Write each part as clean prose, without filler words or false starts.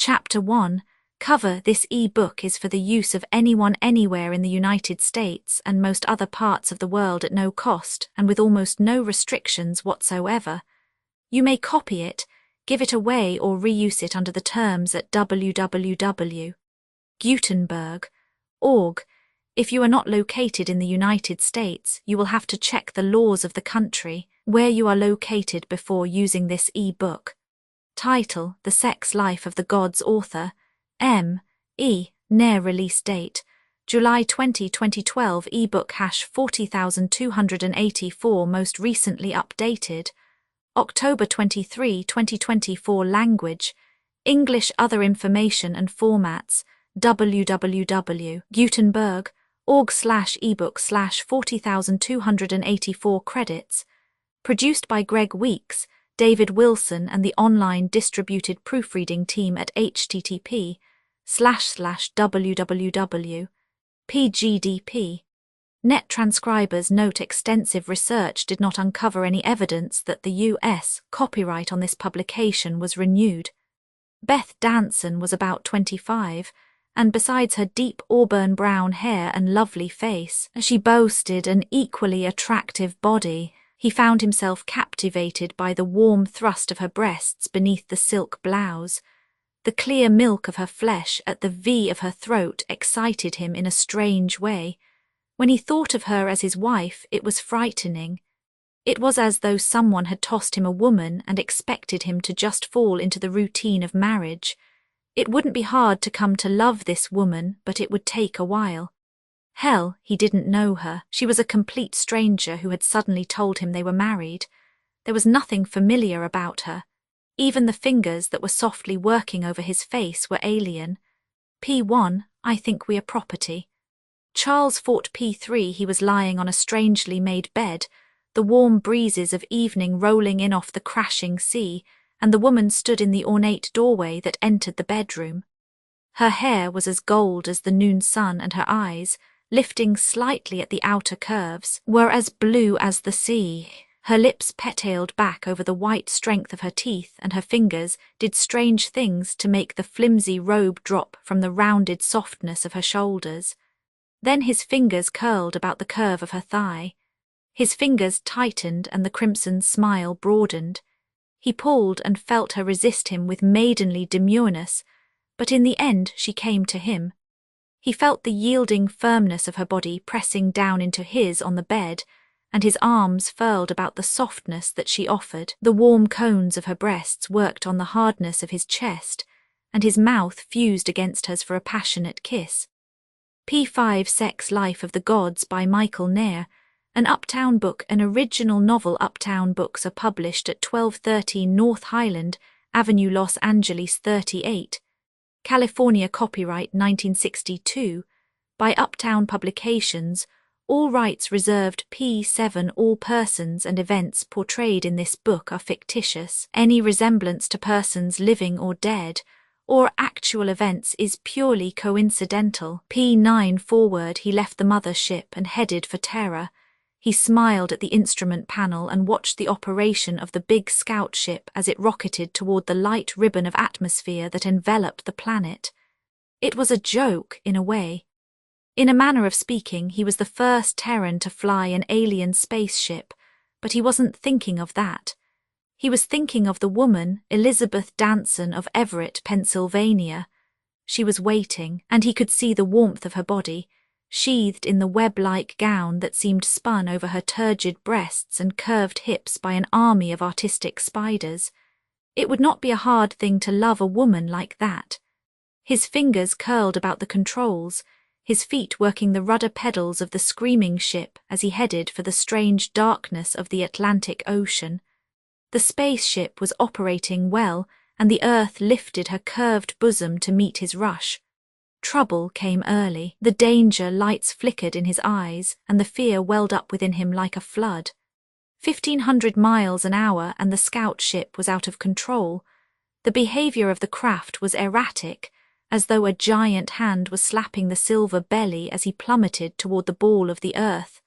Chapter 1. Cover. This e-book is for the use of anyone anywhere in the United States and most other parts of the world at no cost and with almost no restrictions whatsoever. You may copy it, give it away or reuse it under the terms at www.gutenberg.org. If you are not located in the United States, you will have to check the laws of the country where you are located before using this e-book. Title: The Sex Life of the Gods. Author: M. E. Knerr. Release date: July 20, 2012. Ebook #40284. Most recently updated October 23, 2024. Language: English. Other information and formats: www.gutenberg.org/ebook/40284. Credits: produced by Greg Weeks, David Wilson and the online distributed proofreading team at http://www.pgdp.net. Transcribers note: extensive research did not uncover any evidence that the U.S. copyright on this publication was renewed. Beth Danson was about 25, and besides her deep auburn brown hair and lovely face, she boasted an equally attractive body. He found himself captivated by the warm thrust of her breasts beneath the silk blouse. The clear milk of her flesh at the V of her throat excited him in a strange way. When he thought of her as his wife, it was frightening. It was as though someone had tossed him a woman and expected him to just fall into the routine of marriage. It wouldn't be hard to come to love this woman, but it would take a while. Hell, he didn't know her. She was a complete stranger who had suddenly told him they were married. There was nothing familiar about her. Even the fingers that were softly working over his face were alien. P1, I think we are property. Charles fought P3. He was lying on a strangely made bed, the warm breezes of evening rolling in off the crashing sea, and the woman stood in the ornate doorway that entered the bedroom. Her hair was as gold as the noon sun, and her eyes, lifting slightly at the outer curves, were as blue as the sea. Her lips petaled back over the white strength of her teeth, and her fingers did strange things to make the flimsy robe drop from the rounded softness of her shoulders. Then his fingers curled about the curve of her thigh. His fingers tightened and the crimson smile broadened. He pulled and felt her resist him with maidenly demureness, but in the end she came to him. He felt the yielding firmness of her body pressing down into his on the bed, and his arms furled about the softness that she offered. The warm cones of her breasts worked on the hardness of his chest, and his mouth fused against hers for a passionate kiss. P5. Sex Life of the Gods by Michael Knerr, an Uptown book, an original novel. Uptown books are published at 1213 North Highland Avenue, Los Angeles 38. California. Copyright 1962 by Uptown Publications. All rights reserved. P7. All persons and events portrayed in this book are fictitious. Any resemblance to persons living or dead or actual events is purely coincidental. P9. Forward. He left the mother ship and headed for Terra. He smiled at the instrument panel and watched the operation of the big scout ship as it rocketed toward the light ribbon of atmosphere that enveloped the planet. It was a joke, in a way. In a manner of speaking, he was the first Terran to fly an alien spaceship, but he wasn't thinking of that. He was thinking of the woman, Elizabeth Danson of Everett, Pennsylvania. She was waiting, and he could see the warmth of her body, sheathed in the web-like gown that seemed spun over her turgid breasts and curved hips by an army of artistic spiders. It would not be a hard thing to love a woman like that. His fingers curled about the controls, his feet working the rudder pedals of the screaming ship as he headed for the strange darkness of the Atlantic Ocean. The spaceship was operating well, and the Earth lifted her curved bosom to meet his rush. Trouble came early. The danger lights flickered in his eyes, and the fear welled up within him like a flood. 1,500 miles an hour, and the scout ship was out of control. The behavior of the craft was erratic, as though a giant hand was slapping the silver belly as he plummeted toward the ball of the Earth.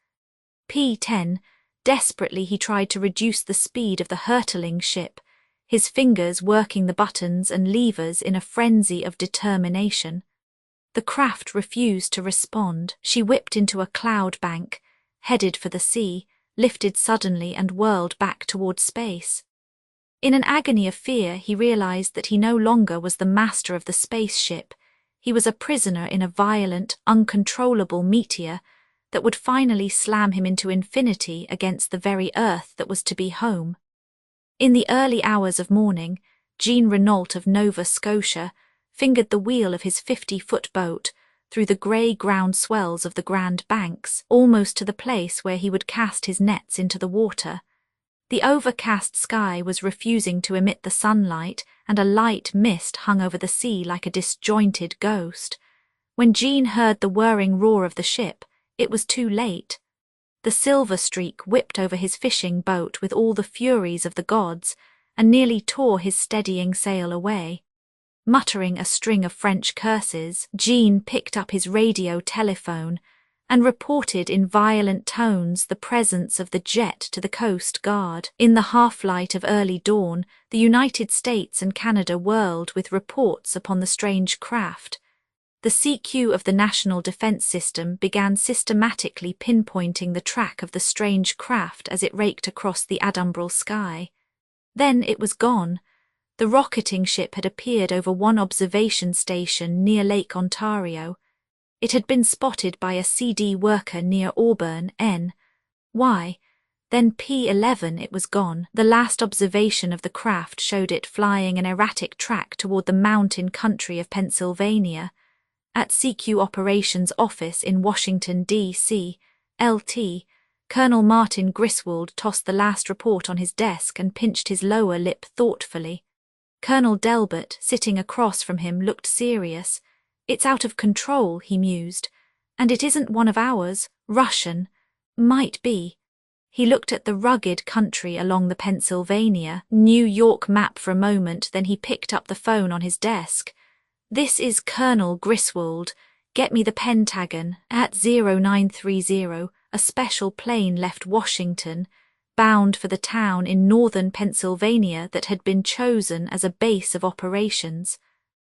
P10. Desperately he tried to reduce the speed of the hurtling ship. his fingers working the buttons and levers in a frenzy of determination. The craft refused to respond. She whipped into a cloud bank, headed for the sea, lifted suddenly and whirled back toward space. In an agony of fear, he realized that he no longer was the master of the spaceship. He was a prisoner in a violent, uncontrollable meteor that would finally slam him into infinity against the very Earth that was to be home. In the early hours of morning, Jean Renault of Nova Scotia fingered the wheel of his 50-foot boat through the grey ground swells of the Grand Banks, almost to the place where he would cast his nets into the water. The overcast sky was refusing to emit the sunlight, and a light mist hung over the sea like a disjointed ghost. When Jean heard the whirring roar of the ship, it was too late. The silver streak whipped over his fishing boat with all the furies of the gods, and nearly tore his steadying sail away. Muttering a string of French curses, Jean picked up his radio telephone and reported in violent tones the presence of the jet to the Coast Guard. In the half-light of early dawn, the United States and Canada whirled with reports upon the strange craft. The CQ of the National Defense System began systematically pinpointing the track of the strange craft as it raked across the adumbral sky. Then it was gone. The rocketing ship had appeared over one observation station near Lake Ontario. It had been spotted by a CD worker near Auburn, N.Y. Then P11 it was gone. The last observation of the craft showed it flying an erratic track toward the mountain country of Pennsylvania. At CQ Operations Office in Washington, D.C., LT, Colonel Martin Griswold tossed the last report on his desk and pinched his lower lip thoughtfully. Colonel Delbert, sitting across from him, looked serious. "It's out of control," he mused. "And it isn't one of ours. Russian. Might be." He looked at the rugged country along the Pennsylvania, New York map for a moment, then he picked up the phone on his desk. "This is Colonel Griswold. Get me the Pentagon at 0930. A special plane left Washington, bound for the town in northern Pennsylvania that had been chosen as a base of operations.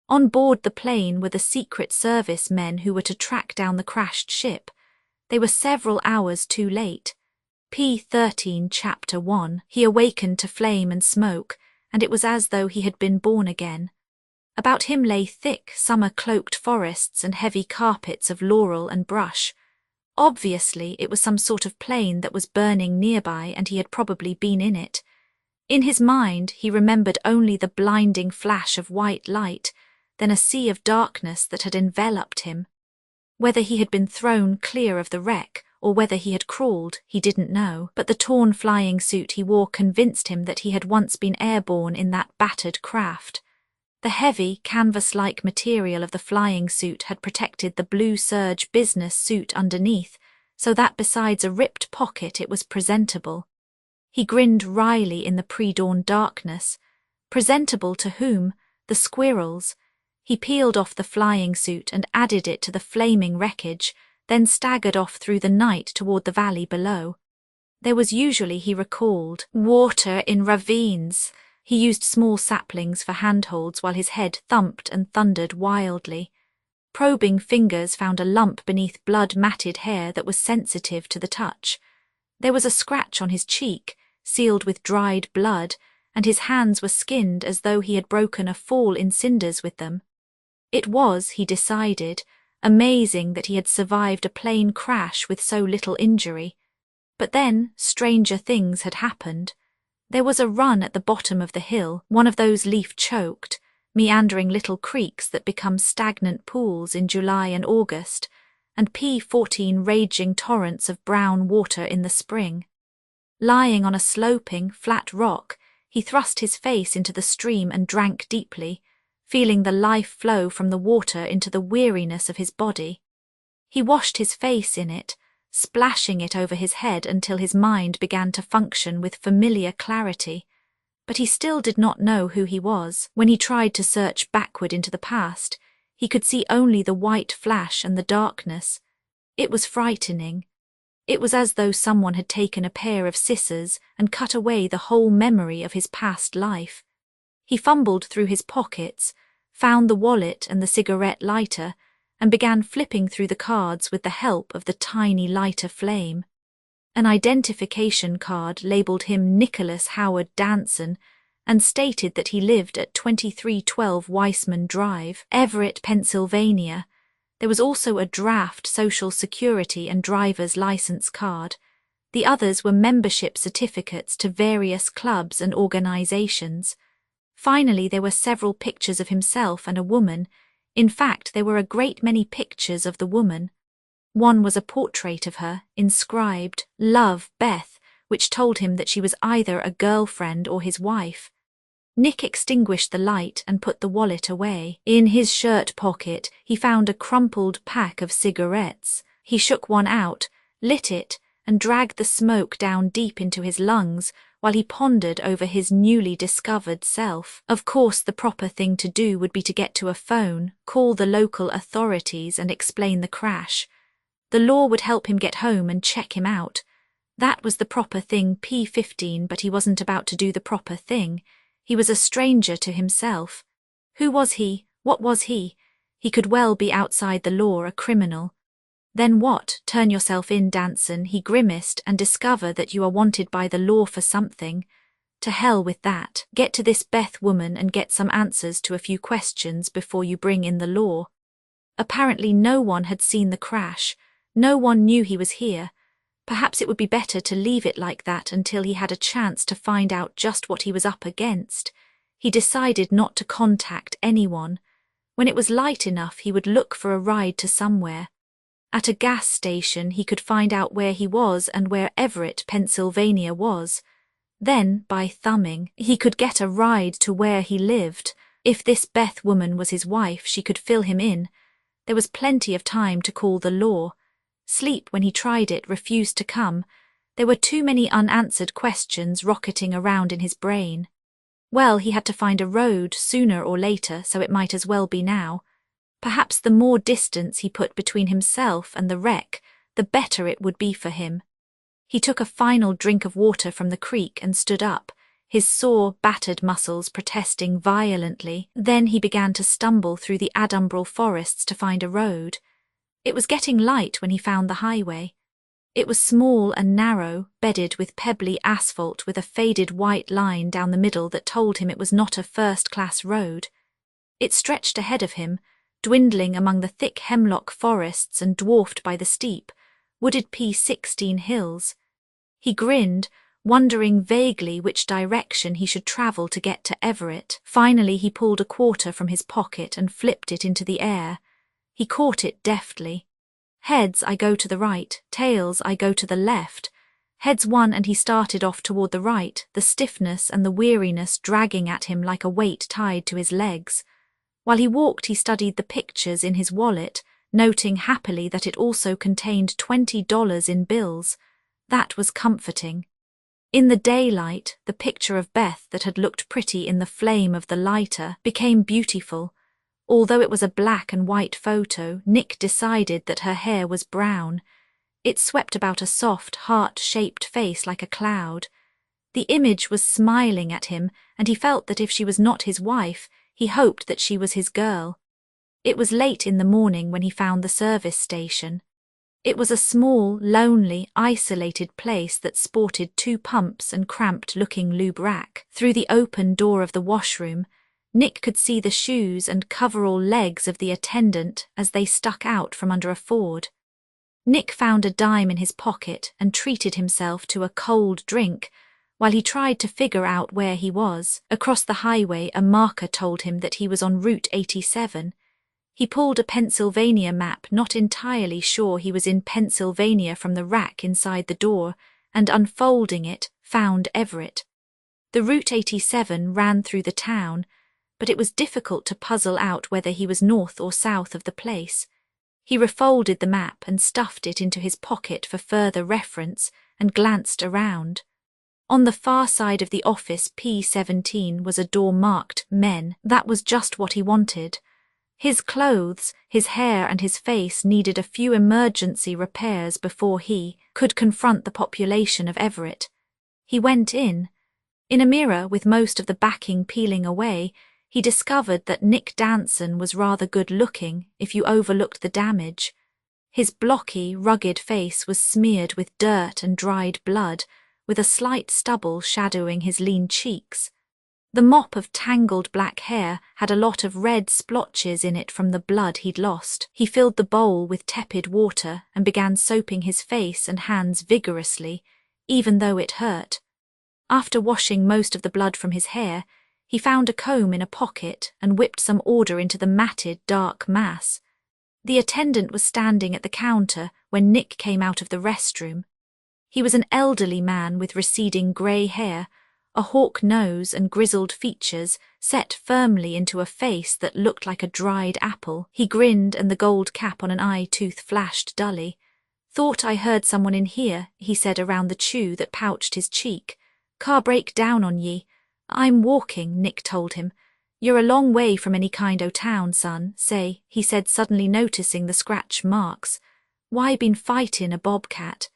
On board the plane were the Secret Service men who were to track down the crashed ship. They were several hours too late. P13 Chapter 1. He awakened to flame and smoke, and it was as though he had been born again. About him lay thick, summer-cloaked forests and heavy carpets of laurel and brush. Obviously, it was some sort of plane that was burning nearby, and he had probably been in it. In his mind, he remembered only the blinding flash of white light, then a sea of darkness that had enveloped him. Whether he had been thrown clear of the wreck, or whether he had crawled, he didn't know, but the torn flying suit he wore convinced him that he had once been airborne in that battered craft. The heavy, canvas-like material of the flying suit had protected the blue serge business suit underneath, so that besides a ripped pocket it was presentable. He grinned wryly in the pre-dawn darkness. Presentable to whom? The squirrels. He peeled off the flying suit and added it to the flaming wreckage, then staggered off through the night toward the valley below. There was usually, he recalled, water in ravines. He used small saplings for handholds while his head thumped and thundered wildly. Probing fingers found a lump beneath blood-matted hair that was sensitive to the touch. There was a scratch on his cheek, sealed with dried blood, and his hands were skinned as though he had broken a fall in cinders with them. It was, he decided, amazing that he had survived a plane crash with so little injury. But then, stranger things had happened. There was a run at the bottom of the hill, one of those leaf-choked, meandering little creeks that become stagnant pools in July and August, and P14 raging torrents of brown water in the spring. Lying on a sloping, flat rock, he thrust his face into the stream and drank deeply, feeling the life flow from the water into the weariness of his body. He washed his face in it, splashing it over his head until his mind began to function with familiar clarity. But he still did not know who he was. When he tried to search backward into the past, he could see only the white flash and the darkness. It was frightening. It was as though someone had taken a pair of scissors and cut away the whole memory of his past life. He fumbled through his pockets, found the wallet and the cigarette lighter, and began flipping through the cards with the help of the tiny lighter flame. An identification card labelled him Nicholas Howard Danson and stated that he lived at 2312 Weissman Drive, Everett, Pennsylvania. There was also a draft Social Security and driver's license card. The others were membership certificates to various clubs and organizations. Finally, there were several pictures of himself and a woman. In fact, there were a great many pictures of the woman. One was a portrait of her, inscribed, "Love, Beth," which told him that she was either a girlfriend or his wife. Nick extinguished the light and put the wallet away. In his shirt pocket, he found a crumpled pack of cigarettes. He shook one out, lit it, and dragged the smoke down deep into his lungs while he pondered over his newly discovered self. Of course, the proper thing to do would be to get to a phone, call the local authorities and explain the crash. The law would help him get home and check him out. That was the proper thing, P15, but he wasn't about to do the proper thing. He was a stranger to himself. Who was he? What was he? He could well be outside the law, a criminal. Then what? Turn yourself in, Danson, he grimaced, and discover that you are wanted by the law for something. To hell with that. Get to this Beth woman and get some answers to a few questions before you bring in the law. Apparently no one had seen the crash. No one knew he was here. Perhaps it would be better to leave it like that until he had a chance to find out just what he was up against. He decided not to contact anyone. When it was light enough, he would look for a ride to somewhere. At a gas station, he could find out where he was and where Everett, Pennsylvania was. Then, by thumbing, he could get a ride to where he lived. If this Beth woman was his wife, she could fill him in. There was plenty of time to call the law. Sleep, when he tried it, refused to come. There were too many unanswered questions rocketing around in his brain. Well, he had to find a road sooner or later, so it might as well be now. Perhaps the more distance he put between himself and the wreck, the better it would be for him. He took a final drink of water from the creek and stood up, his sore, battered muscles protesting violently. Then he began to stumble through the adumbral forests to find a road. It was getting light when he found the highway. It was small and narrow, bedded with pebbly asphalt with a faded white line down the middle that told him it was not a first-class road. It stretched ahead of him, dwindling among the thick hemlock forests and dwarfed by the steep, wooded P16 hills. He grinned, wondering vaguely which direction he should travel to get to Everett. Finally, he pulled a quarter from his pocket and flipped it into the air. He caught it deftly. Heads, I go to the right. Tails, I go to the left. Heads won, and he started off toward the right, the stiffness and the weariness dragging at him like a weight tied to his legs. While he walked, he studied the pictures in his wallet, noting happily that it also contained $20 in bills. That was comforting. In the daylight, the picture of Beth that had looked pretty in the flame of the lighter became beautiful. Although it was a black and white photo, Nick decided that her hair was brown. It swept about a soft, heart-shaped face like a cloud. The image was smiling at him, and he felt that if she was not his wife, he hoped that she was his girl. It was late in the morning when he found the service station. It was a small, lonely, isolated place that sported 2 pumps and cramped-looking lube rack. Through the open door of the washroom, Nick could see the shoes and coverall legs of the attendant as they stuck out from under a Ford. Nick found a dime in his pocket and treated himself to a cold drink while he tried to figure out where he was. Across the highway, a marker told him that he was on Route 87. He pulled a Pennsylvania map, not entirely sure he was in Pennsylvania from the rack inside the door, and unfolding it, found Everett. The Route 87 ran through the town, but it was difficult to puzzle out whether he was north or south of the place. He refolded the map and stuffed it into his pocket for further reference and glanced around. On the far side of the office P17 was a door marked Men. That was just what he wanted. His clothes, his hair and his face needed a few emergency repairs before he could confront the population of Everett. He went in. In a mirror with most of the backing peeling away, he discovered that Nick Danson was rather good-looking if you overlooked the damage. His blocky, rugged face was smeared with dirt and dried blood, with a slight stubble shadowing his lean cheeks. The mop of tangled black hair had a lot of red splotches in it from the blood he'd lost. He filled the bowl with tepid water and began soaping his face and hands vigorously, even though it hurt. After washing most of the blood from his hair, he found a comb in a pocket and whipped some order into the matted, dark mass. The attendant was standing at the counter when Nick came out of the restroom. He was an elderly man with receding grey hair, a hawk nose and grizzled features set firmly into a face that looked like a dried apple. He grinned and the gold cap on an eye tooth flashed dully. "Thought I heard someone in here," he said around the chew that pouched his cheek. "Car break down on ye." "I'm walking," Nick told him. "You're a long way from any kind o' town, son, say," he said, suddenly noticing the scratch marks. "Why been fightin' a bobcat?"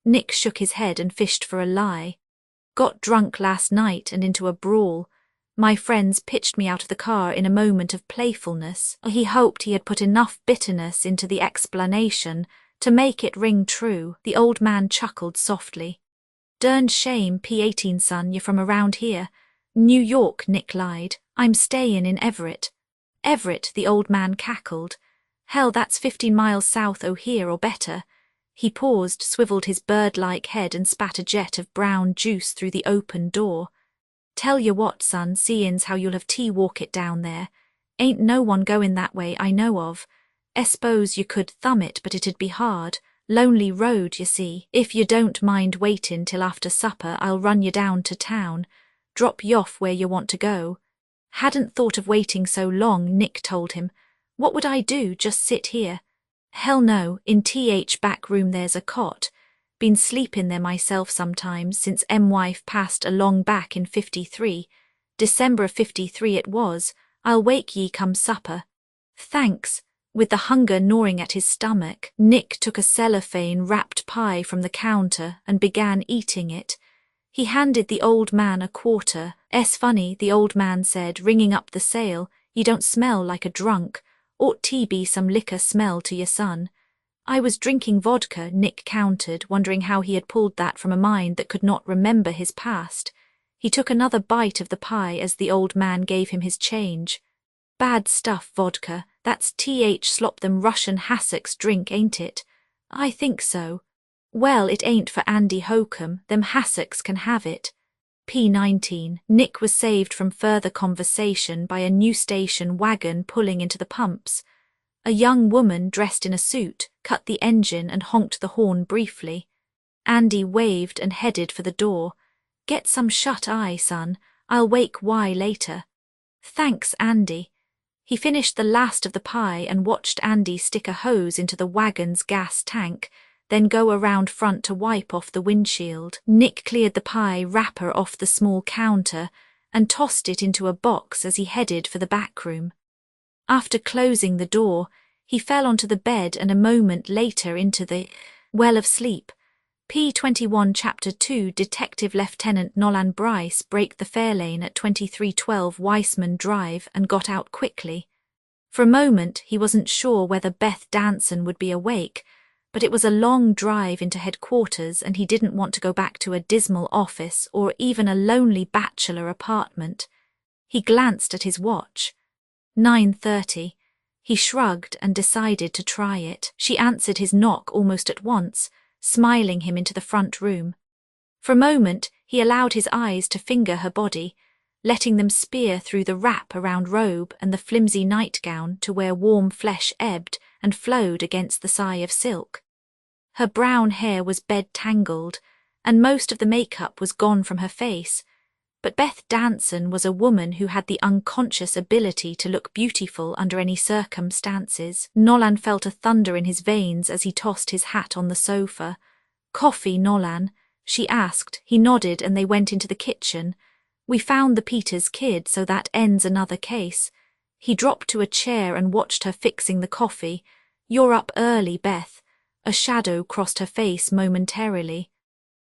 Nick shook his head and fished for a lie. "Got drunk last night and into a brawl. My friends pitched me out of the car in a moment of playfulness." He hoped he had put enough bitterness into the explanation to make it ring true. The old man chuckled softly. "Derned shame, P18 son, you're from around here." "New York," Nick lied. "I'm stayin' in Everett." "Everett," the old man cackled. "Hell, that's 15 miles south o' here or better." He paused, swiveled his bird-like head and spat a jet of brown juice through the open door. "Tell you what, son, seein's how you'll have tea walk it down there. Ain't no one goin' that way I know of. S'pose you could thumb it, but it'd be hard. Lonely road, you see. If you don't mind waitin' till after supper, I'll run you down to town. Drop you off where you want to go." "Hadn't thought of waiting so long," Nick told him. "What would I do, just sit here?" "Hell no, in TH back room there's a cot. Been sleepin' there myself sometimes since wife passed along back in 53. December of 53 it was. I'll wake ye come supper." "Thanks." With the hunger gnawing at his stomach, Nick took a cellophane-wrapped pie from the counter and began eating it. He handed the old man a quarter. "'S funny," the old man said, ringing up the sale. "You don't smell like a drunk. Ought to be some liquor smell to your son." "I was drinking vodka," Nick countered, wondering how he had pulled that from a mind that could not remember his past. He took another bite of the pie as the old man gave him his change. "Bad stuff, vodka. That's TH slop them Russian hassocks drink, ain't it?" "I think so." "Well, it ain't for Andy Hokum. Them hassocks can have it." P19. Nick was saved from further conversation by a new station wagon pulling into the pumps. A young woman dressed in a suit cut the engine and honked the horn briefly. Andy waved and headed for the door. "Get some shut-eye, son. I'll wake Y later." "Thanks, Andy." He finished the last of the pie and watched Andy stick a hose into the wagon's gas tank, then go around front to wipe off the windshield. Nick cleared the pie wrapper off the small counter and tossed it into a box as he headed for the back room. After closing the door, he fell onto the bed and a moment later into the well of sleep. P21 Chapter 2 Detective Lieutenant Nolan Bryce braked the Fairlane at 2312 Weissman Drive and got out quickly. For a moment he wasn't sure whether Beth Danson would be awake, but it was a long drive into headquarters and he didn't want to go back to a dismal office or even a lonely bachelor apartment. He glanced at his watch. 9:30. He shrugged and decided to try it. She answered his knock almost at once, smiling him into the front room. For a moment he allowed his eyes to finger her body, letting them spear through the wrap-around robe and the flimsy nightgown to where warm flesh ebbed and flowed against the sigh of silk. Her brown hair was bed-tangled, and most of the makeup was gone from her face, but Beth Danson was a woman who had the unconscious ability to look beautiful under any circumstances. Nolan felt a thunder in his veins as he tossed his hat on the sofa. "Coffee, Nolan?" she asked. He nodded and they went into the kitchen. "We found the Peters kid, so that ends another case." He dropped to a chair and watched her fixing the coffee. "You're up early, Beth." A shadow crossed her face momentarily.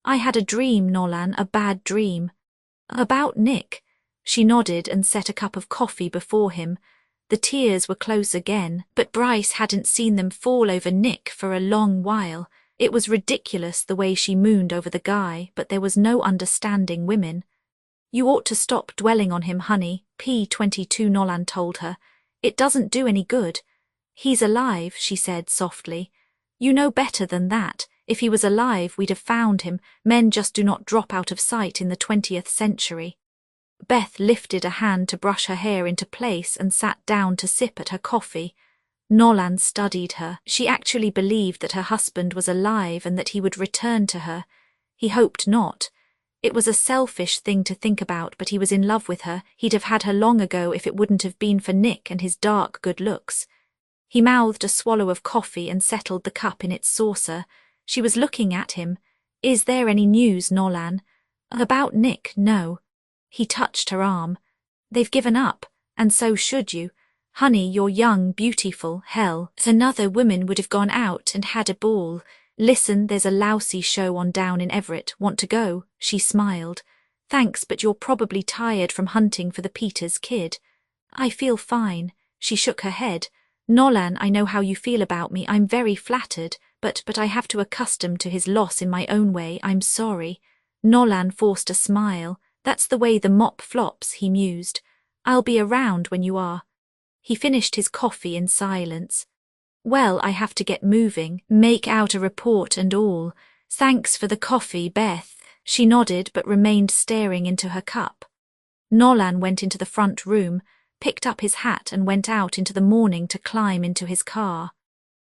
"I had a dream, Nolan, a bad dream." About Nick. She nodded and set a cup of coffee before him. The tears were close again, but Bryce hadn't seen them fall over Nick for a long while. It was ridiculous the way she mooned over the guy, but there was no understanding women. You ought to stop dwelling on him, honey, P22 Nolan told her. It doesn't do any good. He's alive, she said softly. You know better than that. If he was alive, we'd have found him. Men just do not drop out of sight in the 20th century. Beth lifted a hand to brush her hair into place and sat down to sip at her coffee. Nolan studied her. She actually believed that her husband was alive and that he would return to her. He hoped not. It was a selfish thing to think about, but he was in love with her. He'd have had her long ago if it wouldn't have been for Nick and his dark good looks. He mouthed a swallow of coffee and settled the cup in its saucer. She was looking at him. Is there any news, Nolan? About Nick, no. He touched her arm. They've given up, and so should you. Honey, you're young, beautiful, hell. Another woman would have gone out and had a ball. Listen, there's a lousy show on down in Everett. Want to go? She smiled. Thanks, but you're probably tired from hunting for the Peters kid. I feel fine. She shook her head. Nolan, I know how you feel about me. I'm very flattered, but I have to accustom to his loss in my own way. I'm sorry. Nolan forced a smile. That's the way the mop flops, he mused. I'll be around when you are. He finished his coffee in silence. Well, I have to get moving, make out a report and all. Thanks for the coffee, Beth. She nodded but remained staring into her cup. Nolan went into the front room, picked up his hat and went out into the morning to climb into his car.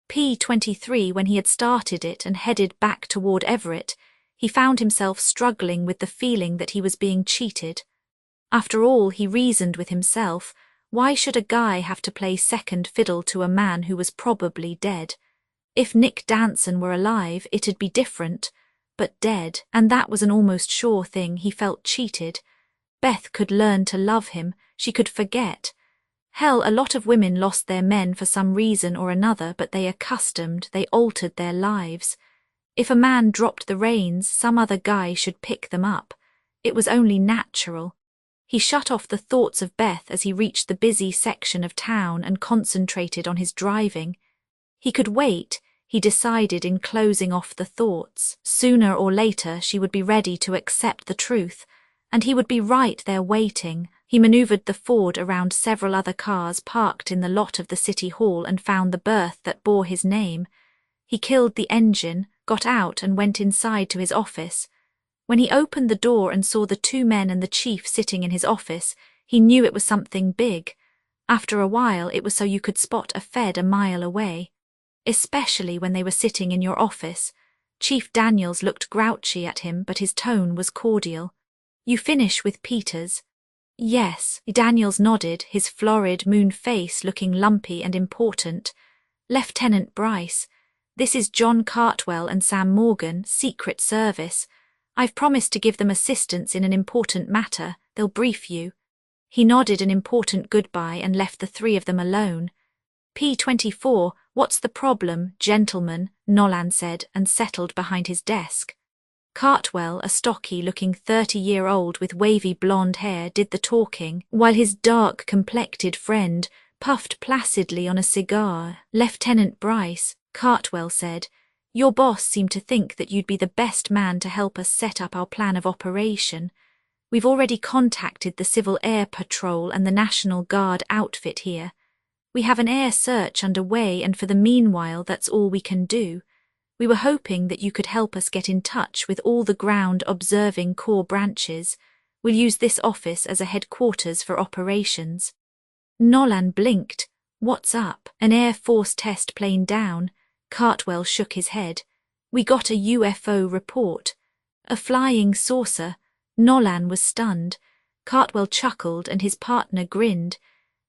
P23, when he had started it and headed back toward Everett, he found himself struggling with the feeling that he was being cheated. After all, he reasoned with himself, why should a guy have to play second fiddle to a man who was probably dead? If Nick Danson were alive, it'd be different, but dead, and that was an almost sure thing. He felt cheated. Beth could learn to love him. She could forget. Hell, a lot of women lost their men for some reason or another, but they altered their lives. If a man dropped the reins, some other guy should pick them up. It was only natural. He shut off the thoughts of Beth as he reached the busy section of town and concentrated on his driving. He could wait, he decided in closing off the thoughts. Sooner or later she would be ready to accept the truth, and he would be right there waiting. He maneuvered the Ford around several other cars parked in the lot of the city hall and found the berth that bore his name. He killed the engine, got out and went inside to his office. When he opened the door and saw the two men and the chief sitting in his office, he knew it was something big. After a while, it was so you could spot a Fed a mile away. Especially when they were sitting in your office. Chief Daniels looked grouchy at him, but his tone was cordial. You finish with Peters? Yes. Daniels nodded, his florid moon face looking lumpy and important. Lieutenant Bryce. This is John Cartwell and Sam Morgan, Secret Service. I've promised to give them assistance in an important matter. They'll brief you. He nodded an important goodbye and left the three of them alone. P24, what's the problem, gentlemen? Nolan said and settled behind his desk. Cartwell, a stocky-looking 30-year-old with wavy blonde hair, did the talking, while his dark-complected friend puffed placidly on a cigar. Lieutenant Bryce, Cartwell said, your boss seemed to think that you'd be the best man to help us set up our plan of operation. We've already contacted the Civil Air Patrol and the National Guard outfit here. We have an air search underway, and for the meanwhile that's all we can do. We were hoping that you could help us get in touch with all the ground observing corps branches. We'll use this office as a headquarters for operations. Nolan blinked. What's up? An Air Force test plane down? Cartwell shook his head. We got a UFO report. A flying saucer. Nolan was stunned. Cartwell chuckled and his partner grinned.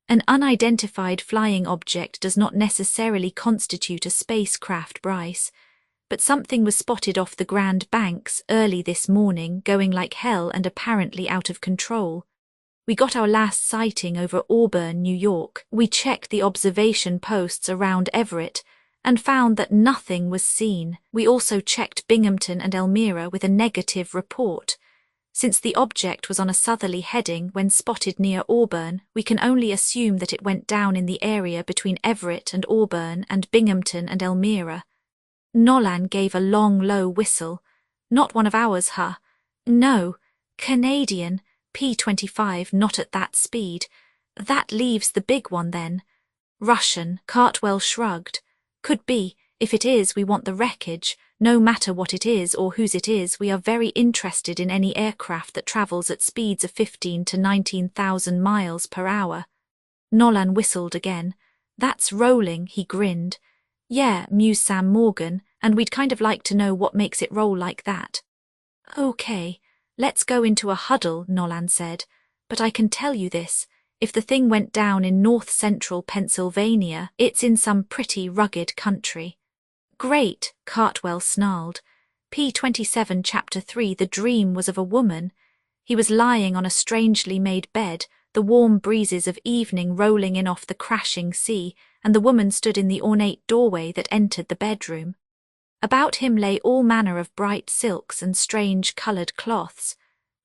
An unidentified flying object does not necessarily constitute a spacecraft, Bryce. But something was spotted off the Grand Banks early this morning, going like hell and apparently out of control. We got our last sighting over Auburn, New York. We checked the observation posts around Everett and found that nothing was seen. We also checked Binghamton and Elmira with a negative report. Since the object was on a southerly heading when spotted near Auburn, we can only assume that it went down in the area between Everett and Auburn and Binghamton and Elmira. Nolan gave a long, low whistle. Not one of ours, huh? No. Canadian, P-25, not at that speed. That leaves the big one then. Russian, Cartwell shrugged. Could be. If it is, we want the wreckage. No matter what it is or whose it is, we are very interested in any aircraft that travels at speeds of 15 to 19,000 miles per hour. Nolan whistled again. That's rolling, he grinned. Yeah, mused Sam Morgan, and we'd kind of like to know what makes it roll like that. Okay, let's go into a huddle, Nolan said. But I can tell you this. If the thing went down in north-central Pennsylvania, it's in some pretty rugged country. Great, Cartwell snarled. P-27 Chapter 3 The dream was of a woman. He was lying on a strangely made bed, the warm breezes of evening rolling in off the crashing sea, and the woman stood in the ornate doorway that entered the bedroom. About him lay all manner of bright silks and strange coloured cloths.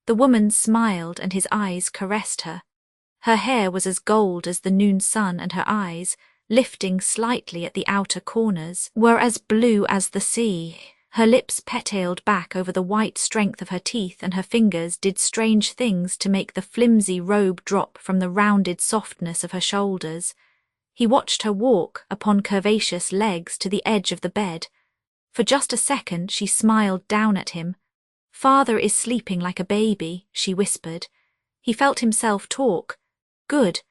The woman smiled and his eyes caressed her. Her hair was as gold as the noon sun, and her eyes, lifting slightly at the outer corners, were as blue as the sea. Her lips petaled back over the white strength of her teeth, and her fingers did strange things to make the flimsy robe drop from the rounded softness of her shoulders. He watched her walk, upon curvaceous legs, to the edge of the bed. For just a second she smiled down at him. "Father is sleeping like a baby," she whispered. He felt himself talk. Good.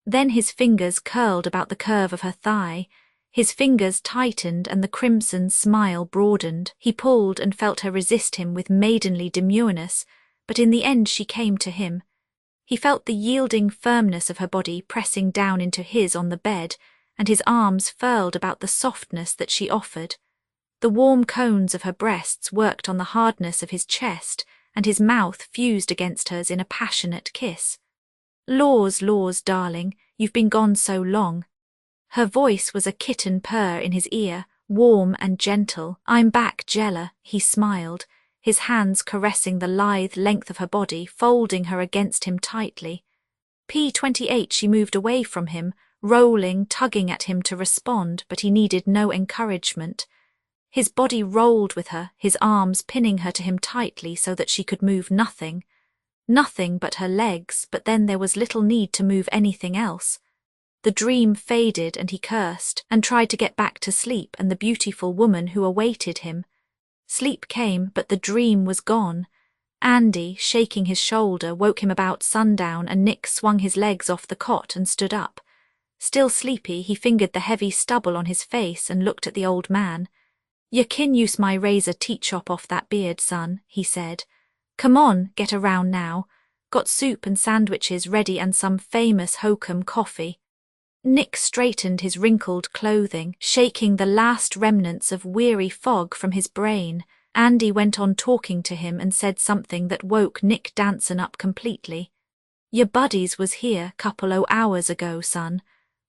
Then his fingers curled about the curve of her thigh. His fingers tightened and the crimson smile broadened. He pulled and felt her resist him with maidenly demureness, but in the end she came to him. He felt the yielding firmness of her body pressing down into his on the bed, and his arms furled about the softness that she offered. The warm cones of her breasts worked on the hardness of his chest, and his mouth fused against hers in a passionate kiss. "Laws, darling, you've been gone so long." Her voice was a kitten purr in his ear, warm and gentle. "I'm back, Jella," he smiled, his hands caressing the lithe length of her body, folding her against him tightly. P-28 she moved away from him, rolling, tugging at him to respond, but he needed no encouragement. His body rolled with her, his arms pinning her to him tightly so that she could move nothing. Nothing but her legs, but then there was little need to move anything else. The dream faded and he cursed, and tried to get back to sleep and the beautiful woman who awaited him. Sleep came, but the dream was gone. Andy, shaking his shoulder, woke him about sundown, and Nick swung his legs off the cot and stood up. Still sleepy, he fingered the heavy stubble on his face and looked at the old man. "You kin use my razor teat chop off that beard, son," he said. "Come on, get around now. Got soup and sandwiches ready and some famous hokum coffee." Nick straightened his wrinkled clothing, shaking the last remnants of weary fog from his brain. Andy went on talking to him and said something that woke Nick Danson up completely. "Your buddies was here couple o' hours ago, son."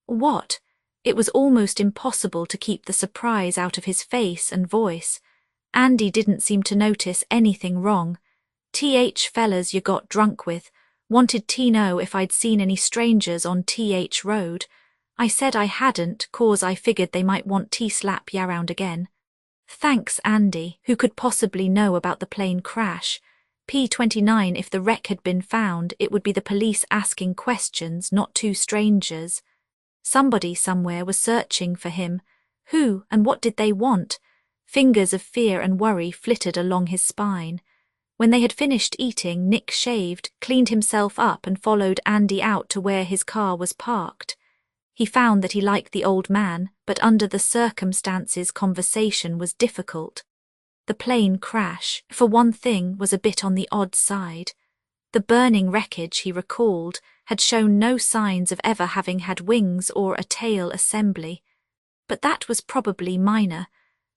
"What?" It was almost impossible to keep the surprise out of his face and voice. Andy didn't seem to notice anything wrong. "TH fellas you got drunk with. Wanted to know if I'd seen any strangers on TH Road. I said I hadn't, 'cause I figured they might want to slap ya round again." "Thanks, Andy. Who could possibly know about the plane crash? P-29, if the wreck had been found, it would be the police asking questions, not two strangers. Somebody somewhere was searching for him. Who, and what did they want? Fingers of fear and worry flitted along his spine. When they had finished eating, Nick shaved, cleaned himself up and followed Andy out to where his car was parked. He found that he liked the old man, but under the circumstances conversation was difficult. The plane crash, for one thing, was a bit on the odd side. The burning wreckage, he recalled, had shown no signs of ever having had wings or a tail assembly. But that was probably minor.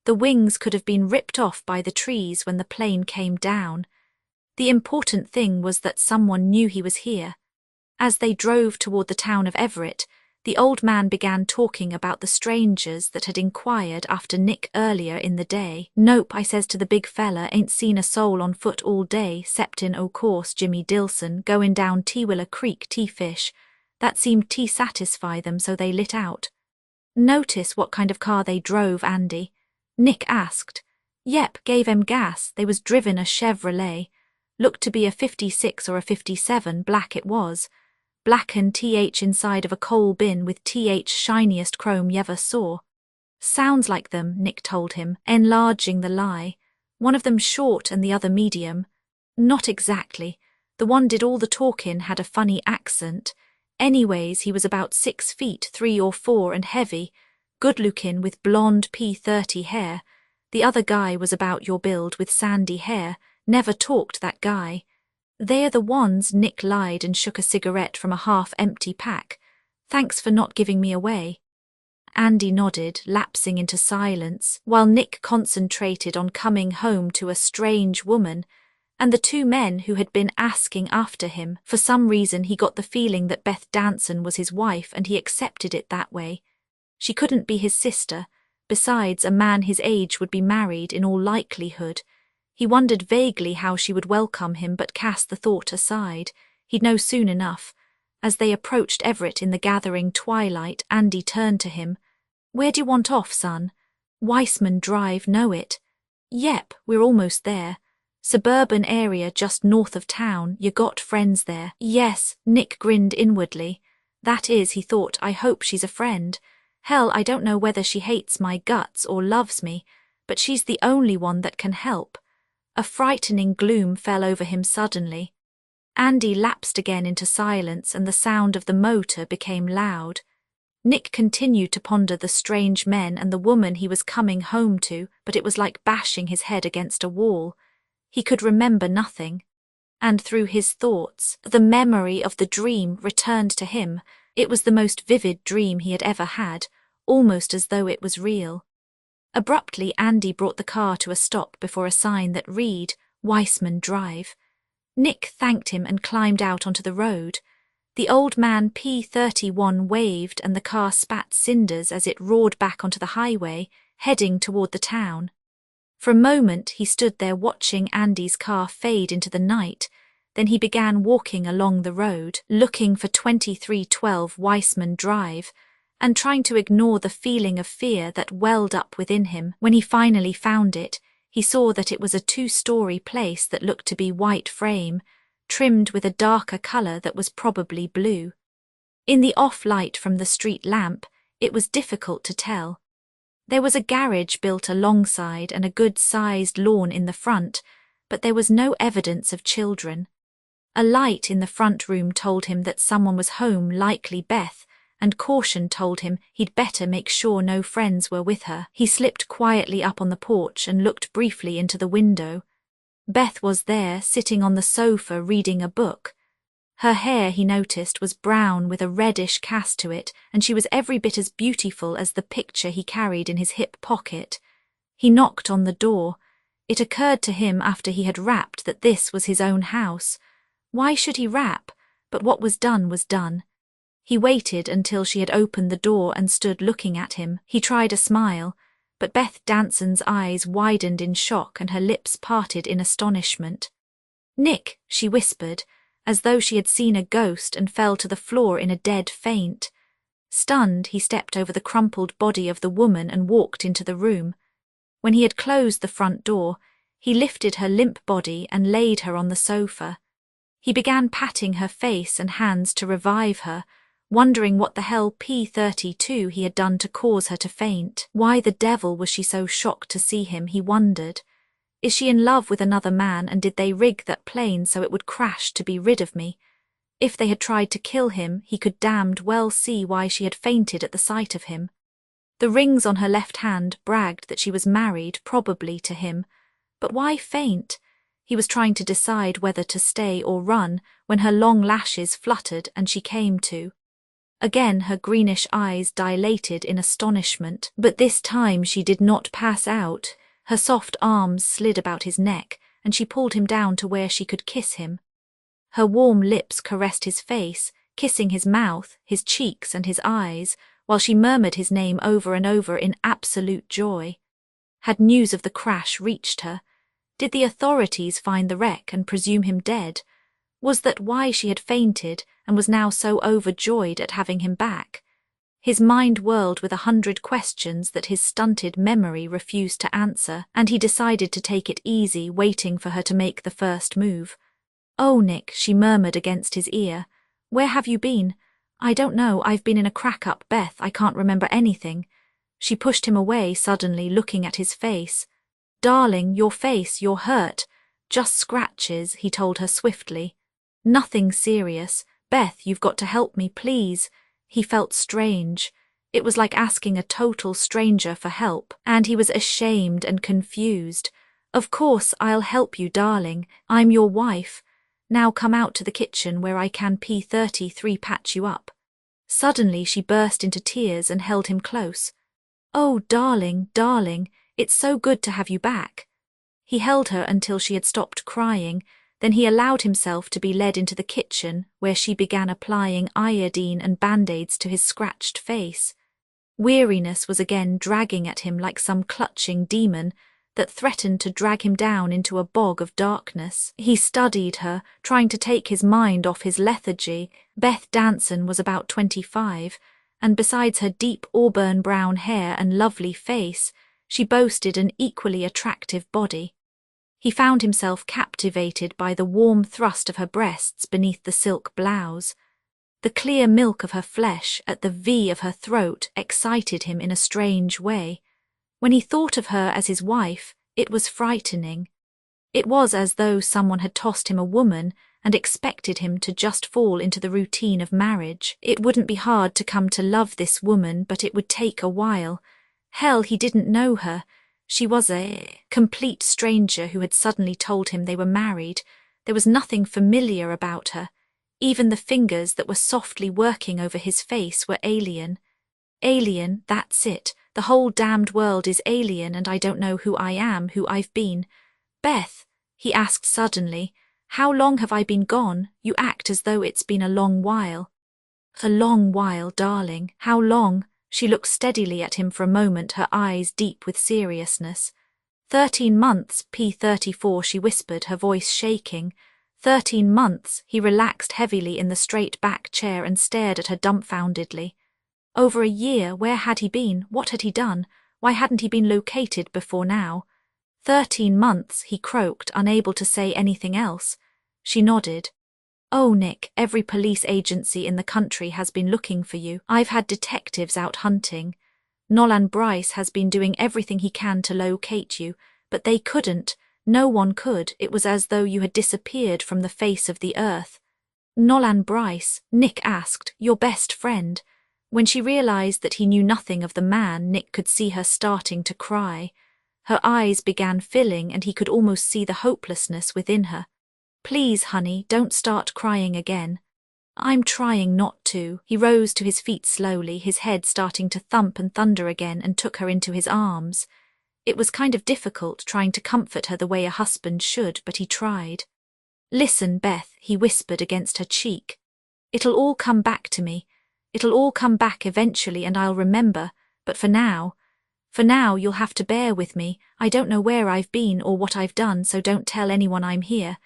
The wings could have been ripped off by the trees when the plane came down. The important thing was that someone knew he was here. As they drove toward the town of Everett, The old man began talking about the strangers that had inquired after Nick earlier in the day. "Nope," I says to the big fella, "ain't seen a soul on foot all day, septin o' course Jimmy Dilson goin' down Teewiller Creek tea-fish. That seemed tea-satisfy them, so they lit out." "Notice what kind of car they drove, Andy?" Nick asked. "Yep, gave 'em gas. They was driven a Chevrolet. Looked to be a 56 or a 57, black it was. Blackened TH inside of a coal bin with TH shiniest chrome y'ever saw." "Sounds like them," Nick told him, enlarging the lie. "One of them short and the other medium." "Not exactly. The one did all the talkin', had a funny accent. Anyways, he was about 6 feet 3 or 4 and heavy, good-lookin' with blonde P30 hair. The other guy was about your build with sandy hair. Never talked, that guy." "They're the ones," Nick lied and shook a cigarette from a half-empty pack. "Thanks for not giving me away." Andy nodded, lapsing into silence, while Nick concentrated on coming home to a strange woman and the two men who had been asking after him. For some reason he got the feeling that Beth Danson was his wife, and he accepted it that way. She couldn't be his sister. Besides, a man his age would be married in all likelihood. He wondered vaguely how she would welcome him, but cast the thought aside. He'd know soon enough. As they approached Everett in the gathering twilight, Andy turned to him. "Where do you want off, son?" "Weissman Drive, know it?" "Yep, we're almost there. Suburban area just north of town. You got friends there?" "Yes," Nick grinned inwardly. "That is," he thought, "I hope she's a friend. Hell, I don't know whether she hates my guts or loves me, but she's the only one that can help." A frightening gloom fell over him suddenly. Andy lapsed again into silence, and the sound of the motor became loud. Nick continued to ponder the strange men and the woman he was coming home to, but it was like bashing his head against a wall. He could remember nothing. And through his thoughts, the memory of the dream returned to him. It was the most vivid dream he had ever had, almost as though it was real. Abruptly, Andy brought the car to a stop before a sign that read, "Weissman Drive." Nick thanked him and climbed out onto the road. The old man P31 waved, and the car spat cinders as it roared back onto the highway, heading toward the town. For a moment he stood there watching Andy's car fade into the night. Then he began walking along the road, looking for 2312 Weissman Drive, and trying to ignore the feeling of fear that welled up within him. When he finally found it, he saw that it was a 2-story place that looked to be white frame, trimmed with a darker color that was probably blue. In the off light from the street lamp, it was difficult to tell. There was a garage built alongside and a good-sized lawn in the front, but there was no evidence of children. A light in the front room told him that someone was home, likely Beth, and caution told him he'd better make sure no friends were with her. He slipped quietly up on the porch and looked briefly into the window. Beth was there, sitting on the sofa reading a book. Her hair, he noticed, was brown with a reddish cast to it, and she was every bit as beautiful as the picture he carried in his hip pocket. He knocked on the door. It occurred to him after he had rapped that this was his own house. Why should he rap? But what was done was done. He waited until she had opened the door and stood looking at him. He tried a smile, but Beth Danson's eyes widened in shock and her lips parted in astonishment. "Nick," she whispered, as though she had seen a ghost, and fell to the floor in a dead faint. Stunned, he stepped over the crumpled body of the woman and walked into the room. When he had closed the front door, he lifted her limp body and laid her on the sofa. He began patting her face and hands to revive her, wondering what the hell P32 he had done to cause her to faint. Why the devil was she so shocked to see him, he wondered. Is she in love with another man, and did they rig that plane so it would crash to be rid of me? If they had tried to kill him, he could damned well see why she had fainted at the sight of him. The rings on her left hand bragged that she was married, probably to him. But why faint? He was trying to decide whether to stay or run when her long lashes fluttered and she came to. Again her greenish eyes dilated in astonishment, but this time she did not pass out. Her soft arms slid about his neck, and she pulled him down to where she could kiss him. Her warm lips caressed his face, kissing his mouth, his cheeks and his eyes, while she murmured his name over and over in absolute joy. Had news of the crash reached her? Did the authorities find the wreck and presume him dead? Was that why she had fainted and was now so overjoyed at having him back? His mind whirled with 100 questions that his stunted memory refused to answer, and he decided to take it easy, waiting for her to make the first move. "Oh, Nick," she murmured against his ear. "Where have you been?" "I don't know, I've been in a crack-up, Beth, I can't remember anything." She pushed him away suddenly, looking at his face. "Darling, your face, you're hurt." "Just scratches," he told her swiftly. "Nothing serious. Beth, you've got to help me, please." He felt strange. It was like asking a total stranger for help, and he was ashamed and confused. "Of course, I'll help you, darling. I'm your wife. Now come out to the kitchen where I can P33 patch you up." Suddenly she burst into tears and held him close. "Oh, darling, darling, it's so good to have you back." He held her until she had stopped crying. Then he allowed himself to be led into the kitchen, where she began applying iodine and band-aids to his scratched face. Weariness was again dragging at him like some clutching demon that threatened to drag him down into a bog of darkness. He studied her, trying to take his mind off his lethargy. Beth Danson was about 25, and besides her deep auburn brown hair and lovely face, she boasted an equally attractive body. He found himself captivated by the warm thrust of her breasts beneath the silk blouse. The clear milk of her flesh at the V of her throat excited him in a strange way. When he thought of her as his wife, it was frightening. It was as though someone had tossed him a woman and expected him to just fall into the routine of marriage. It wouldn't be hard to come to love this woman, but it would take a while. Hell, he didn't know her. She was a complete stranger who had suddenly told him they were married. There was nothing familiar about her. Even the fingers that were softly working over his face were alien. Alien, that's it. The whole damned world is alien, and I don't know who I am, who I've been. "Beth," he asked suddenly, "how long have I been gone? You act as though it's been a long while." "A long while, darling. How long?" She looked steadily at him for a moment, her eyes deep with seriousness. 13 months, P34, she whispered, her voice shaking. 13 months, he relaxed heavily in the straight-back chair and stared at her dumbfoundedly. Over a year, where had he been? What had he done? Why hadn't he been located before now? 13 months, he croaked, unable to say anything else. She nodded. "Oh, Nick, every police agency in the country has been looking for you. I've had detectives out hunting. Nolan Bryce has been doing everything he can to locate you, but they couldn't. No one could. It was as though you had disappeared from the face of the earth." "Nolan Bryce?" Nick asked. "Your best friend?" When she realized that he knew nothing of the man, Nick could see her starting to cry. Her eyes began filling, and he could almost see the hopelessness within her. "Please, honey, don't start crying again." "I'm trying not to." He rose to his feet slowly, his head starting to thump and thunder again, and took her into his arms. It was kind of difficult trying to comfort her the way a husband should, but he tried. "Listen, Beth," he whispered against her cheek. "It'll all come back to me. It'll all come back eventually, and I'll remember, but for now you'll have to bear with me. I don't know where I've been or what I've done, so don't tell anyone I'm here.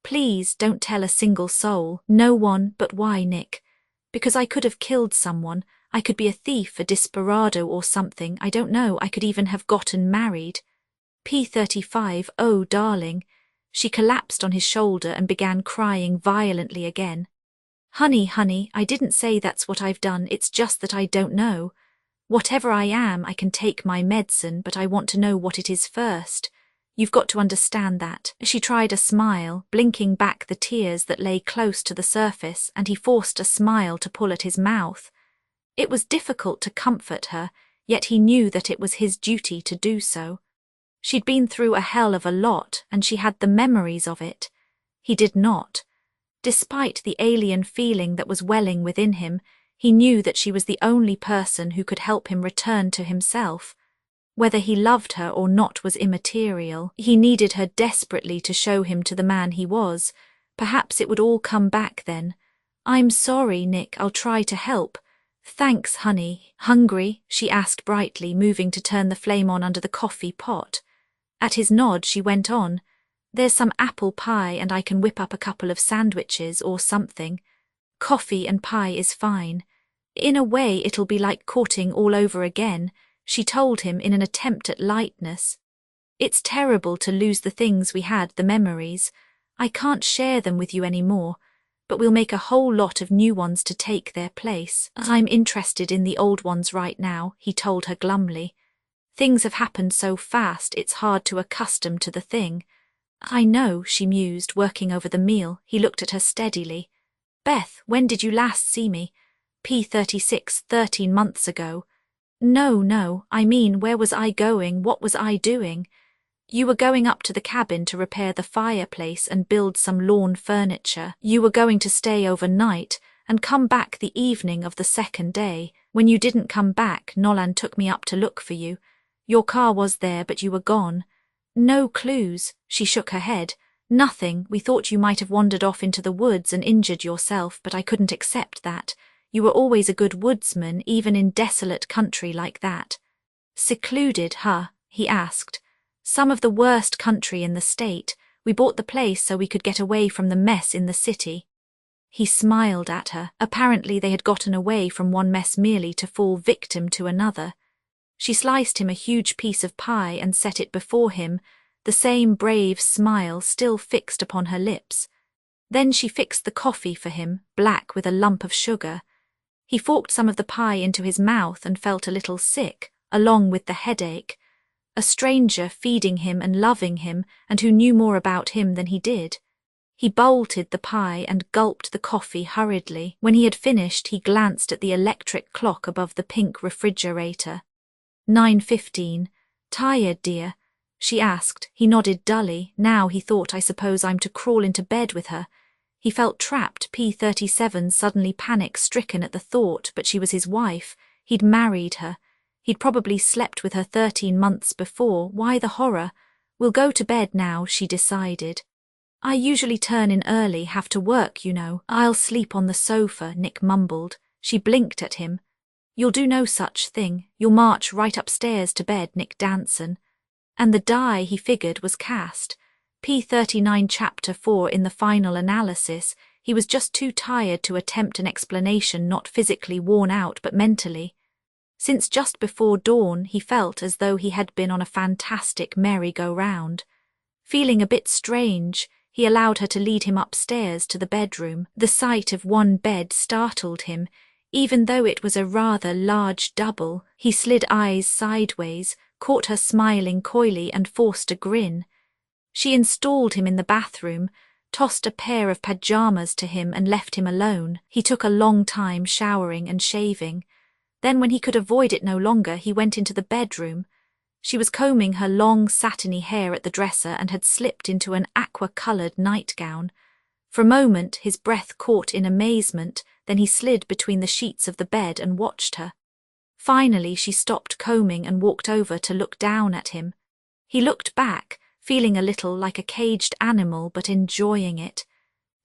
Please don't tell a single soul." "No one, but why, Nick?" "Because I could have killed someone. I could be a thief, a desperado or something. I don't know, I could even have gotten married." P35, "Oh, darling." She collapsed on his shoulder and began crying violently again. Honey, I didn't say that's what I've done, it's just that I don't know. Whatever I am, I can take my medicine, but I want to know what it is first. You've got to understand that." She tried a smile, blinking back the tears that lay close to the surface, and he forced a smile to pull at his mouth. It was difficult to comfort her, yet he knew that it was his duty to do so. She'd been through a hell of a lot, and she had the memories of it. He did not. Despite the alien feeling that was welling within him, he knew that she was the only person who could help him return to himself. Whether he loved her or not was immaterial. He needed her desperately to show him to the man he was. Perhaps it would all come back then. I'm sorry, Nick, I'll try to help. Thanks, honey. Hungry? She asked brightly, moving to turn the flame on under the coffee pot. At his nod, she went on. There's some apple pie and I can whip up a couple of sandwiches or something. Coffee and pie is fine. In a way, it'll be like courting all over again, she told him in an attempt at lightness. It's terrible to lose the things we had, the memories. I can't share them with you anymore, but we'll make a whole lot of new ones to take their place. I'm interested in the old ones right now, he told her glumly. Things have happened so fast it's hard to accustom to the thing. I know, she mused, working over the meal. He looked at her steadily. Beth, when did you last see me? P36, 13 months ago. No, I mean, where was I going? What was I doing? You were going up to the cabin to repair the fireplace and build some lawn furniture. You were going to stay overnight and come back the evening of the second day. When you didn't come back, Nolan took me up to look for you. Your car was there, but you were gone. No clues, she shook her head. Nothing. We thought you might have wandered off into the woods and injured yourself, but I couldn't accept that. You were always a good woodsman, even in desolate country like that. Secluded, huh? He asked. Some of the worst country in the state. We bought the place so we could get away from the mess in the city. He smiled at her. Apparently they had gotten away from one mess merely to fall victim to another. She sliced him a huge piece of pie and set it before him, the same brave smile still fixed upon her lips. Then she fixed the coffee for him, black with a lump of sugar. He forked some of the pie into his mouth and felt a little sick, along with the headache. A stranger feeding him and loving him, and who knew more about him than he did. He bolted the pie and gulped the coffee hurriedly. When he had finished, he glanced at the electric clock above the pink refrigerator. 9:15. Tired, dear? She asked. He nodded dully. Now, he thought, I suppose I'm to crawl into bed with her. He felt trapped. P37 suddenly panic-stricken at the thought, but she was his wife. He'd married her. He'd probably slept with her 13 months before. Why the horror? We'll go to bed now, she decided. I usually turn in early, have to work, you know. I'll sleep on the sofa, Nick mumbled. She blinked at him. You'll do no such thing. You'll march right upstairs to bed, Nick Danson. And the die, he figured, was cast. P39 Chapter 4 in the final analysis. He was just too tired to attempt an explanation, not physically worn out, but mentally. Since just before dawn, he felt as though he had been on a fantastic merry-go-round. Feeling a bit strange, he allowed her to lead him upstairs to the bedroom. The sight of one bed startled him. Even though it was a rather large double, he slid eyes sideways, caught her smiling coyly and forced a grin. She installed him in the bathroom, tossed a pair of pajamas to him and left him alone. He took a long time showering and shaving. Then when he could avoid it no longer, he went into the bedroom. She was combing her long satiny hair at the dresser and had slipped into an aqua-coloured nightgown. For a moment his breath caught in amazement, then he slid between the sheets of the bed and watched her. Finally she stopped combing and walked over to look down at him. He looked back, feeling a little like a caged animal but enjoying it.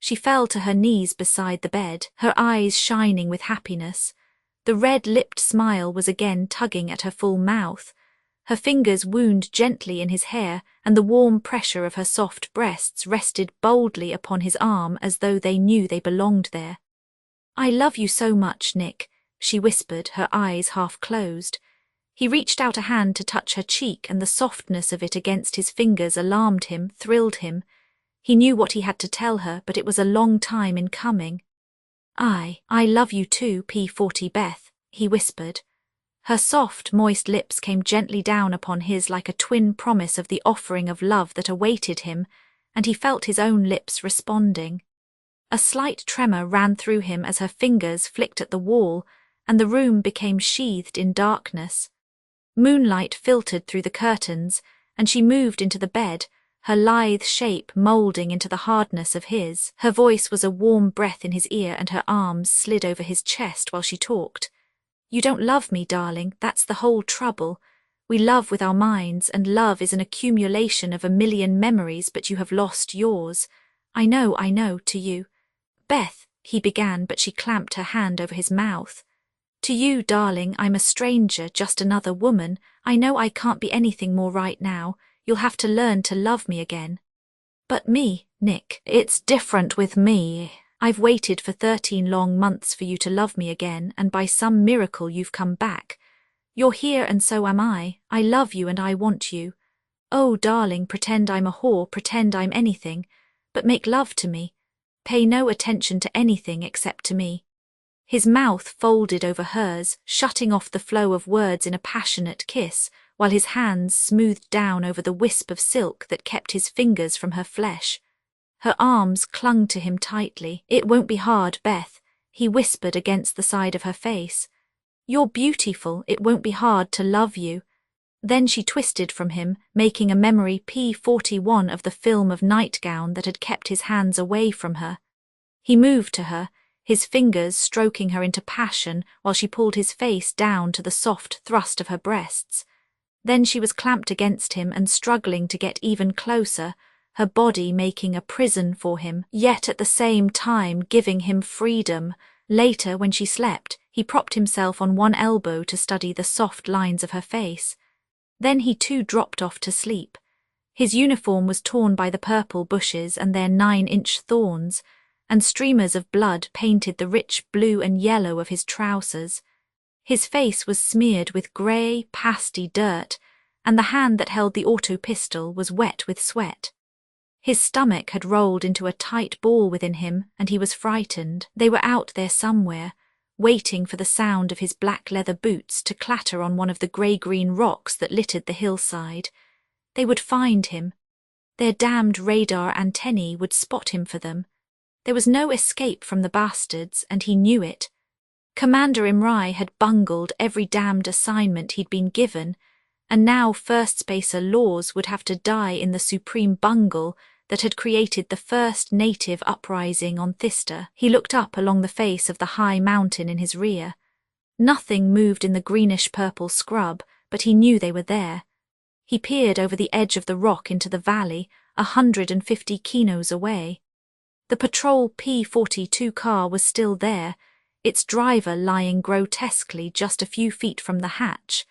She fell to her knees beside the bed, her eyes shining with happiness. The red-lipped smile was again tugging at her full mouth. Her fingers wound gently in his hair, and the warm pressure of her soft breasts rested boldly upon his arm as though they knew they belonged there. I love you so much, Nick, she whispered, her eyes half closed. He reached out a hand to touch her cheek, and the softness of it against his fingers alarmed him, thrilled him. He knew what he had to tell her, but it was a long time in coming. I love you too, P40 Beth, he whispered. Her soft, moist lips came gently down upon his like a twin promise of the offering of love that awaited him, and he felt his own lips responding. A slight tremor ran through him as her fingers flicked at the wall, and the room became sheathed in darkness. Moonlight filtered through the curtains, and she moved into the bed, her lithe shape moulding into the hardness of his. Her voice was a warm breath in his ear, and her arms slid over his chest while she talked. You don't love me, darling, that's the whole trouble. We love with our minds, and love is an accumulation of a million memories, but you have lost yours. I know, to you. Beth, he began, but she clamped her hand over his mouth. To you, darling, I'm a stranger, just another woman. I know I can't be anything more right now. You'll have to learn to love me again. But me, Nick, it's different with me. I've waited for 13 long months for you to love me again, and by some miracle you've come back. You're here and so am I. I love you and I want you. Oh, darling, pretend I'm a whore, pretend I'm anything, but make love to me. Pay no attention to anything except to me. His mouth folded over hers, shutting off the flow of words in a passionate kiss, while his hands smoothed down over the wisp of silk that kept his fingers from her flesh. Her arms clung to him tightly. It won't be hard, Beth, he whispered against the side of her face. You're beautiful, it won't be hard to love you. Then she twisted from him, making a memory P41 of the film of nightgown that had kept his hands away from her. He moved to her, his fingers stroking her into passion while she pulled his face down to the soft thrust of her breasts. Then she was clamped against him and struggling to get even closer, her body making a prison for him, yet at the same time giving him freedom. Later, when she slept, he propped himself on one elbow to study the soft lines of her face. Then he too dropped off to sleep. His uniform was torn by the purple bushes and their 9-inch thorns, and streamers of blood painted the rich blue and yellow of his trousers. His face was smeared with grey, pasty dirt, and the hand that held the auto pistol was wet with sweat. His stomach had rolled into a tight ball within him, and he was frightened. They were out there somewhere, waiting for the sound of his black leather boots to clatter on one of the grey-green rocks that littered the hillside. They would find him. Their damned radar antennae would spot him for them. There was no escape from the bastards, and he knew it. Commander Imrai had bungled every damned assignment he'd been given, and now First Spacer Laws would have to die in the supreme bungle that had created the first native uprising on Thista. He looked up along the face of the high mountain in his rear. Nothing moved in the greenish-purple scrub, but he knew they were there. He peered over the edge of the rock into the valley, 150 kinos away. The patrol P-42 car was still there, its driver lying grotesquely just a few feet from the hatch.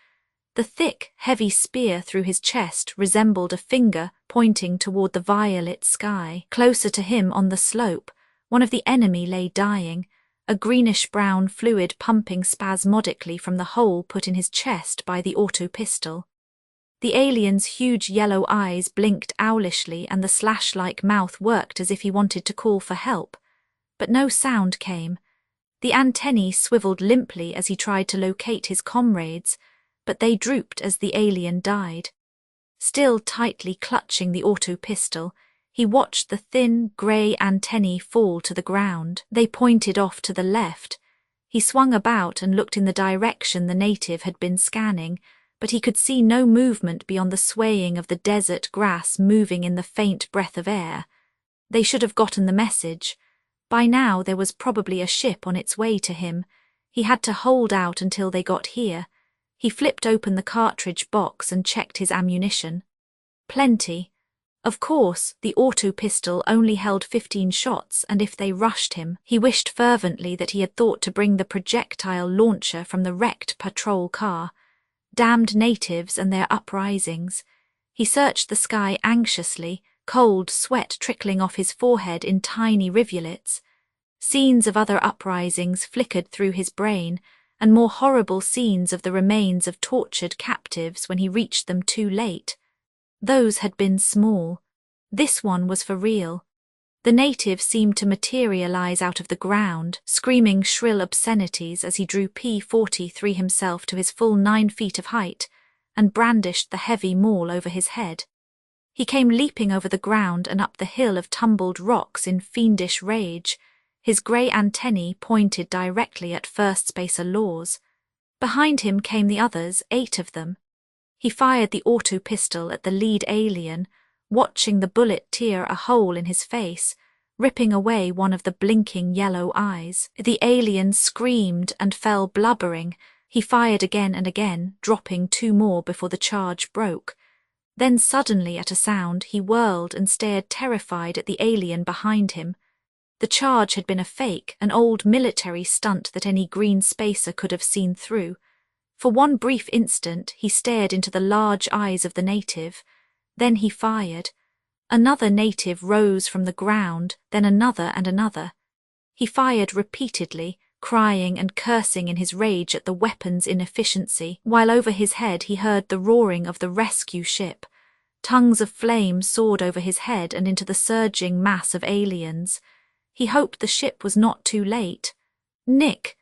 The thick, heavy spear through his chest resembled a finger pointing toward the violet sky. Closer to him on the slope, one of the enemy lay dying, a greenish-brown fluid pumping spasmodically from the hole put in his chest by the auto pistol. The alien's huge yellow eyes blinked owlishly and the slash-like mouth worked as if he wanted to call for help. But no sound came. The antennae swiveled limply as he tried to locate his comrades, but they drooped as the alien died. Still tightly clutching the auto pistol, he watched the thin, grey antennae fall to the ground. They pointed off to the left. He swung about and looked in the direction the native had been scanning, but he could see no movement beyond the swaying of the desert grass moving in the faint breath of air. They should have gotten the message. By now there was probably a ship on its way to him. He had to hold out until they got here. He flipped open the cartridge box and checked his ammunition. Plenty. Of course, the auto pistol only held 15 shots, and if they rushed him, he wished fervently that he had thought to bring the projectile launcher from the wrecked patrol car. Damned natives and their uprisings. He searched the sky anxiously, cold sweat trickling off his forehead in tiny rivulets. Scenes of other uprisings flickered through his brain, and more horrible scenes of the remains of tortured captives when he reached them too late. Those had been small. This one was for real. The native seemed to materialize out of the ground, screaming shrill obscenities as he drew P-43 himself to his full 9 feet of height and brandished the heavy maul over his head. He came leaping over the ground and up the hill of tumbled rocks in fiendish rage, his grey antennae pointed directly at First Spacer Laws. Behind him came the others, 8 of them. He fired the auto pistol at the lead alien, watching the bullet tear a hole in his face, ripping away one of the blinking yellow eyes. The alien screamed and fell blubbering. He fired again and again, dropping 2 more before the charge broke. Then suddenly at a sound he whirled and stared terrified at the alien behind him. The charge had been a fake, an old military stunt that any green spacer could have seen through. For one brief instant, he stared into the large eyes of the native. Then he fired. Another native rose from the ground, then another and another. He fired repeatedly, crying and cursing in his rage at the weapon's inefficiency, while over his head he heard the roaring of the rescue ship. Tongues of flame soared over his head and into the surging mass of aliens. He hoped the ship was not too late. Nick,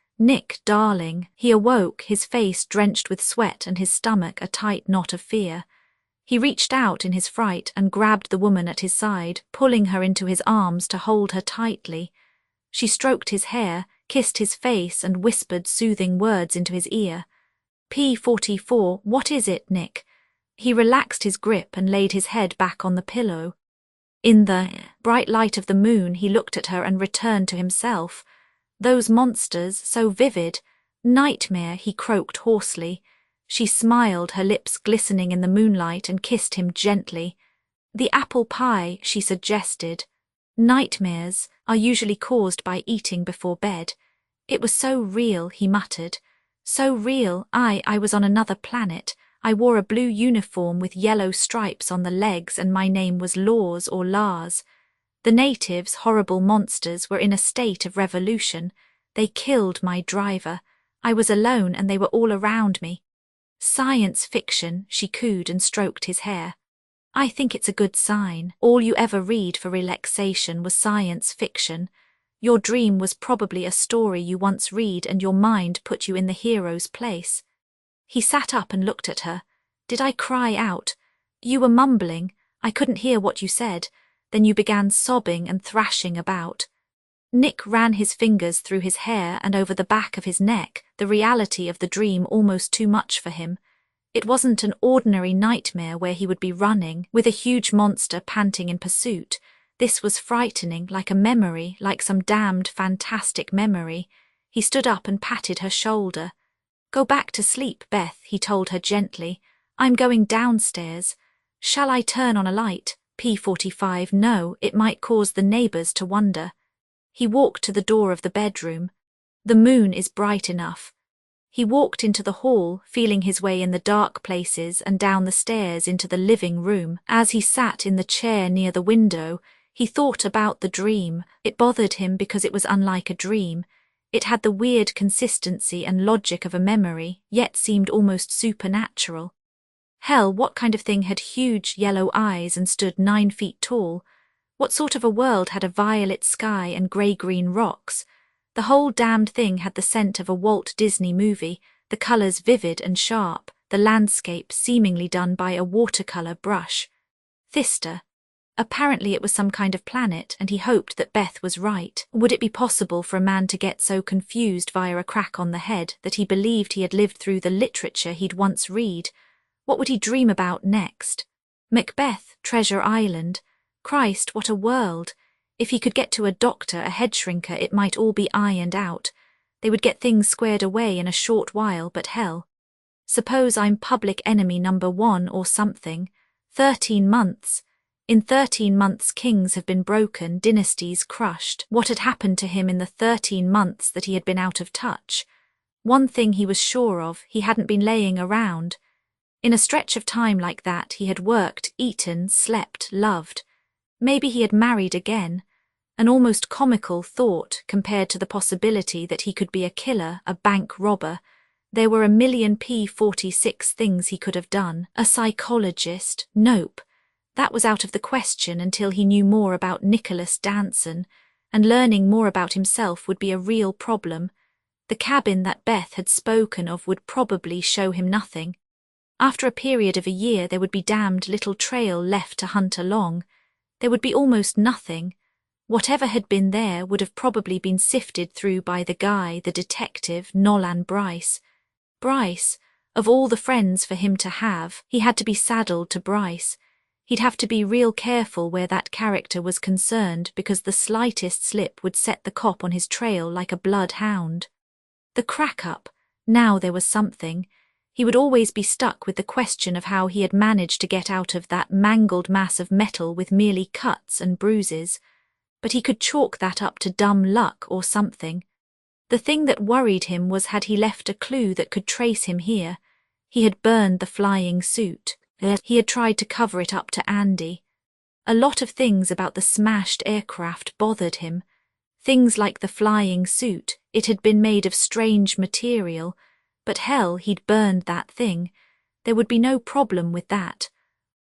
darling. He awoke, his face drenched with sweat and his stomach a tight knot of fear. He reached out in his fright and grabbed the woman at his side, pulling her into his arms to hold her tightly. She stroked his hair, kissed his face and whispered soothing words into his ear. P-44, what is it, Nick? He relaxed his grip and laid his head back on the pillow. In the bright light of the moon, he looked at her and returned to himself. Those monsters, so vivid. Nightmare, he croaked hoarsely. She smiled, her lips glistening in the moonlight, and kissed him gently. The apple pie, she suggested. Nightmares are usually caused by eating before bed. It was so real, he muttered. So real, I was on another planet. I wore a blue uniform with yellow stripes on the legs and my name was Laws or Lars. The natives, horrible monsters, were in a state of revolution. They killed my driver. I was alone and they were all around me. Science fiction, she cooed and stroked his hair. I think it's a good sign. All you ever read for relaxation was science fiction. Your dream was probably a story you once read and your mind put you in the hero's place. He sat up and looked at her. Did I cry out? You were mumbling. I couldn't hear what you said. Then you began sobbing and thrashing about. Nick ran his fingers through his hair and over the back of his neck, the reality of the dream almost too much for him. It wasn't an ordinary nightmare where he would be running, with a huge monster panting in pursuit. This was frightening, like a memory, like some damned fantastic memory. He stood up and patted her shoulder. Go back to sleep, Beth, he told her gently. I'm going downstairs. Shall I turn on a light? P-45, no, it might cause the neighbors to wonder. He walked to the door of the bedroom. The moon is bright enough. He walked into the hall, feeling his way in the dark places and down the stairs into the living room. As he sat in the chair near the window, he thought about the dream. It bothered him because it was unlike a dream. It had the weird consistency and logic of a memory, yet seemed almost supernatural. Hell, what kind of thing had huge yellow eyes and stood 9 feet tall? What sort of a world had a violet sky and grey-green rocks? The whole damned thing had the scent of a Walt Disney movie, the colours vivid and sharp, the landscape seemingly done by a watercolour brush. Thista. Apparently it was some kind of planet, and he hoped that Beth was right. Would it be possible for a man to get so confused via a crack on the head that he believed he had lived through the literature he'd once read? What would he dream about next? Macbeth, Treasure Island. Christ, what a world! If he could get to a doctor, a head shrinker, it might all be ironed out. They would get things squared away in a short while, but hell. Suppose I'm public enemy number 1 or something. 13 months. In 13 months kings have been broken, dynasties crushed. What had happened to him in the 13 months that he had been out of touch? One thing he was sure of, he hadn't been laying around. In a stretch of time like that, he had worked, eaten, slept, loved. Maybe he had married again. An almost comical thought compared to the possibility that he could be a killer, a bank robber. There were a million P-46 things he could have done. A psychologist? Nope. That was out of the question until he knew more about Nick Danson, and learning more about himself would be a real problem. The cabin that Beth had spoken of would probably show him nothing. After a period of a year there would be damned little trail left to hunt along. There would be almost nothing. Whatever had been there would have probably been sifted through by the guy, the detective, Nolan Bryce. Bryce, of all the friends for him to have, he had to be saddled to Bryce. He'd have to be real careful where that character was concerned because the slightest slip would set the cop on his trail like a bloodhound. The crack-up, now there was something. He would always be stuck with the question of how he had managed to get out of that mangled mass of metal with merely cuts and bruises. but he could chalk that up to dumb luck or something. The thing that worried him was, had he left a clue that could trace him here? He had burned the flying suit. He had tried to cover it up to Andy. A lot of things about the smashed aircraft bothered him. Things like the flying suit. It had been made of strange material, but hell, he'd burned that thing. There would be no problem with that.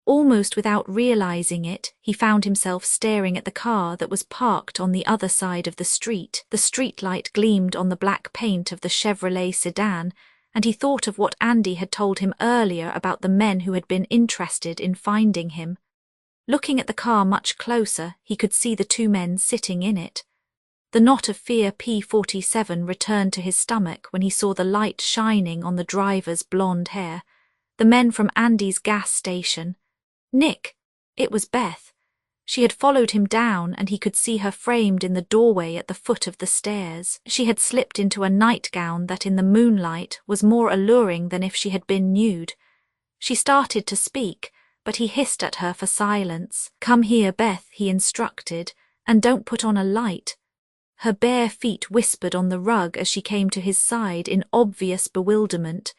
Almost without realizing it, he found himself staring at the car that was parked on the other side of the street. The streetlight gleamed on the black paint of the Chevrolet sedan, and he thought of what Andy had told him earlier about the men who had been interested in finding him. Looking at the car much closer, he could see the two men sitting in it. The knot of fear P-47 returned to his stomach when he saw the light shining on the driver's blonde hair. The men from Andy's gas station. Nick. It was Beth. She had followed him down, and he could see her framed in the doorway at the foot of the stairs. She had slipped into a nightgown that in the moonlight was more alluring than if she had been nude. She started to speak, but he hissed at her for silence. "Come here, Beth," he instructed, "and don't put on a light." Her bare feet whispered on the rug as she came to his side in obvious bewilderment.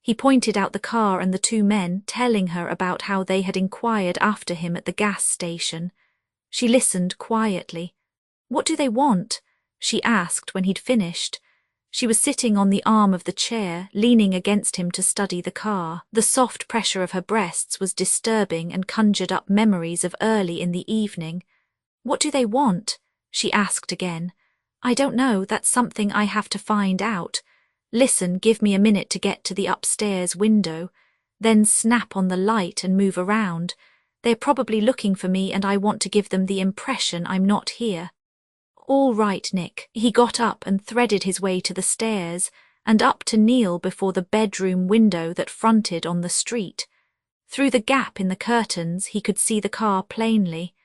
He pointed out the car and the two men, telling her about how they had inquired after him at the gas station. She listened quietly. "What do they want?" she asked when he'd finished. She was sitting on the arm of the chair, leaning against him to study the car. The soft pressure of her breasts was disturbing and conjured up memories of early in the evening. "What do they want?" she asked again. "I don't know, that's something I have to find out. Listen, give me a minute to get to the upstairs window, then snap on the light and move around. They're probably looking for me and I want to give them the impression I'm not here." "All right, Nick." He got up and threaded his way to the stairs and up to kneel before the bedroom window that fronted on the street. Through the gap in the curtains he could see the car plainly.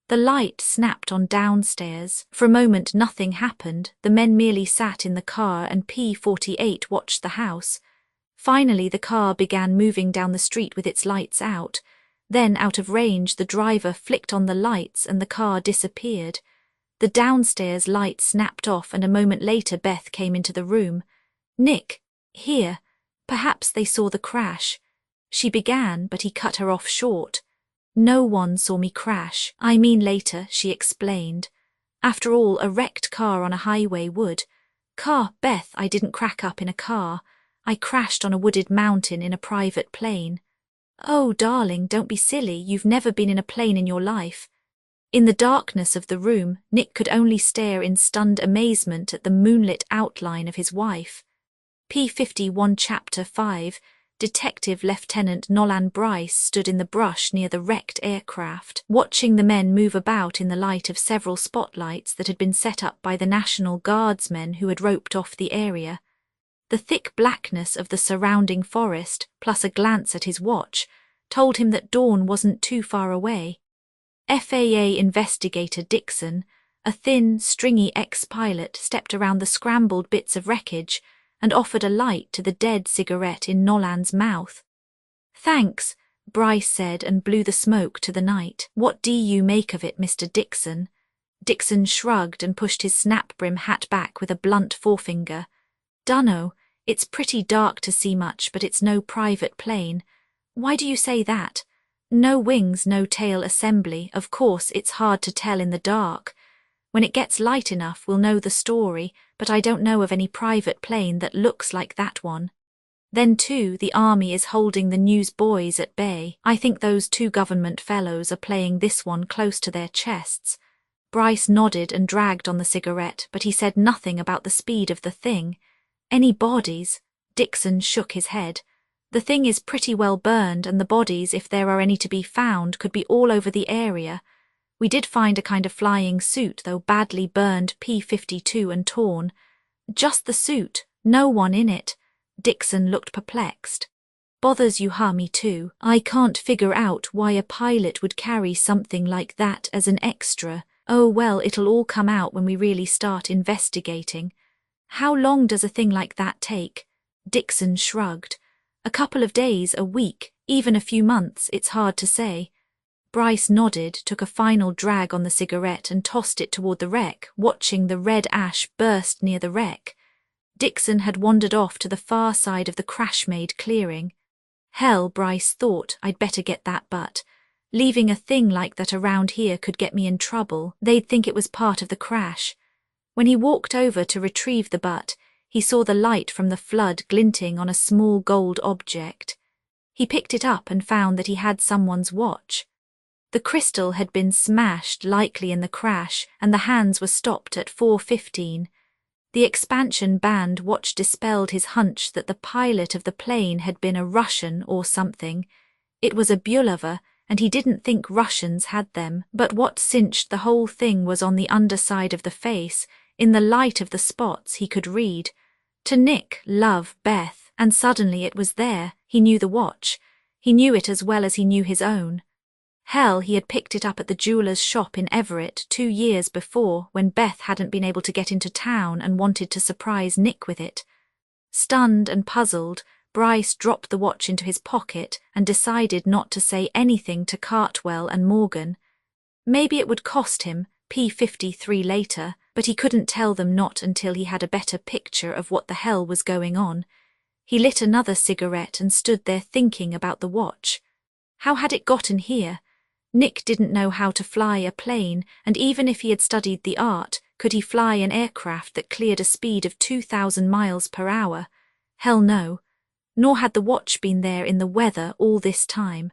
The light snapped on downstairs. For a moment nothing happened. The men merely sat in the car and P-48 watched the house. Finally the car began moving down the street with its lights out. Then, out of range, the driver flicked on the lights and the car disappeared. The downstairs light snapped off and a moment later Beth came into the room. "Nick, here. Perhaps they saw the crash." She began, but he cut her off short. "No one saw me crash. I mean later," she explained. "After all, a wrecked car on a highway would. Beth, I didn't crack up in a car. I crashed on a wooded mountain in a private plane." "Oh, darling, don't be silly. You've never been in a plane in your life." In the darkness of the room, Nick could only stare in stunned amazement at the moonlit outline of his wife. P-51 Chapter 5, Detective Lieutenant Nolan Bryce stood in the brush near the wrecked aircraft, watching the men move about in the light of several spotlights that had been set up by the National Guardsmen who had roped off the area. The thick blackness of the surrounding forest, plus a glance at his watch, told him that dawn wasn't too far away. FAA investigator Dixon, a thin, stringy ex-pilot, stepped around the scrambled bits of wreckage and offered a light to the dead cigarette in Nolan's mouth. "Thanks," Bryce said and blew the smoke to the night. "What do you make of it, Mr. Dixon?" Dixon shrugged and pushed his snap-brim hat back with a blunt forefinger. "Dunno. It's pretty dark to see much, but it's no private plane." "Why do you say that?" "No wings, no tail assembly. Of course, it's hard to tell in the dark. When it gets light enough, we'll know the story, but I don't know of any private plane that looks like that one. Then, too, the army is holding the newsboys at bay. I think those two government fellows are playing this one close to their chests." Bryce nodded and dragged on the cigarette, but he said nothing about the speed of the thing. "Any bodies?" Dixon shook his head. "The thing is pretty well burned, and the bodies, if there are any to be found, could be all over the area. We did find a kind of flying suit, though badly burned P-52 and torn. Just the suit, no one in it." Dixon looked perplexed. "Bothers you, me too. I can't figure out why a pilot would carry something like that as an extra. Oh well, it'll all come out when we really start investigating." "How long does a thing like that take?" Dixon shrugged. "A couple of days, a week, even a few months, it's hard to say." Bryce nodded, took a final drag on the cigarette and tossed it toward the wreck, watching the red ash burst near the wreck. Dixon had wandered off to the far side of the crash-made clearing. Hell, Bryce thought, I'd better get that butt. Leaving a thing like that around here could get me in trouble. They'd think it was part of the crash. When he walked over to retrieve the butt, he saw the light from the flood glinting on a small gold object. He picked it up and found that he had someone's watch. The crystal had been smashed, likely in the crash, and the hands were stopped at 4:15. The expansion band watch dispelled his hunch that the pilot of the plane had been a Russian or something. It was a Bulova, and he didn't think Russians had them, but what cinched the whole thing was on the underside of the face. In the light of the spots he could read, "To Nick, love, Beth," and suddenly it was there. He knew the watch. He knew it as well as he knew his own. Hell, he had picked it up at the jeweller's shop in Everett 2 years before, when Beth hadn't been able to get into town and wanted to surprise Nick with it. Stunned and puzzled, Bryce dropped the watch into his pocket and decided not to say anything to Cartwell and Morgan. Maybe it would cost him P53 later, but he couldn't tell them not until he had a better picture of what the hell was going on. He lit another cigarette and stood there thinking about the watch. How had it gotten here? Nick didn't know how to fly a plane, and even if he had studied the art, could he fly an aircraft that cleared a speed of 2,000 miles per hour? Hell no. Nor had the watch been there in the weather all this time.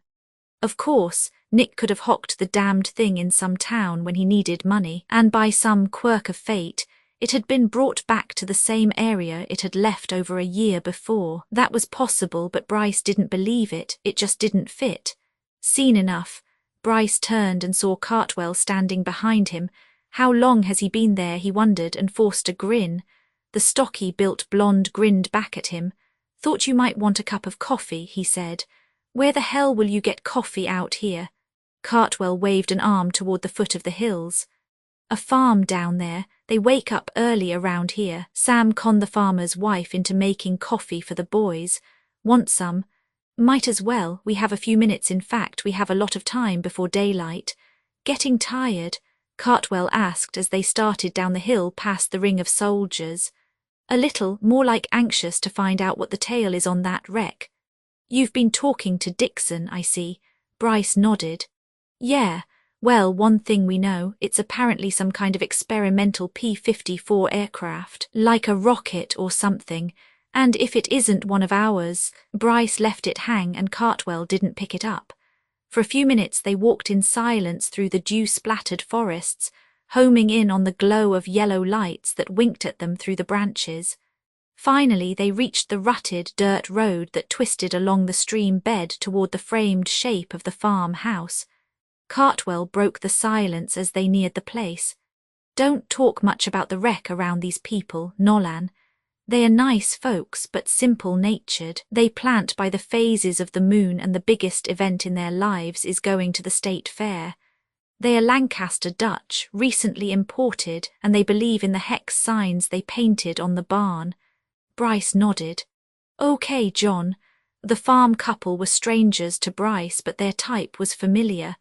Of course, Nick could have hocked the damned thing in some town when he needed money, and by some quirk of fate, it had been brought back to the same area it had left over a year before. That was possible, but Bryce didn't believe it. It just didn't fit. Seen enough. Bryce turned and saw Cartwell standing behind him. How long has he been there, he wondered, and forced a grin. The stocky-built blonde grinned back at him. "Thought you might want a cup of coffee," he said. "Where the hell will you get coffee out here?" Cartwell waved an arm toward the foot of the hills. "A farm down there. They wake up early around here. Sam conned the farmer's wife into making coffee for the boys. Want some?" "Might as well. We have a few minutes. In fact, we have a lot of time before daylight." "Getting tired?" Cartwell asked as they started down the hill past the ring of soldiers. "A little, more like anxious to find out what the tale is on that wreck." "You've been talking to Dixon, I see." Bryce nodded. "Yeah. Well, one thing we know, it's apparently some kind of experimental P-54 aircraft, like a rocket or something. And if it isn't one of ours..." Bryce left it hang and Cartwell didn't pick it up. For a few minutes they walked in silence through the dew-splattered forests, homing in on the glow of yellow lights that winked at them through the branches. Finally they reached the rutted dirt road that twisted along the stream bed toward the framed shape of the farmhouse. Cartwell broke the silence as they neared the place. "Don't talk much about the wreck around these people, Nolan. They are nice folks, but simple-natured. They plant by the phases of the moon, and the biggest event in their lives is going to the state fair. They are Lancaster Dutch, recently imported, and they believe in the hex signs they painted on the barn." Bryce nodded. "Okay, John." The farm couple were strangers to Bryce, but their type was familiar.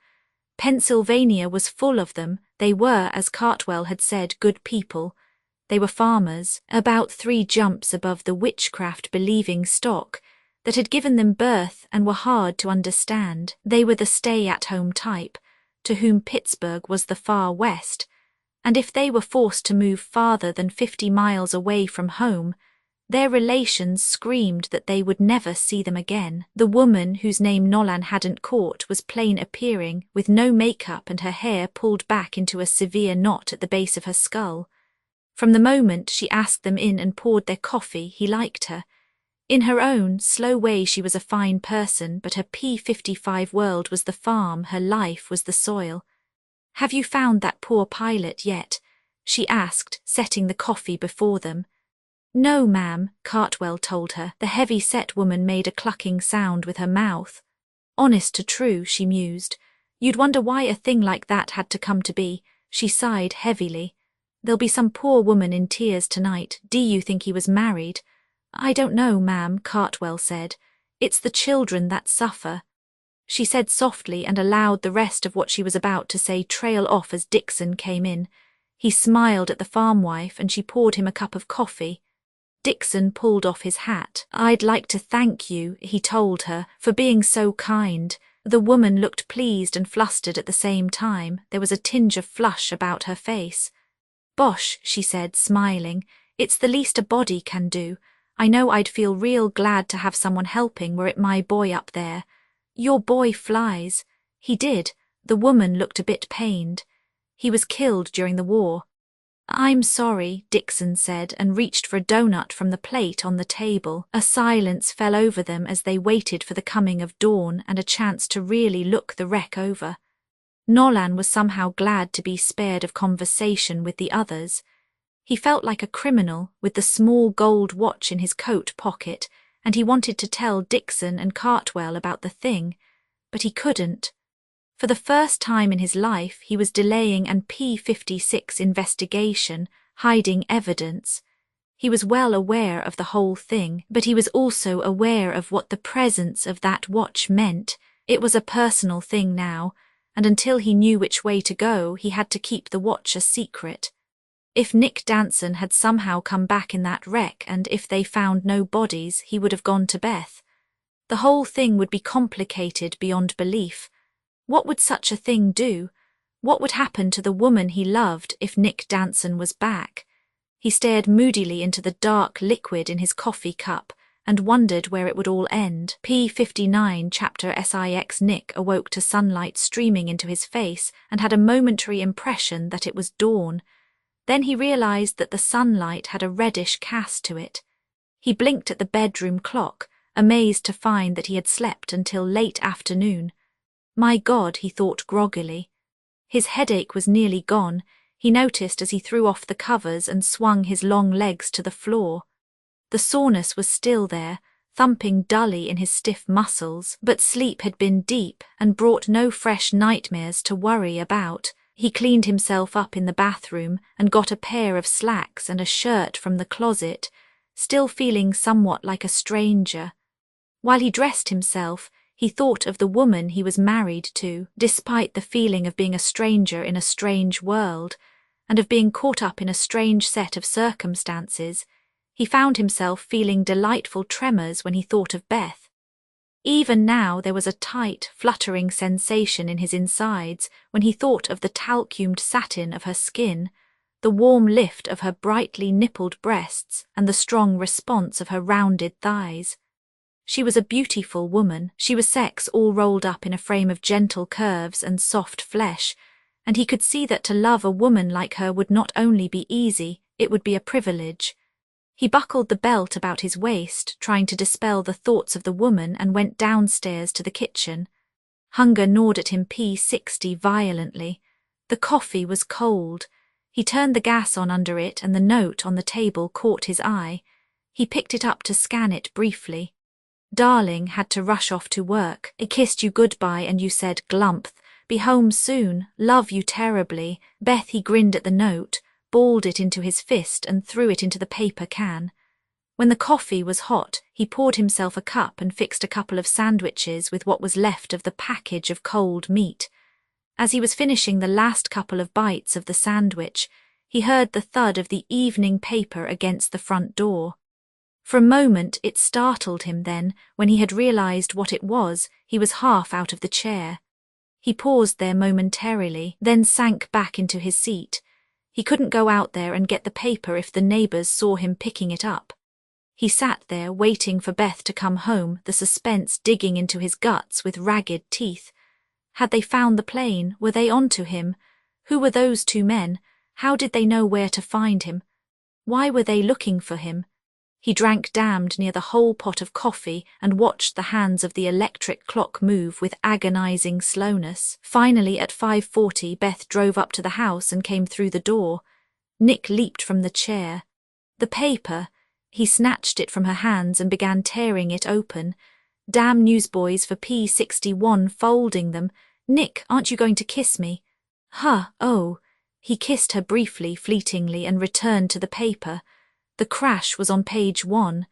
Pennsylvania was full of them. They were, as Cartwell had said, good people. They were farmers, about 3 jumps above the witchcraft-believing stock that had given them birth and were hard to understand. They were the stay-at-home type, to whom Pittsburgh was the far west, and if they were forced to move farther than 50 miles away from home, their relations screamed that they would never see them again. The woman, whose name Nolan hadn't caught, was plain-appearing, with no makeup and her hair pulled back into a severe knot at the base of her skull. From the moment she asked them in and poured their coffee, he liked her. In her own, slow way she was a fine person, but her P-55 world was the farm, her life was the soil. "Have you found that poor pilot yet?" she asked, setting the coffee before them. "No, ma'am," Cartwell told her. The heavy-set woman made a clucking sound with her mouth. "Honest to true," she mused. "You'd wonder why a thing like that had to come to be." She sighed heavily. "There'll be some poor woman in tears tonight. Do you think he was married?" "I don't know, ma'am," Cartwell said. "It's the children that suffer." she said softly, and allowed the rest of what she was about to say trail off as Dixon came in. He smiled at the farm wife and she poured him a cup of coffee. Dixon pulled off his hat. "I'd like to thank you," he told her, "for being so kind." The woman looked pleased and flustered at the same time. There was a tinge of flush about her face. "Bosh," she said, smiling. "It's the least a body can do. I know I'd feel real glad to have someone helping were it my boy up there." "Your boy flies." "He did." The woman looked a bit pained. "He was killed during the war." "I'm sorry," Dixon said, and reached for a donut from the plate on the table. A silence fell over them as they waited for the coming of dawn and a chance to really look the wreck over. Nolan was somehow glad to be spared of conversation with the others. He felt like a criminal with the small gold watch in his coat pocket, and he wanted to tell Dixon and Cartwell about the thing, but he couldn't. For the first time in his life, he was delaying an P-56 investigation, hiding evidence. He was well aware of the whole thing, but he was also aware of what the presence of that watch meant. It was a personal thing now, and until he knew which way to go, he had to keep the watch a secret. If Nick Danson had somehow come back in that wreck and if they found no bodies, he would have gone to Beth. The whole thing would be complicated beyond belief. What would such a thing do? What would happen to the woman he loved if Nick Danson was back? He stared moodily into the dark liquid in his coffee cup and wondered where it would all end. P-59 chapter SIX. Nick awoke to sunlight streaming into his face and had a momentary impression that it was dawn. Then he realized that the sunlight had a reddish cast to it. He blinked at the bedroom clock, amazed to find that he had slept until late afternoon. My God, he thought groggily. His headache was nearly gone, he noticed as he threw off the covers and swung his long legs to the floor. The soreness was still there, thumping dully in his stiff muscles, but sleep had been deep and brought no fresh nightmares to worry about. He cleaned himself up in the bathroom and got a pair of slacks and a shirt from the closet, still feeling somewhat like a stranger. While he dressed himself, he thought of the woman he was married to, despite the feeling of being a stranger in a strange world, and of being caught up in a strange set of circumstances. He found himself feeling delightful tremors when he thought of Beth. Even now there was a tight, fluttering sensation in his insides when he thought of the talcumed satin of her skin, the warm lift of her brightly nippled breasts, and the strong response of her rounded thighs. She was a beautiful woman. She was sex all rolled up in a frame of gentle curves and soft flesh, and he could see that to love a woman like her would not only be easy, it would be a privilege. He buckled the belt about his waist, trying to dispel the thoughts of the woman, and went downstairs to the kitchen. Hunger gnawed at him P-60 violently. The coffee was cold. He turned the gas on under it, and the note on the table caught his eye. He picked it up to scan it briefly. "Darling, had to rush off to work. I kissed you goodbye and you said, Glumph, be home soon, love you terribly." Beth, he grinned at the note, balled it into his fist and threw it into the paper can. When the coffee was hot, he poured himself a cup and fixed a couple of sandwiches with what was left of the package of cold meat. As he was finishing the last couple of bites of the sandwich, he heard the thud of the evening paper against the front door. For a moment it startled him then, when he had realized what it was, he was half out of the chair. He paused there momentarily, then sank back into his seat. He couldn't go out there and get the paper if the neighbors saw him picking it up. He sat there waiting for Beth to come home, the suspense digging into his guts with ragged teeth. Had they found the plane? Were they onto him? Who were those two men? How did they know where to find him? Why were they looking for him? He drank damned near the whole pot of coffee and watched the hands of the electric clock move with agonizing slowness. Finally, at 5:40, Beth drove up to the house and came through the door. Nick leaped from the chair. The paper. He snatched it from her hands and began tearing it open. Damn newsboys for P-61 folding them. "Nick, aren't you going to kiss me?" "Huh, oh." He kissed her briefly, fleetingly, and returned to the paper. The crash was on page 1.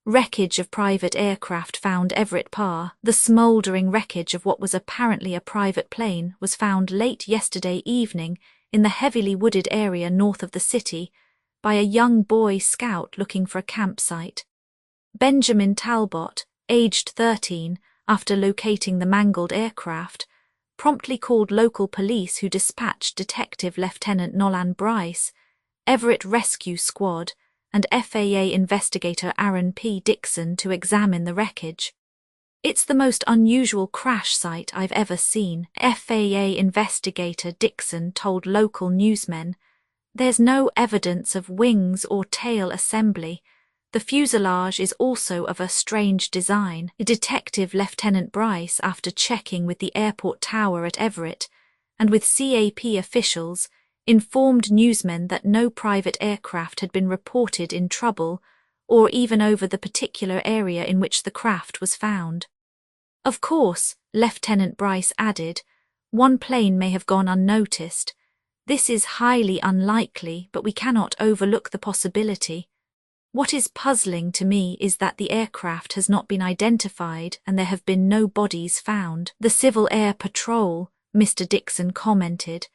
Wreckage of private aircraft found Everett Parr. The smouldering wreckage of what was apparently a private plane was found late yesterday evening in the heavily wooded area north of the city by a young Boy Scout looking for a campsite. Benjamin Talbot, aged 13, after locating the mangled aircraft, promptly called local police who dispatched Detective Lieutenant Nolan Bryce, Everett Rescue Squad, and FAA investigator Aaron P. Dixon to examine the wreckage. It's the most unusual crash site I've ever seen, FAA investigator Dixon told local newsmen. There's no evidence of wings or tail assembly. The fuselage is also of a strange design. Detective Lieutenant Bryce, after checking with the airport tower at Everett and with CAP officials, informed newsmen that no private aircraft had been reported in trouble or even over the particular area in which the craft was found. Of course, Lieutenant Bryce added, one plane may have gone unnoticed. This is highly unlikely, but we cannot overlook the possibility. What is puzzling to me is that the aircraft has not been identified and there have been no bodies found. The Civil Air Patrol, Mr. Dixon commented,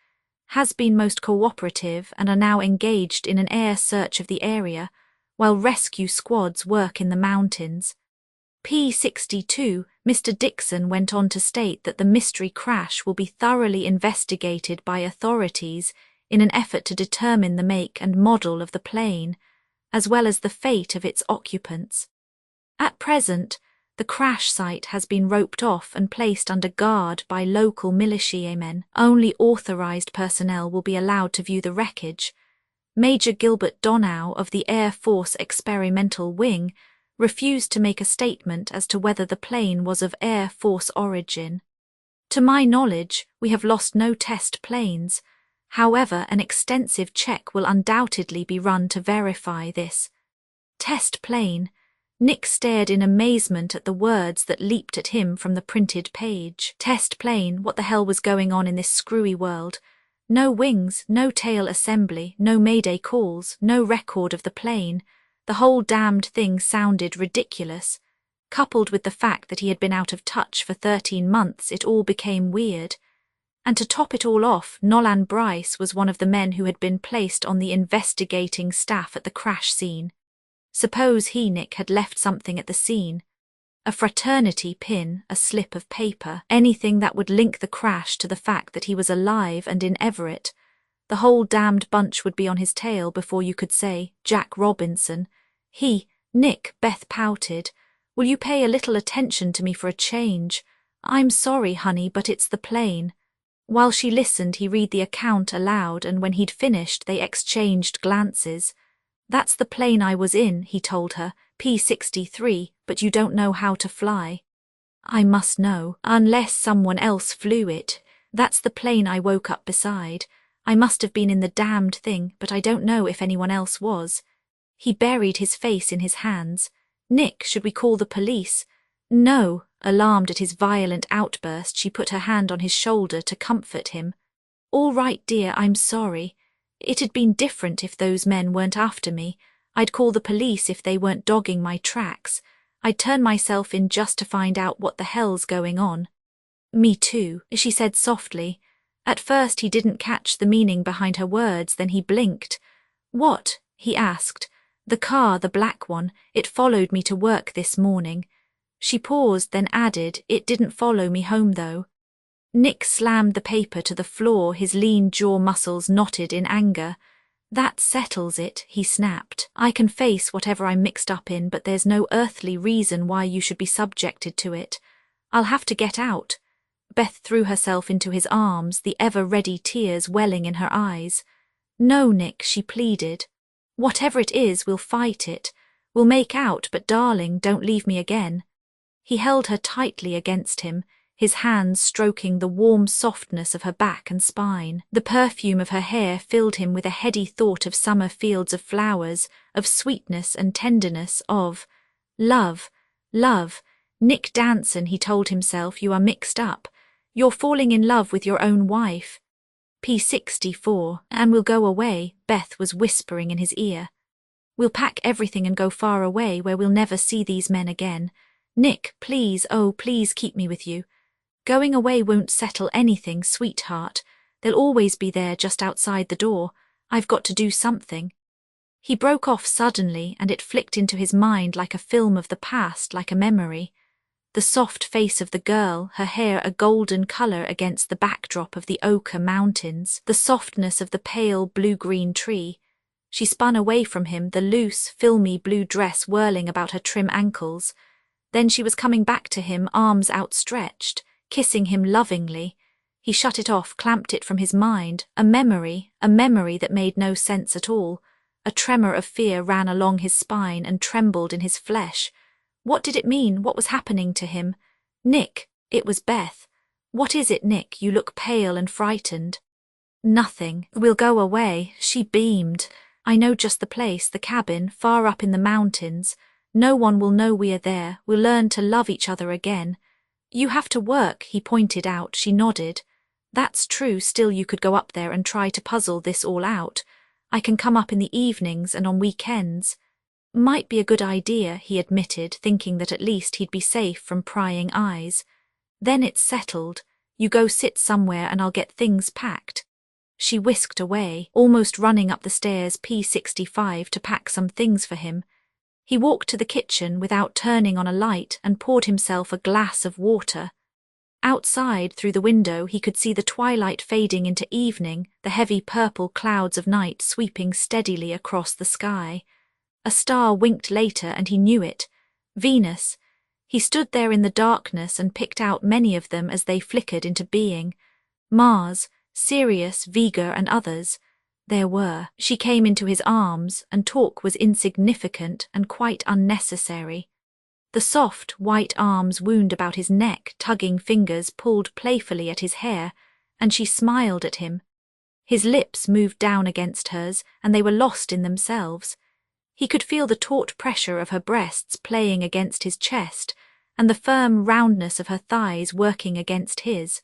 has been most cooperative and are now engaged in an air search of the area, while rescue squads work in the mountains. P-62, Mr. Dixon went on to state that the mystery crash will be thoroughly investigated by authorities in an effort to determine the make and model of the plane, as well as the fate of its occupants. At present, the crash site has been roped off and placed under guard by local militiamen. Only authorized personnel will be allowed to view the wreckage. Major Gilbert Donow of the Air Force Experimental Wing refused to make a statement as to whether the plane was of Air Force origin. To my knowledge, we have lost no test planes. However, an extensive check will undoubtedly be run to verify this. Test plane. Nick stared in amazement at the words that leaped at him from the printed page. Test plane, what the hell was going on in this screwy world? No wings, no tail assembly, no mayday calls, no record of the plane. The whole damned thing sounded ridiculous. Coupled with the fact that he had been out of touch for 13 months, it all became weird. And to top it all off, Nolan Bryce was one of the men who had been placed on the investigating staff at the crash scene. Suppose he, Nick, had left something at the scene. A fraternity pin, a slip of paper, anything that would link the crash to the fact that he was alive and in Everett. The whole damned bunch would be on his tail before you could say, Jack Robinson. Nick, Beth pouted. Will you pay a little attention to me for a change? I'm sorry, honey, but it's the plane. While she listened, he read the account aloud, and when he'd finished, they exchanged glances. That's the plane I was in, he told her, P-63, but you don't know how to fly. I must know, unless someone else flew it. That's the plane I woke up beside. I must have been in the damned thing, but I don't know if anyone else was. He buried his face in his hands. Nick, should we call the police? No. Alarmed at his violent outburst, she put her hand on his shoulder to comfort him. All right, dear, I'm sorry. It'd been different if those men weren't after me. I'd call the police if they weren't dogging my tracks. I'd turn myself in just to find out what the hell's going on. Me too, she said softly. At first he didn't catch the meaning behind her words, then he blinked. What? He asked. The car, the black one, it followed me to work this morning. She paused, then added, it didn't follow me home though. Nick slammed the paper to the floor, his lean jaw muscles knotted in anger. That settles it, he snapped. I can face whatever I'm mixed up in, but there's no earthly reason why you should be subjected to it. I'll have to get out. Beth threw herself into his arms, the ever-ready tears welling in her eyes. No, Nick, she pleaded. Whatever it is, we'll fight it. We'll make out, but darling, don't leave me again. He held her tightly against him, his hands stroking the warm softness of her back and spine. The perfume of her hair filled him with a heady thought of summer fields of flowers, of sweetness and tenderness, of love. Love. Nick Danson, he told himself, you are mixed up. You're falling in love with your own wife. P-64, and we'll go away, Beth was whispering in his ear. We'll pack everything and go far away where we'll never see these men again. Nick, please, oh, please keep me with you. Going away won't settle anything, sweetheart. They'll always be there just outside the door. I've got to do something." He broke off suddenly, and it flicked into his mind like a film of the past, like a memory. The soft face of the girl, her hair a golden color against the backdrop of the ochre mountains, the softness of the pale blue-green tree. She spun away from him, the loose, filmy blue dress whirling about her trim ankles. Then she was coming back to him, arms outstretched, kissing him lovingly. He shut it off, clamped it from his mind, a memory that made no sense at all. A tremor of fear ran along his spine and trembled in his flesh. What did it mean? What was happening to him? "Nick," it was Beth. "What is it, Nick? You look pale and frightened." "Nothing. We'll go away." She beamed. "I know just the place, the cabin, far up in the mountains. No one will know we are there. We'll learn to love each other again." "You have to work," he pointed out. She nodded. "That's true, still you could go up there and try to puzzle this all out. I can come up in the evenings and on weekends." "Might be a good idea," he admitted, thinking that at least he'd be safe from prying eyes. "Then it's settled. You go sit somewhere and I'll get things packed." She whisked away, almost running up the stairs P65 to pack some things for him. He walked to the kitchen without turning on a light and poured himself a glass of water. Outside, through the window, he could see the twilight fading into evening, the heavy purple clouds of night sweeping steadily across the sky. A star winked later and he knew it. Venus. He stood there in the darkness and picked out many of them as they flickered into being. Mars, Sirius, Vega and others. There were. She came into his arms, and talk was insignificant and quite unnecessary. The soft, white arms wound about his neck, tugging fingers pulled playfully at his hair, and she smiled at him. His lips moved down against hers, and they were lost in themselves. He could feel the taut pressure of her breasts playing against his chest, and the firm roundness of her thighs working against his.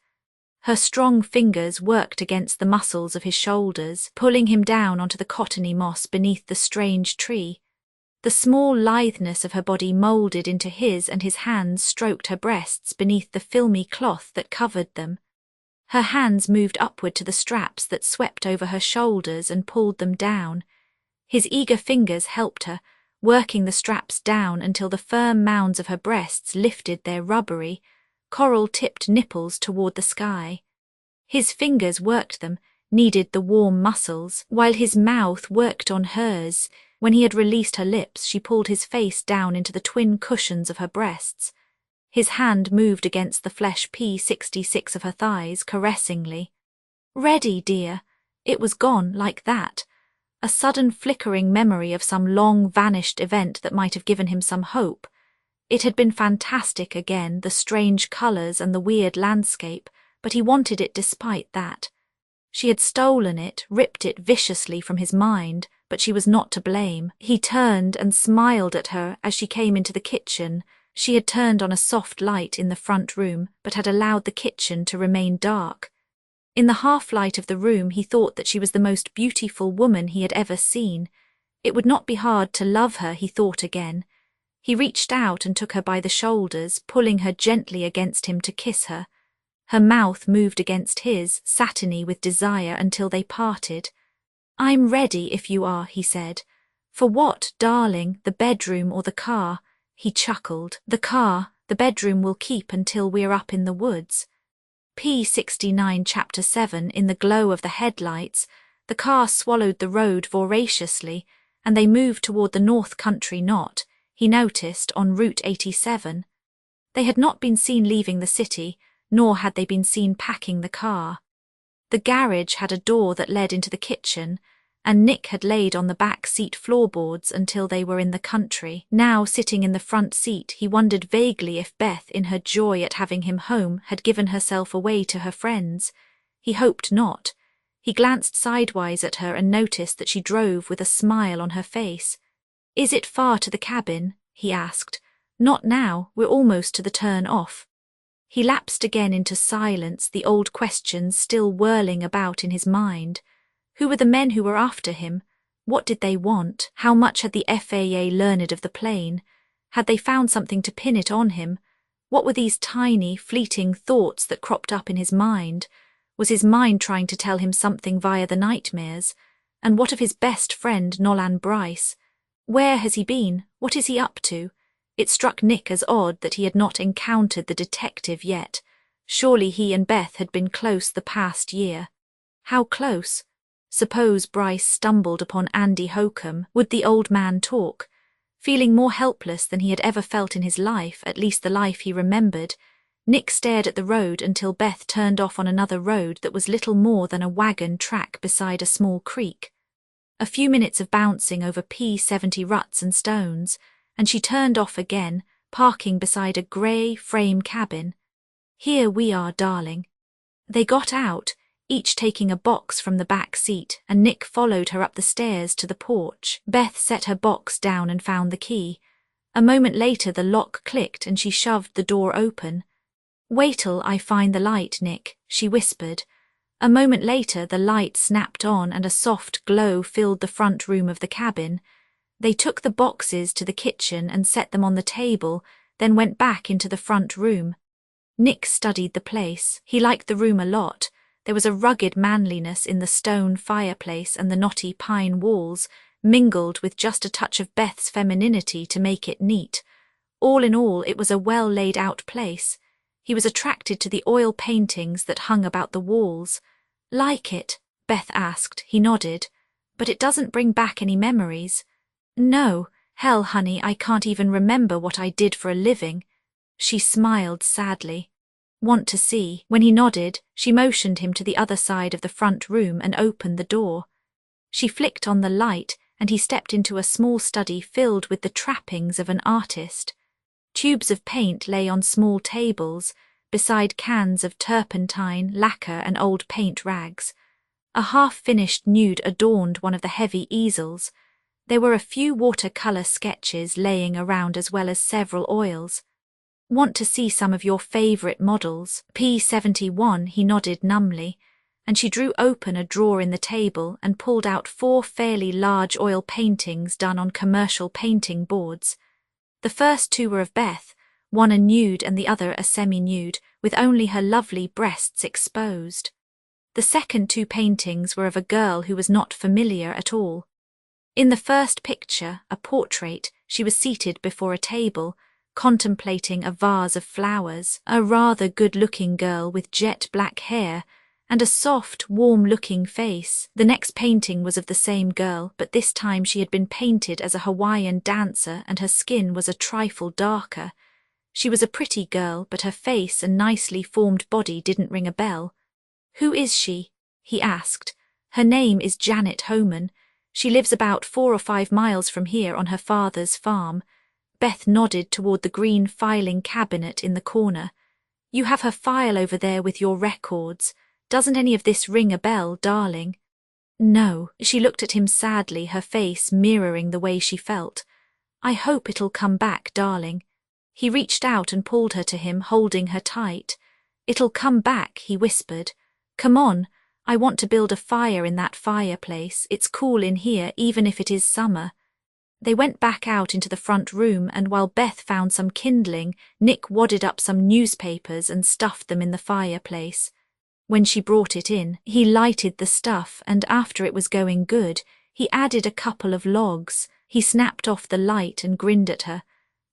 Her strong fingers worked against the muscles of his shoulders, pulling him down onto the cottony moss beneath the strange tree. The small litheness of her body moulded into his, and his hands stroked her breasts beneath the filmy cloth that covered them. Her hands moved upward to the straps that swept over her shoulders and pulled them down. His eager fingers helped her, working the straps down until the firm mounds of her breasts lifted their rubbery, coral-tipped nipples toward the sky. His fingers worked them, kneaded the warm muscles, while his mouth worked on hers. When he had released her lips, she pulled his face down into the twin cushions of her breasts. His hand moved against the flesh P66 of her thighs, caressingly. "Ready, dear." It was gone, like that. A sudden flickering memory of some long-vanished event that might have given him some hope. It had been fantastic again, the strange colours and the weird landscape, but he wanted it despite that. She had stolen it, ripped it viciously from his mind, but she was not to blame. He turned and smiled at her as she came into the kitchen. She had turned on a soft light in the front room, but had allowed the kitchen to remain dark. In the half-light of the room he thought that she was the most beautiful woman he had ever seen. It would not be hard to love her, he thought again. He reached out and took her by the shoulders, pulling her gently against him to kiss her. Her mouth moved against his, satiny with desire, until they parted. "I'm ready if you are," he said. "For what, darling, the bedroom or the car?" He chuckled. "The car. The bedroom will keep until we're up in the woods." P69 Chapter 7. In the glow of the headlights, the car swallowed the road voraciously, and they moved toward the North Country Knot, he noticed, on Route 87. They had not been seen leaving the city, nor had they been seen packing the car. The garage had a door that led into the kitchen, and Nick had laid on the back seat floorboards until they were in the country. Now, sitting in the front seat, he wondered vaguely if Beth, in her joy at having him home, had given herself away to her friends. He hoped not. He glanced sidewise at her and noticed that she drove with a smile on her face. "Is it far to the cabin?" he asked. "Not now, we're almost to the turn off." He lapsed again into silence, the old questions still whirling about in his mind. Who were the men who were after him? What did they want? How much had the FAA learned of the plane? Had they found something to pin it on him? What were these tiny, fleeting thoughts that cropped up in his mind? Was his mind trying to tell him something via the nightmares? And what of his best friend, Nolan Bryce? Where has he been? What is he up to? It struck Nick as odd that he had not encountered the detective yet. Surely he and Beth had been close the past year. How close? Suppose Bryce stumbled upon Andy Hokum, would the old man talk? Feeling more helpless than he had ever felt in his life, at least the life he remembered, Nick stared at the road until Beth turned off on another road that was little more than a wagon track beside a small creek. A few minutes of bouncing over P70 ruts and stones, and she turned off again, parking beside a grey frame cabin. Here we are, darling. They got out, each taking a box from the back seat, and Nick followed her up the stairs to the porch. Beth set her box down and found the key. A moment later the lock clicked and she shoved the door open. "Wait till I find the light, Nick," she whispered. A moment later the light snapped on and a soft glow filled the front room of the cabin. They took the boxes to the kitchen and set them on the table, then went back into the front room. Nick studied the place. He liked the room a lot. There was a rugged manliness in the stone fireplace and the knotty pine walls, mingled with just a touch of Beth's femininity to make it neat. All in all, it was a well-laid-out place. He was attracted to the oil paintings that hung about the walls. "Like it?" Beth asked. He nodded. "But it doesn't bring back any memories." "No. Hell, honey, I can't even remember what I did for a living." She smiled sadly. "Want to see?" When he nodded, she motioned him to the other side of the front room and opened the door. She flicked on the light, and he stepped into a small study filled with the trappings of an artist. Tubes of paint lay on small tables, beside cans of turpentine, lacquer, and old paint rags. A half-finished nude adorned one of the heavy easels. There were a few watercolour sketches laying around as well as several oils. "Want to see some of your favourite models?" P71, he nodded numbly, and she drew open a drawer in the table and pulled out 4 fairly large oil paintings done on commercial painting boards. The first 2 were of Beth, one a nude and the other a semi-nude, with only her lovely breasts exposed. The second 2 paintings were of a girl who was not familiar at all. In the first picture, a portrait, she was seated before a table, contemplating a vase of flowers, a rather good-looking girl with jet-black hair and a soft, warm-looking face. The next painting was of the same girl, but this time she had been painted as a Hawaiian dancer and her skin was a trifle darker. She was a pretty girl, but her face and nicely formed body didn't ring a bell. "Who is she?" he asked. "Her name is Janet Homan. She lives about 4 or 5 miles from here on her father's farm." Beth nodded toward the green filing cabinet in the corner. "You have her file over there with your records. Doesn't any of this ring a bell, darling?" "No." She looked at him sadly, her face mirroring the way she felt. "I hope it'll come back, darling." He reached out and pulled her to him, holding her tight. "It'll come back," he whispered. "Come on. I want to build a fire in that fireplace. It's cool in here, even if it is summer." They went back out into the front room, and while Beth found some kindling, Nick wadded up some newspapers and stuffed them in the fireplace. When she brought it in, he lighted the stuff, and after it was going good, he added a couple of logs. He snapped off the light and grinned at her.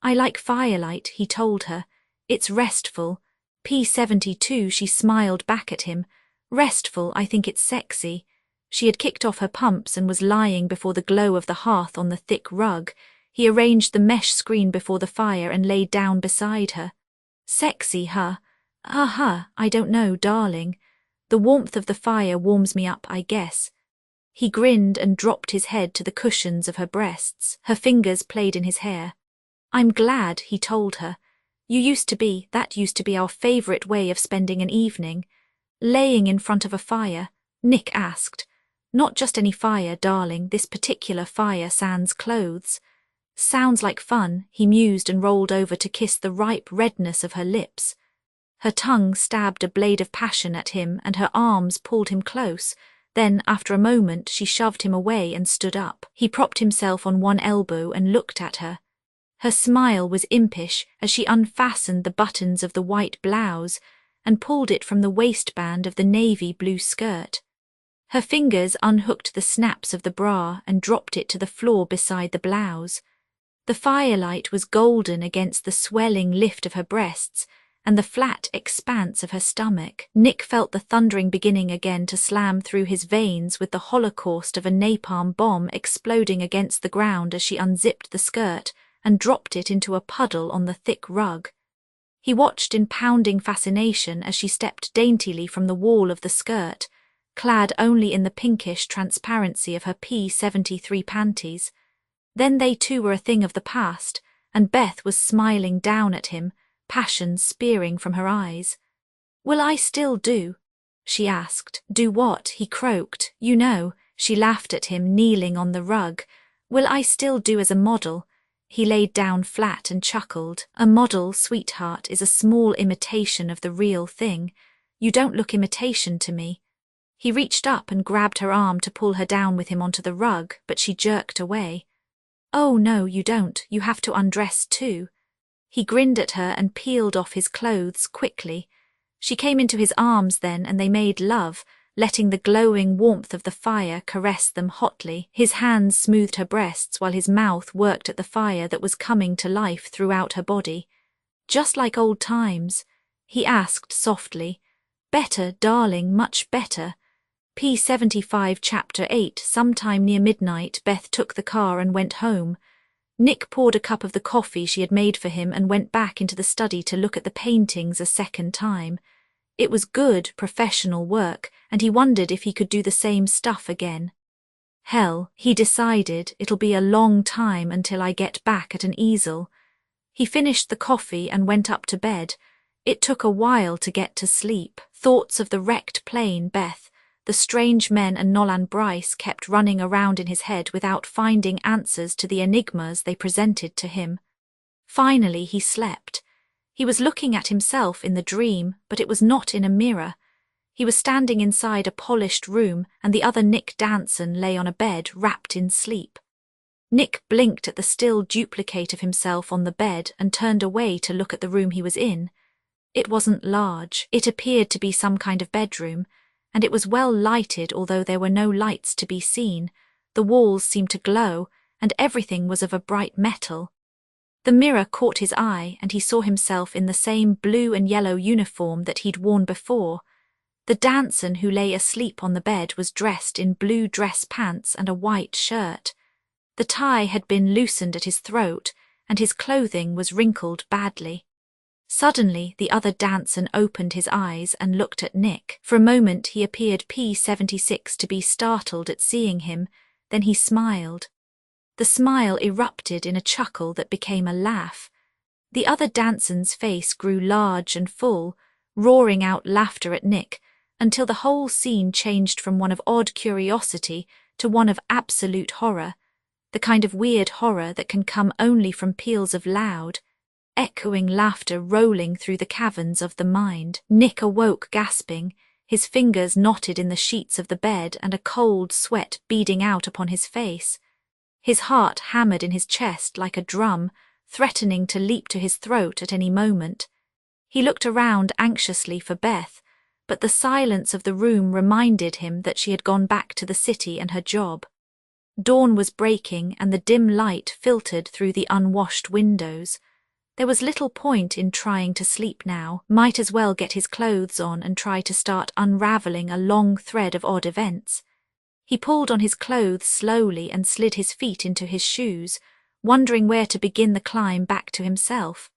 "I like firelight," he told her. "It's restful." P72, she smiled back at him. "Restful, I think it's sexy." She had kicked off her pumps and was lying before the glow of the hearth on the thick rug. He arranged the mesh screen before the fire and lay down beside her. "Sexy, huh?" I don't know, darling. The warmth of the fire warms me up, I guess." He grinned and dropped his head to the cushions of her breasts. Her fingers played in his hair. "I'm glad," he told her. That used to be our favourite way of spending an evening." "Laying in front of a fire?" Nick asked. "Not just any fire, darling, this particular fire sans clothes." "Sounds like fun," he mused and rolled over to kiss the ripe redness of her lips. Her tongue stabbed a blade of passion at him and her arms pulled him close, Then, after a moment, she shoved him away and stood up. He propped himself on one elbow and looked at her. Her smile was impish as she unfastened the buttons of the white blouse and pulled it from the waistband of the navy blue skirt. Her fingers unhooked the snaps of the bra and dropped it to the floor beside the blouse. The firelight was golden against the swelling lift of her breasts and the flat expanse of her stomach. Nick felt the thundering beginning again to slam through his veins with the holocaust of a napalm bomb exploding against the ground as she unzipped the skirt and dropped it into a puddle on the thick rug. He watched in pounding fascination as she stepped daintily from the wall of the skirt, clad only in the pinkish transparency of her P73 panties. Then they too were a thing of the past, and Beth was smiling down at him, passion spearing from her eyes. "Will I still do?" she asked. "Do what?" he croaked. "You know," she laughed at him, kneeling on the rug. "Will I still do as a model?" He laid down flat and chuckled. "A model, sweetheart, is a small imitation of the real thing. You don't look imitation to me." He reached up and grabbed her arm to pull her down with him onto the rug, but she jerked away. "Oh no, you don't. You have to undress too." He grinned at her and peeled off his clothes quickly. She came into his arms then, and they made love, letting the glowing warmth of the fire caress them hotly. His hands smoothed her breasts while his mouth worked at the fire that was coming to life throughout her body. "Just like old times?" he asked softly. "Better, darling, much better." P75 Chapter 8. Sometime near midnight, Beth took the car and went home. Nick poured a cup of the coffee she had made for him and went back into the study to look at the paintings a second time. It was good, professional work, and he wondered if he could do the same stuff again. Hell, he decided, it'll be a long time until I get back at an easel. He finished the coffee and went up to bed. It took a while to get to sleep. Thoughts of the wrecked plane, Beth, the strange men and Nolan Bryce kept running around in his head without finding answers to the enigmas they presented to him. Finally he slept. He was looking at himself in the dream, but it was not in a mirror. He was standing inside a polished room, and the other Nick Danson lay on a bed wrapped in sleep. Nick blinked at the still duplicate of himself on the bed and turned away to look at the room he was in. It wasn't large. It appeared to be some kind of bedroom, and it was well lighted, although there were no lights to be seen. The walls seemed to glow, and everything was of a bright metal. The mirror caught his eye, and he saw himself in the same blue and yellow uniform that he'd worn before. The Danson who lay asleep on the bed was dressed in blue dress pants and a white shirt. The tie had been loosened at his throat, and his clothing was wrinkled badly. Suddenly, the other Danson opened his eyes and looked at Nick. For a moment he appeared P76 to be startled at seeing him, then he smiled. The smile erupted in a chuckle that became a laugh. The other Danson's face grew large and full, roaring out laughter at Nick, until the whole scene changed from one of odd curiosity to one of absolute horror, the kind of weird horror that can come only from peals of loud, echoing laughter rolling through the caverns of the mind. Nick awoke gasping, his fingers knotted in the sheets of the bed and a cold sweat beading out upon his face. His heart hammered in his chest like a drum, threatening to leap to his throat at any moment. He looked around anxiously for Beth, but the silence of the room reminded him that she had gone back to the city and her job. Dawn was breaking and the dim light filtered through the unwashed windows. There was little point in trying to sleep now. Might as well get his clothes on and try to start unraveling a long thread of odd events. He pulled on his clothes slowly and slid his feet into his shoes, wondering where to begin the climb back to himself.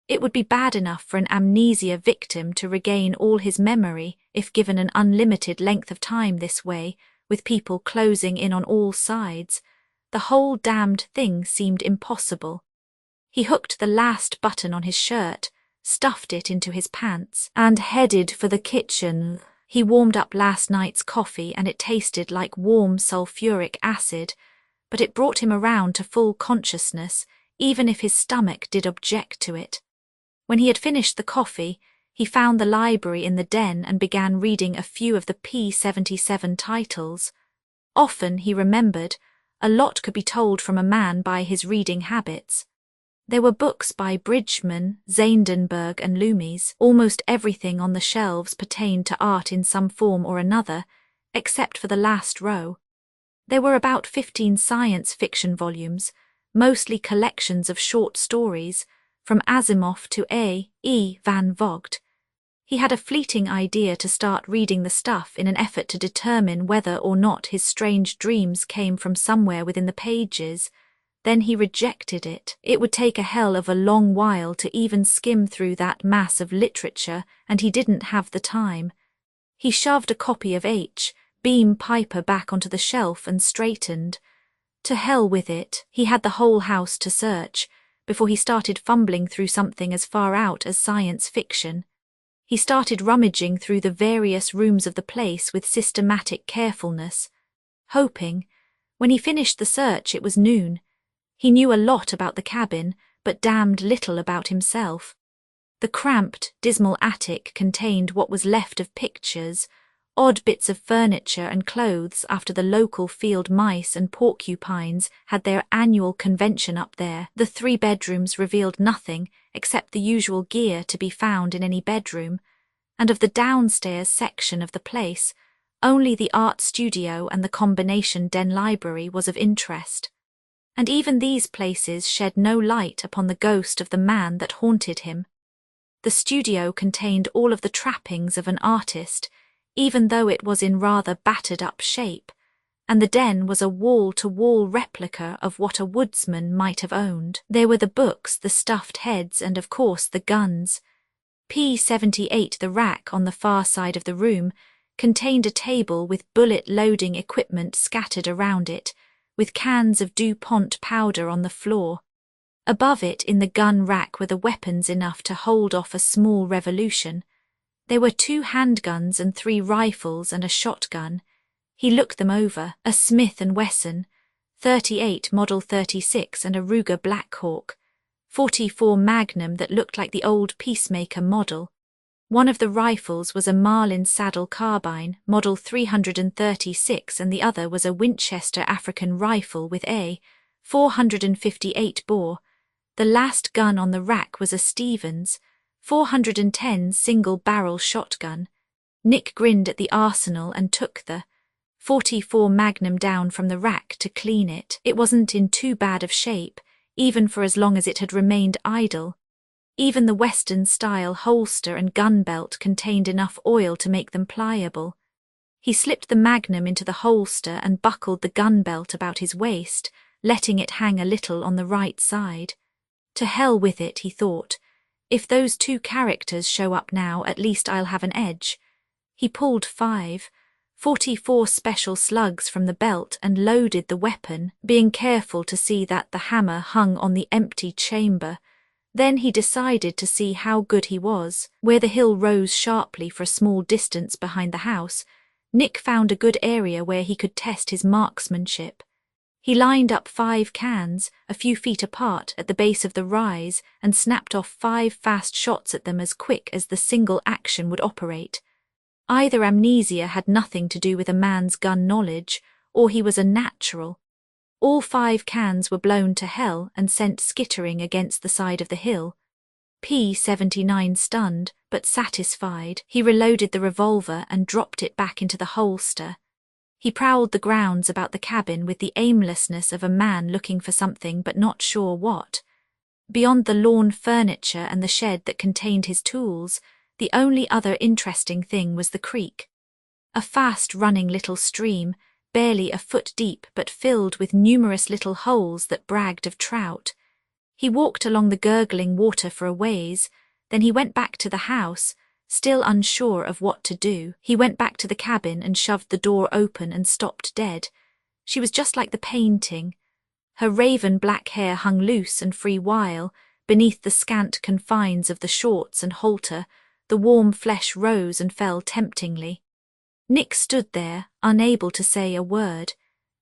It would be bad enough for an amnesia victim to regain all his memory if given an unlimited length of time this way, with people closing in on all sides. The whole damned thing seemed impossible. He hooked the last button on his shirt, stuffed it into his pants, and headed for the kitchen. He warmed up last night's coffee and it tasted like warm sulfuric acid, but it brought him around to full consciousness, even if his stomach did object to it. When he had finished the coffee, He found the library in the den and began reading a few of the P-77 titles. Often, he remembered, a lot could be told from a man by his reading habits. There were books by Bridgman, Zaindenberg and Loomis. Almost everything on the shelves pertained to art in some form or another, except for the last row. There were about 15 science fiction volumes, mostly collections of short stories, from Asimov to A. E. Van Vogt. He had a fleeting idea to start reading the stuff in an effort to determine whether or not his strange dreams came from somewhere within the pages. Then he rejected it. It would take a hell of a long while to even skim through that mass of literature, and he didn't have the time. He shoved a copy of H. Beam Piper back onto the shelf and straightened. To hell with it, he had the whole house to search, before he started fumbling through something as far out as science fiction. He started rummaging through the various rooms of the place with systematic carefulness, hoping. When he finished the search, it was noon. He knew a lot about the cabin, but damned little about himself. The cramped, dismal attic contained what was left of pictures, odd bits of furniture and clothes after the local field mice and porcupines had their annual convention up there. The 3 bedrooms revealed nothing except the usual gear to be found in any bedroom, and of the downstairs section of the place, only the art studio and the combination den library was of interest. And even these places shed no light upon the ghost of the man that haunted him. The studio contained all of the trappings of an artist, even though it was in rather battered-up shape, and the den was a wall-to-wall replica of what a woodsman might have owned. There were the books, the stuffed heads, and of course the guns. P-78, the rack on the far side of the room, contained a table with bullet-loading equipment scattered around it, with cans of DuPont powder on the floor. Above it in the gun rack were the weapons enough to hold off a small revolution. There were 2 handguns and 3 rifles and a shotgun. He looked them over, a Smith & Wesson, .38 Model 36 and a Ruger Blackhawk, .44 Magnum that looked like the old Peacemaker model. One of the rifles was a Marlin saddle carbine, Model 336, and the other was a Winchester African rifle with a .458 bore. The last gun on the rack was a Stevens .410 single-barrel shotgun. Nick grinned at the arsenal and took the .44 Magnum down from the rack to clean it. It wasn't in too bad of shape, even for as long as it had remained idle. Even the Western-style holster and gun belt contained enough oil to make them pliable. He slipped the Magnum into the holster and buckled the gun belt about his waist, letting it hang a little on the right side. To hell with it, he thought. If those 2 characters show up now, at least I'll have an edge. He pulled 5 .44 special slugs from the belt and loaded the weapon, being careful to see that the hammer hung on the empty chamber. Then he decided to see how good he was. Where the hill rose sharply for a small distance behind the house, Nick found a good area where he could test his marksmanship. He lined up 5 cans, a few feet apart at the base of the rise, and snapped off 5 fast shots at them as quick as the single action would operate. Either amnesia had nothing to do with a man's gun knowledge, or he was a natural. All 5 cans were blown to hell and sent skittering against the side of the hill. P-79 stunned, but satisfied, he reloaded the revolver and dropped it back into the holster. He prowled the grounds about the cabin with the aimlessness of a man looking for something but not sure what. Beyond the lawn furniture and the shed that contained his tools, the only other interesting thing was the creek. A fast-running little stream, barely a foot deep but filled with numerous little holes that bragged of trout. He walked along the gurgling water for a ways, then he went back to the house, still unsure of what to do. He went back to the cabin and shoved the door open and stopped dead. She was just like the painting. Her raven black hair hung loose and free while, beneath the scant confines of the shorts and halter, the warm flesh rose and fell temptingly. Nick stood there, unable to say a word.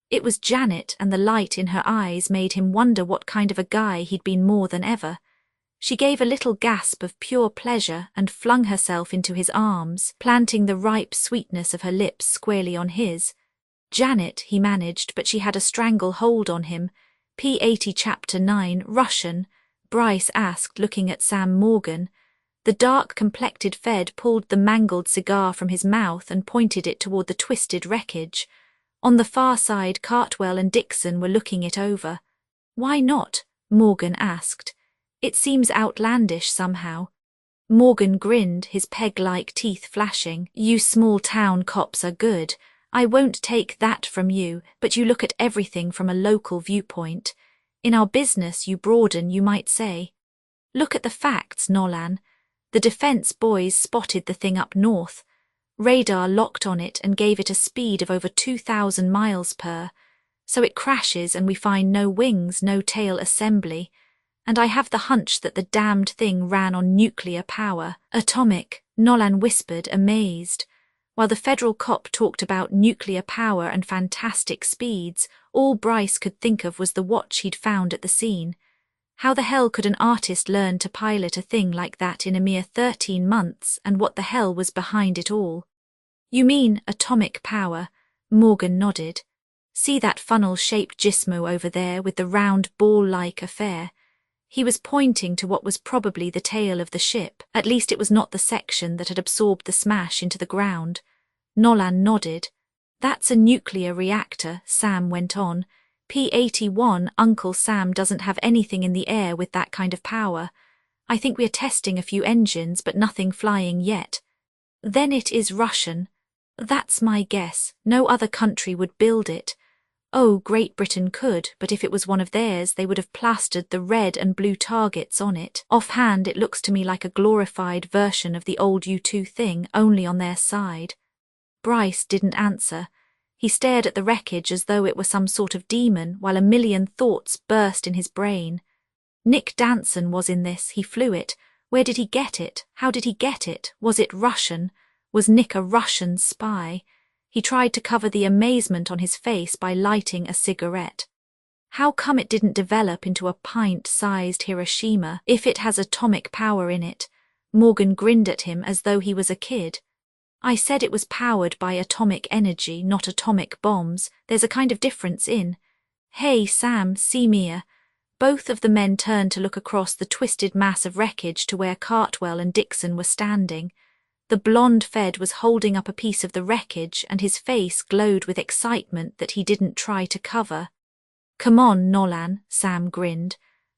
It was Janet, and the light in her eyes made him wonder what kind of a guy he'd been more than ever. She gave a little gasp of pure pleasure and flung herself into his arms, planting the ripe sweetness of her lips squarely on his. Janet, he managed, but she had a strangle hold on him. P80 Chapter 9, Russian, Bryce asked, looking at Sam Morgan. The dark-complected Fed pulled the mangled cigar from his mouth and pointed it toward the twisted wreckage. On the far side, Cartwell and Dixon were looking it over. "Why not?" Morgan asked. "It seems outlandish somehow." Morgan grinned, his peg-like teeth flashing. "You small-town cops are good. I won't take that from you, but you look at everything from a local viewpoint. In our business you broaden, you might say. Look at the facts, Nolan. The defense boys spotted the thing up north. Radar locked on it and gave it a speed of over 2,000 miles per. So it crashes and we find no wings, no tail assembly. And I have the hunch that the damned thing ran on nuclear power. Atomic, Nolan whispered, amazed. While the federal cop talked about nuclear power and fantastic speeds, all Bryce could think of was the watch he'd found at the scene. How the hell could an artist learn to pilot a thing like that in a mere 13 months, and what the hell was behind it all? "You mean atomic power," Morgan nodded. "See that funnel-shaped gizmo over there with the round ball-like affair?" He was pointing to what was probably the tail of the ship. At least it was not the section that had absorbed the smash into the ground. Nolan nodded. "That's a nuclear reactor," Sam went on. "P81, Uncle Sam doesn't have anything in the air with that kind of power. I think we are testing a few engines, but nothing flying yet." "Then it is Russian." "That's my guess. No other country would build it. Oh, Great Britain could, but if it was one of theirs, they would have plastered the red and blue targets on it. Offhand, it looks to me like a glorified version of the old U-2 thing, only on their side." Bryce didn't answer. He stared at the wreckage as though it were some sort of demon, while a million thoughts burst in his brain. Nick Danson was in this, he flew it. Where did he get it? How did he get it? Was it Russian? Was Nick a Russian spy? He tried to cover the amazement on his face by lighting a cigarette. "How come it didn't develop into a pint-sized Hiroshima if it has atomic power in it?" Morgan grinned at him as though he was a kid. "I said it was powered by atomic energy, not atomic bombs. There's a kind of difference in—" "Hey, Sam, see me." Both of the men turned to look across the twisted mass of wreckage to where Cartwell and Dixon were standing. The blonde Fed was holding up a piece of the wreckage, and his face glowed with excitement that he didn't try to cover. "Come on, Nolan," Sam grinned.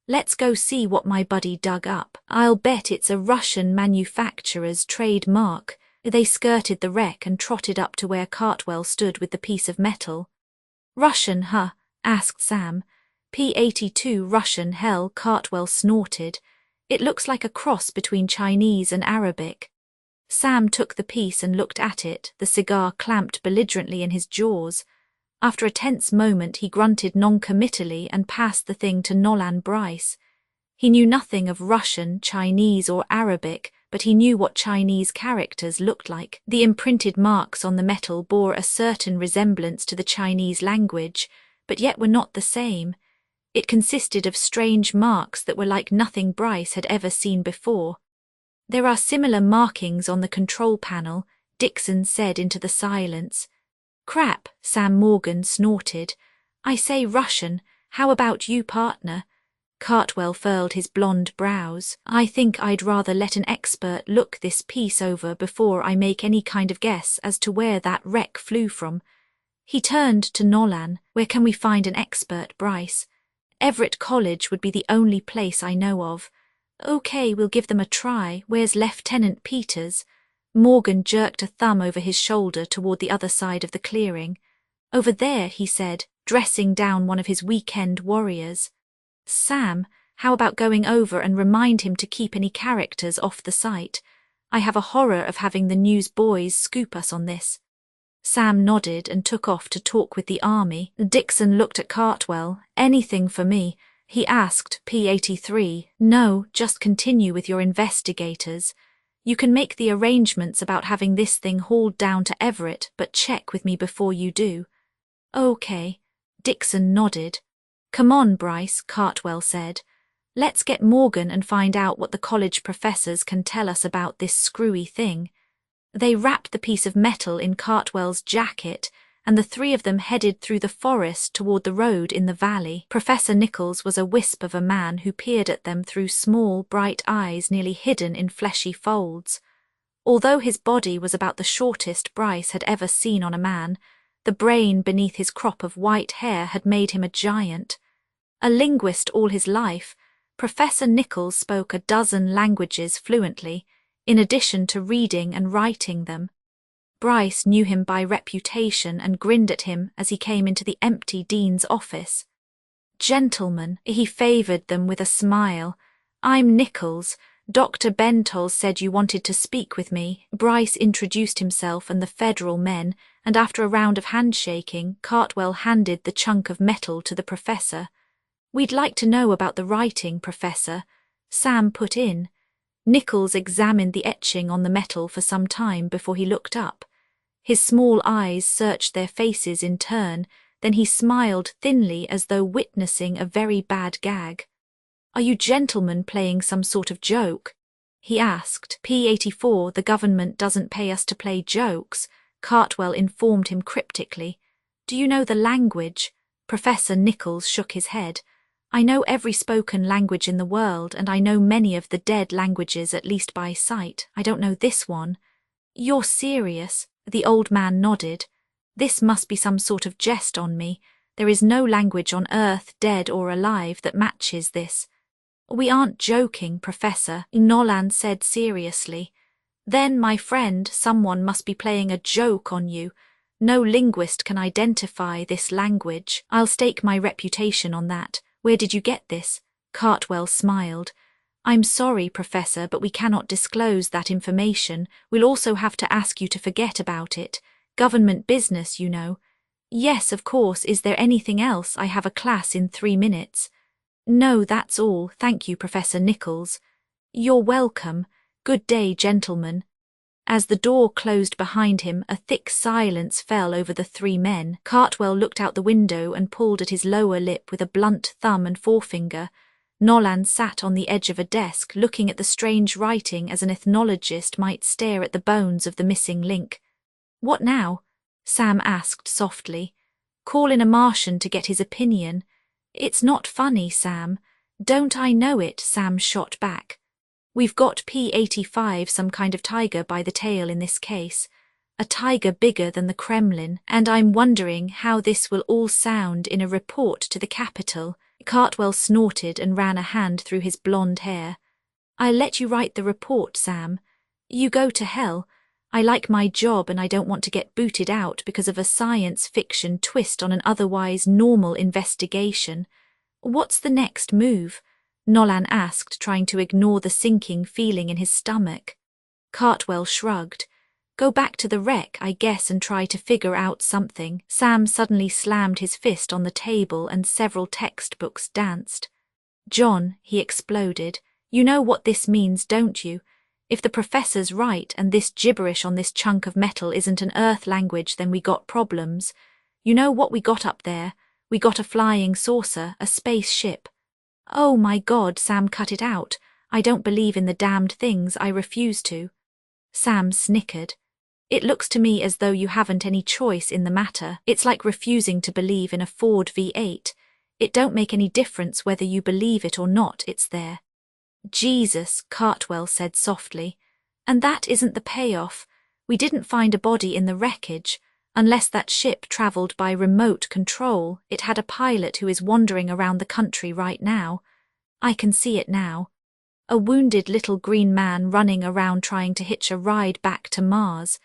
"Let's go see what my buddy dug up. I'll bet it's a Russian manufacturer's trademark." They skirted the wreck and trotted up to where Cartwell stood with the piece of metal. "Russian, huh?" asked Sam. "P82 Russian, hell," Cartwell snorted. "It looks like a cross between Chinese and Arabic." Sam took the piece and looked at it, the cigar clamped belligerently in his jaws. After a tense moment, he grunted noncommittally and passed the thing to Nolan Bryce. He knew nothing of Russian, Chinese, or Arabic, but he knew what Chinese characters looked like. The imprinted marks on the metal bore a certain resemblance to the Chinese language, but yet were not the same. It consisted of strange marks that were like nothing Bryce had ever seen before. "There are similar markings on the control panel," Dixon said into the silence. "Crap," Sam Morgan snorted. "I say Russian. How about you, partner?" Cartwell furled his blonde brows. "I think I'd rather let an expert look this piece over before I make any kind of guess as to where that wreck flew from." He turned to Nolan. "Where can we find an expert, Bryce?" "Everett College would be the only place I know of." "Okay, we'll give them a try. Where's Lieutenant Peters?" Morgan jerked a thumb over his shoulder toward the other side of the clearing. "Over there," he said, dressing down one of his weekend warriors. "Sam, how about going over and remind him to keep any characters off the site? I have a horror of having the news boys scoop us on this." Sam nodded and took off to talk with the army. Dixon looked at Cartwell. "Anything for me?" he asked P83. "No, just continue with your investigators. You can make the arrangements about having this thing hauled down to Everett, but check with me before you do." "Okay." Dixon nodded. "Come on, Bryce," Cartwell said. Let's get Morgan and find out what the college professors can tell us about this screwy thing. They wrapped the piece of metal in Cartwell's jacket, and the three of them headed through the forest toward the road in the valley. Professor Nichols was a wisp of a man who peered at them through small, bright eyes nearly hidden in fleshy folds. Although his body was about the shortest Bryce had ever seen on a man, the brain beneath his crop of white hair had made him a giant. A linguist all his life, Professor Nichols spoke a dozen languages fluently, in addition to reading and writing them. Bryce knew him by reputation and grinned at him as he came into the empty dean's office. "Gentlemen," he favoured them with a smile, "I'm Nichols. Dr. Bentol said you wanted to speak with me." Bryce introduced himself and the federal men, and after a round of handshaking, Cartwell handed the chunk of metal to the professor. "We'd like to know about the writing, Professor," Sam put in. Nichols examined the etching on the metal for some time before he looked up. His small eyes searched their faces in turn, then he smiled thinly as though witnessing a very bad gag. "Are you gentlemen playing some sort of joke?" he asked. "P-84, the government doesn't pay us to play jokes," Cartwell informed him cryptically. "Do you know the language?" Professor Nichols shook his head. "I know every spoken language in the world, and I know many of the dead languages at least by sight. I don't know this one." "You're serious?" The old man nodded. "This must be some sort of jest on me. There is no language on Earth, dead or alive, that matches this." "We aren't joking, Professor," Nolan said seriously. "Then, my friend, someone must be playing a joke on you. No linguist can identify this language. I'll stake my reputation on that. Where did you get this?" Cartwell smiled. "I'm sorry, Professor, but we cannot disclose that information. We'll also have to ask you to forget about it. Government business, you know." "Yes, of course. Is there anything else? I have a class in 3 minutes." "No, that's all. Thank you, Professor Nichols." "You're welcome. Good day, gentlemen." As the door closed behind him, a thick silence fell over the three men. Cartwell looked out the window and pulled at his lower lip with a blunt thumb and forefinger. Nolan sat on the edge of a desk, looking at the strange writing as an ethnologist might stare at the bones of the missing link. "What now?" Sam asked softly. "Call in a Martian to get his opinion." "It's not funny, Sam." "Don't I know it?" Sam shot back. "We've got P-85, some kind of tiger by the tail in this case. A tiger bigger than the Kremlin, and I'm wondering how this will all sound in a report to the Capitol." Cartwell snorted and ran a hand through his blonde hair. "I'll let you write the report, Sam. You go to hell. I like my job and I don't want to get booted out because of a science fiction twist on an otherwise normal investigation." "What's the next move?" Nolan asked, trying to ignore the sinking feeling in his stomach. Cartwell shrugged. "Go back to the wreck, I guess, and try to figure out something." Sam suddenly slammed his fist on the table and several textbooks danced. "John," he exploded, "you know what this means, don't you? If the professor's right and this gibberish on this chunk of metal isn't an Earth language, then we got problems. You know what we got up there? We got a flying saucer, a spaceship." "Oh my God," Sam cut it out. "I don't believe in the damned things. I refuse to." Sam snickered. "It looks to me as though you haven't any choice in the matter. It's like refusing to believe in a Ford V8. It don't make any difference whether you believe it or not, it's there." "Jesus," Cartwell said softly. "And that isn't the payoff. We didn't find a body in the wreckage. Unless that ship travelled by remote control, it had a pilot who is wandering around the country right now. I can see it now. A wounded little green man running around trying to hitch a ride back to Mars.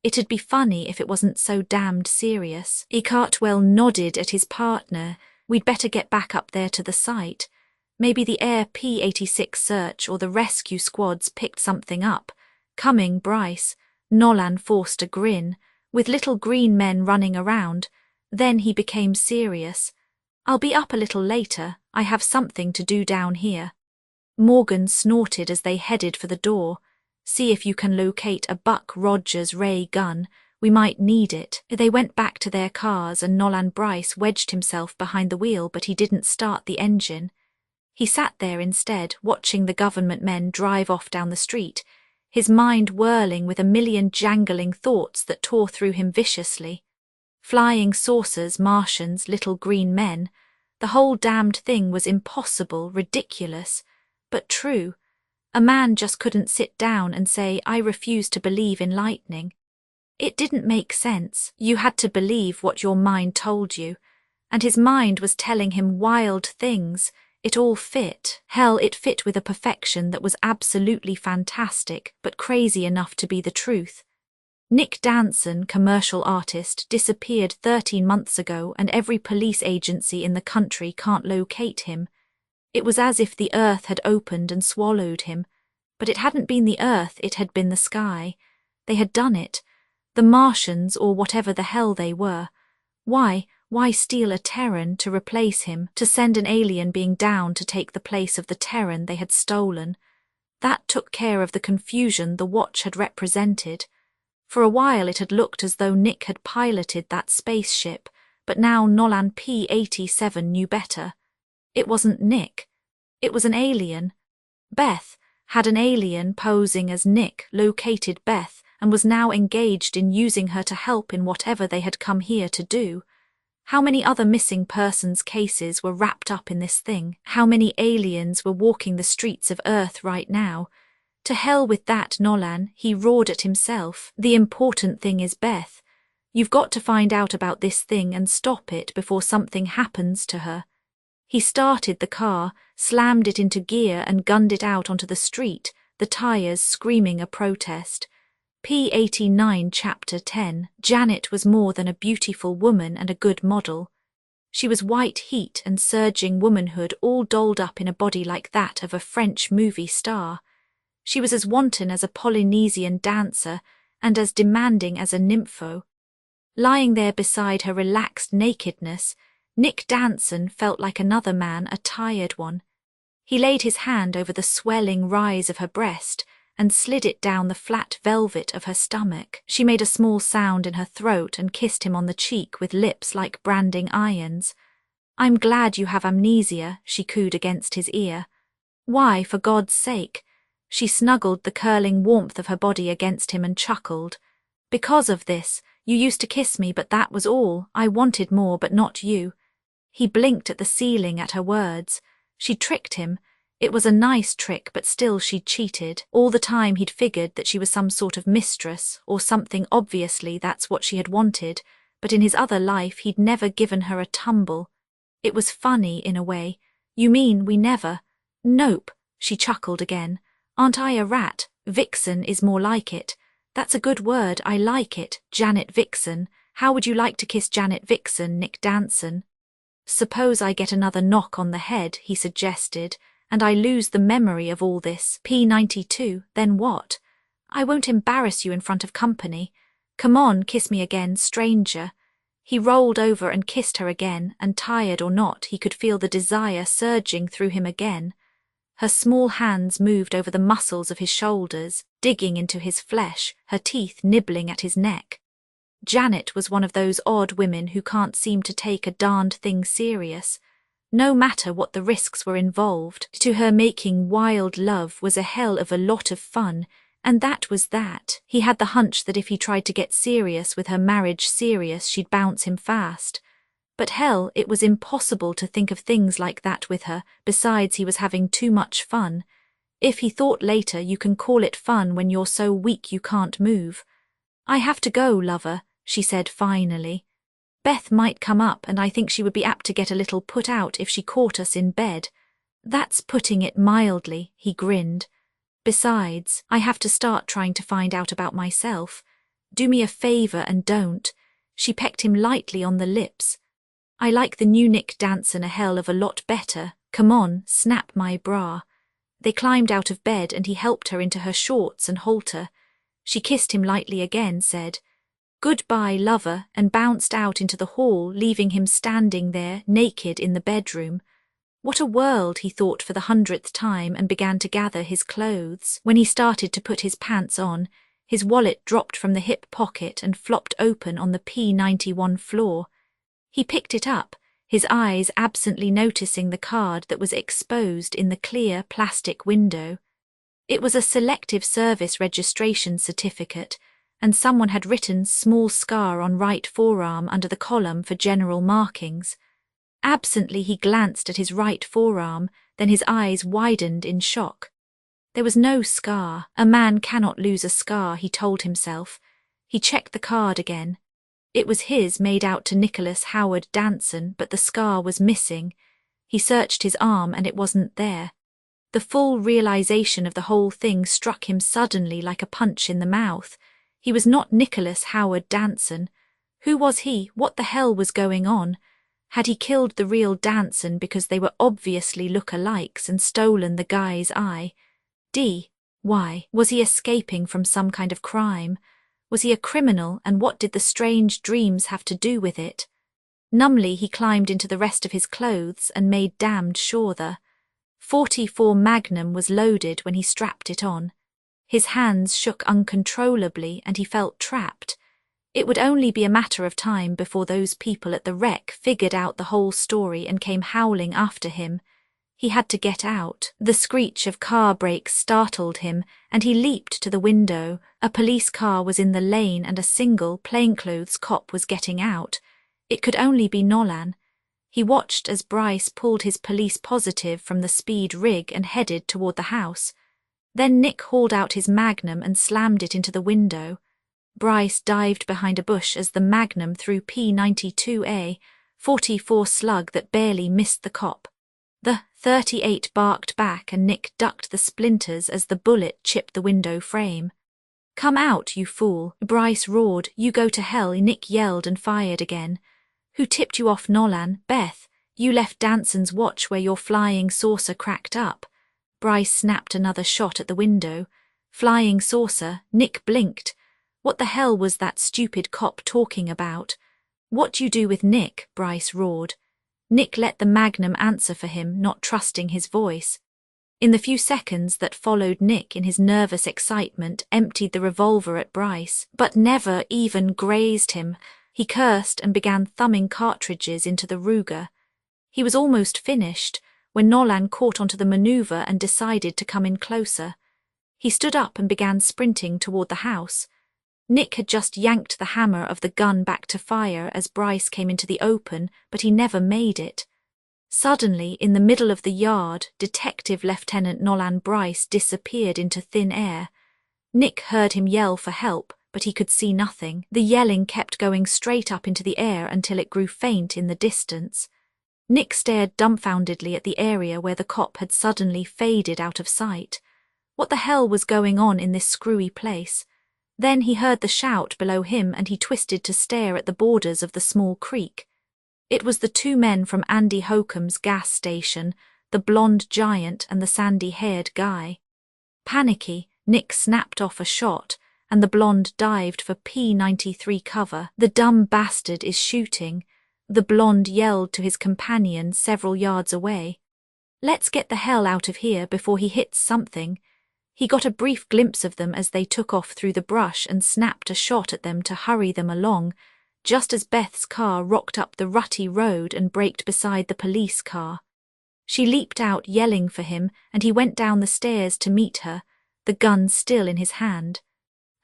It'd be funny if it wasn't so damned serious." Cartwell nodded at his partner. "We'd better get back up there to the site. Maybe the Air P-86 search or the rescue squads picked something up. Coming, Bryce." Nolan forced a grin. "With little green men running around." Then he became serious. "I'll be up a little later. I have something to do down here." Morgan snorted as they headed for the door. "See if you can locate a Buck Rogers ray gun. We might need it." They went back to their cars and Nolan Bryce wedged himself behind the wheel, but he didn't start the engine. He sat there instead, watching the government men drive off down the street, his mind whirling with a million jangling thoughts that tore through him viciously. Flying saucers, Martians, little green men. The whole damned thing was impossible, ridiculous, but true. A man just couldn't sit down and say, I refuse to believe in lightning. It didn't make sense. You had to believe what your mind told you. And his mind was telling him wild things. It all fit. Hell, it fit with a perfection that was absolutely fantastic, but crazy enough to be the truth. Nick Danson, commercial artist, disappeared 13 months ago, and every police agency in the country can't locate him. It was as if the earth had opened and swallowed him. But it hadn't been the earth, it had been the sky. They had done it. The Martians, or whatever the hell they were. Why steal a Terran to replace him, to send an alien being down to take the place of the Terran they had stolen? That took care of the confusion the watch had represented. For a while it had looked as though Nick had piloted that spaceship, but now Nolan P-87 knew better. It wasn't Nick. It was an alien. Beth had an alien posing as Nick located Beth and was now engaged in using her to help in whatever they had come here to do. How many other missing persons cases were wrapped up in this thing? How many aliens were walking the streets of Earth right now? To hell with that, Nolan, he roared at himself. The important thing is Beth. You've got to find out about this thing and stop it before something happens to her. He started the car, slammed it into gear and gunned it out onto the street, the tires screaming a protest. P-89 Chapter 10. Janet was more than a beautiful woman and a good model. She was white heat and surging womanhood all dolled up in a body like that of a French movie star. She was as wanton as a Polynesian dancer and as demanding as a nympho. Lying there beside her relaxed nakedness, Nick Danson felt like another man, a tired one. He laid his hand over the swelling rise of her breast and slid it down the flat velvet of her stomach. She made a small sound in her throat and kissed him on the cheek with lips like branding irons. I'm glad you have amnesia, she cooed against his ear. Why, for God's sake? She snuggled the curling warmth of her body against him and chuckled. Because of this, you used to kiss me, but that was all. I wanted more, but not you. He blinked at the ceiling at her words. She tricked him. It was a nice trick, but still she'd cheated. All the time he'd figured that she was some sort of mistress, or something. Obviously that's what she had wanted, but in his other life he'd never given her a tumble. It was funny in a way. You mean we never? Nope, she chuckled again. Aren't I a rat? Vixen is more like it. That's a good word, I like it. Janet Vixen. How would you like to kiss Janet Vixen, Nick Danson? Suppose I get another knock on the head, he suggested, and I lose the memory of all this. P-92, then what? I won't embarrass you in front of company. Come on, kiss me again, stranger. He rolled over and kissed her again, and tired or not, he could feel the desire surging through him again. Her small hands moved over the muscles of his shoulders, digging into his flesh, her teeth nibbling at his neck. Janet was one of those odd women who can't seem to take a darned thing serious. No matter what the risks were involved, to her making wild love was a hell of a lot of fun, and that was that. He had the hunch that if he tried to get serious with her marriage serious, she'd bounce him fast. But hell, it was impossible to think of things like that with her. Besides, he was having too much fun. If he thought later, you can call it fun when you're so weak you can't move. I have to go, lover, she said finally. Beth might come up, and I think she would be apt to get a little put out if she caught us in bed. That's putting it mildly, he grinned. Besides, I have to start trying to find out about myself. Do me a favor and don't. She pecked him lightly on the lips. I like the new Nick Danson a hell of a lot better. Come on, snap my bra. They climbed out of bed and he helped her into her shorts and halter. She kissed him lightly again, said, "Goodbye, lover," and bounced out into the hall, leaving him standing there, naked in the bedroom. What a world, he thought for the 100th time, and began to gather his clothes. When he started to put his pants on, his wallet dropped from the hip pocket and flopped open on the P-91 floor. He picked it up, his eyes absently noticing the card that was exposed in the clear plastic window. It was a selective service registration certificate, and someone had written small scar on right forearm under the column for general markings. Absently he glanced at his right forearm, then his eyes widened in shock. There was no scar. A man cannot lose a scar, he told himself. He checked the card again. It was his, made out to Nicholas Howard Danson, but the scar was missing. He searched his arm and it wasn't there. The full realization of the whole thing struck him suddenly like a punch in the mouth. He was not Nicholas Howard Danson. Who was he? What the hell was going on? Had he killed the real Danson because they were obviously look-alikes and stolen the guy's eye? Why? Was he escaping from some kind of crime? Was he a criminal, and what did the strange dreams have to do with it? Numbly he climbed into the rest of his clothes and made damned sure the .44 Magnum was loaded when he strapped it on. His hands shook uncontrollably and he felt trapped. It would only be a matter of time before those people at the wreck figured out the whole story and came howling after him. He had to get out. The screech of car brakes startled him, and he leaped to the window. A police car was in the lane and a single plainclothes cop was getting out. It could only be Nolan. He watched as Bryce pulled his police positive from the speed rig and headed toward the house. Then Nick hauled out his Magnum and slammed it into the window. Bryce dived behind a bush as the Magnum threw P92A, .44 slug that barely missed the cop. The .38 barked back and Nick ducked the splinters as the bullet chipped the window frame. "Come out, you fool," Bryce roared. "You go to hell," Nick yelled and fired again. "Who tipped you off, Nolan?" "Beth. You left Danson's watch where your flying saucer cracked up." Bryce snapped another shot at the window. Flying saucer. Nick blinked. What the hell was that stupid cop talking about? "What you do with Nick?" Bryce roared. Nick let the Magnum answer for him, not trusting his voice. In the few seconds that followed, Nick, in his nervous excitement, emptied the revolver at Bryce, but never even grazed him. He cursed and began thumbing cartridges into the Ruger. He was almost finished when Nolan caught onto the maneuver and decided to come in closer. He stood up and began sprinting toward the house. Nick had just yanked the hammer of the gun back to fire as Bryce came into the open, but he never made it. Suddenly, in the middle of the yard, Detective Lieutenant Nolan Bryce disappeared into thin air. Nick heard him yell for help, but he could see nothing. The yelling kept going straight up into the air until it grew faint in the distance. Nick stared dumbfoundedly at the area where the cop had suddenly faded out of sight. What the hell was going on in this screwy place? Then he heard the shout below him and he twisted to stare at the borders of the small creek. It was the two men from Andy Hokum's gas station, the blonde giant and the sandy-haired guy. Panicky, Nick snapped off a shot, and the blonde dived for P93 cover. "The dumb bastard is shooting," the blonde yelled to his companion several yards away. "Let's get the hell out of here before he hits something." He got a brief glimpse of them as they took off through the brush and snapped a shot at them to hurry them along, just as Beth's car rocked up the rutty road and braked beside the police car. She leaped out yelling for him, and he went down the stairs to meet her, the gun still in his hand.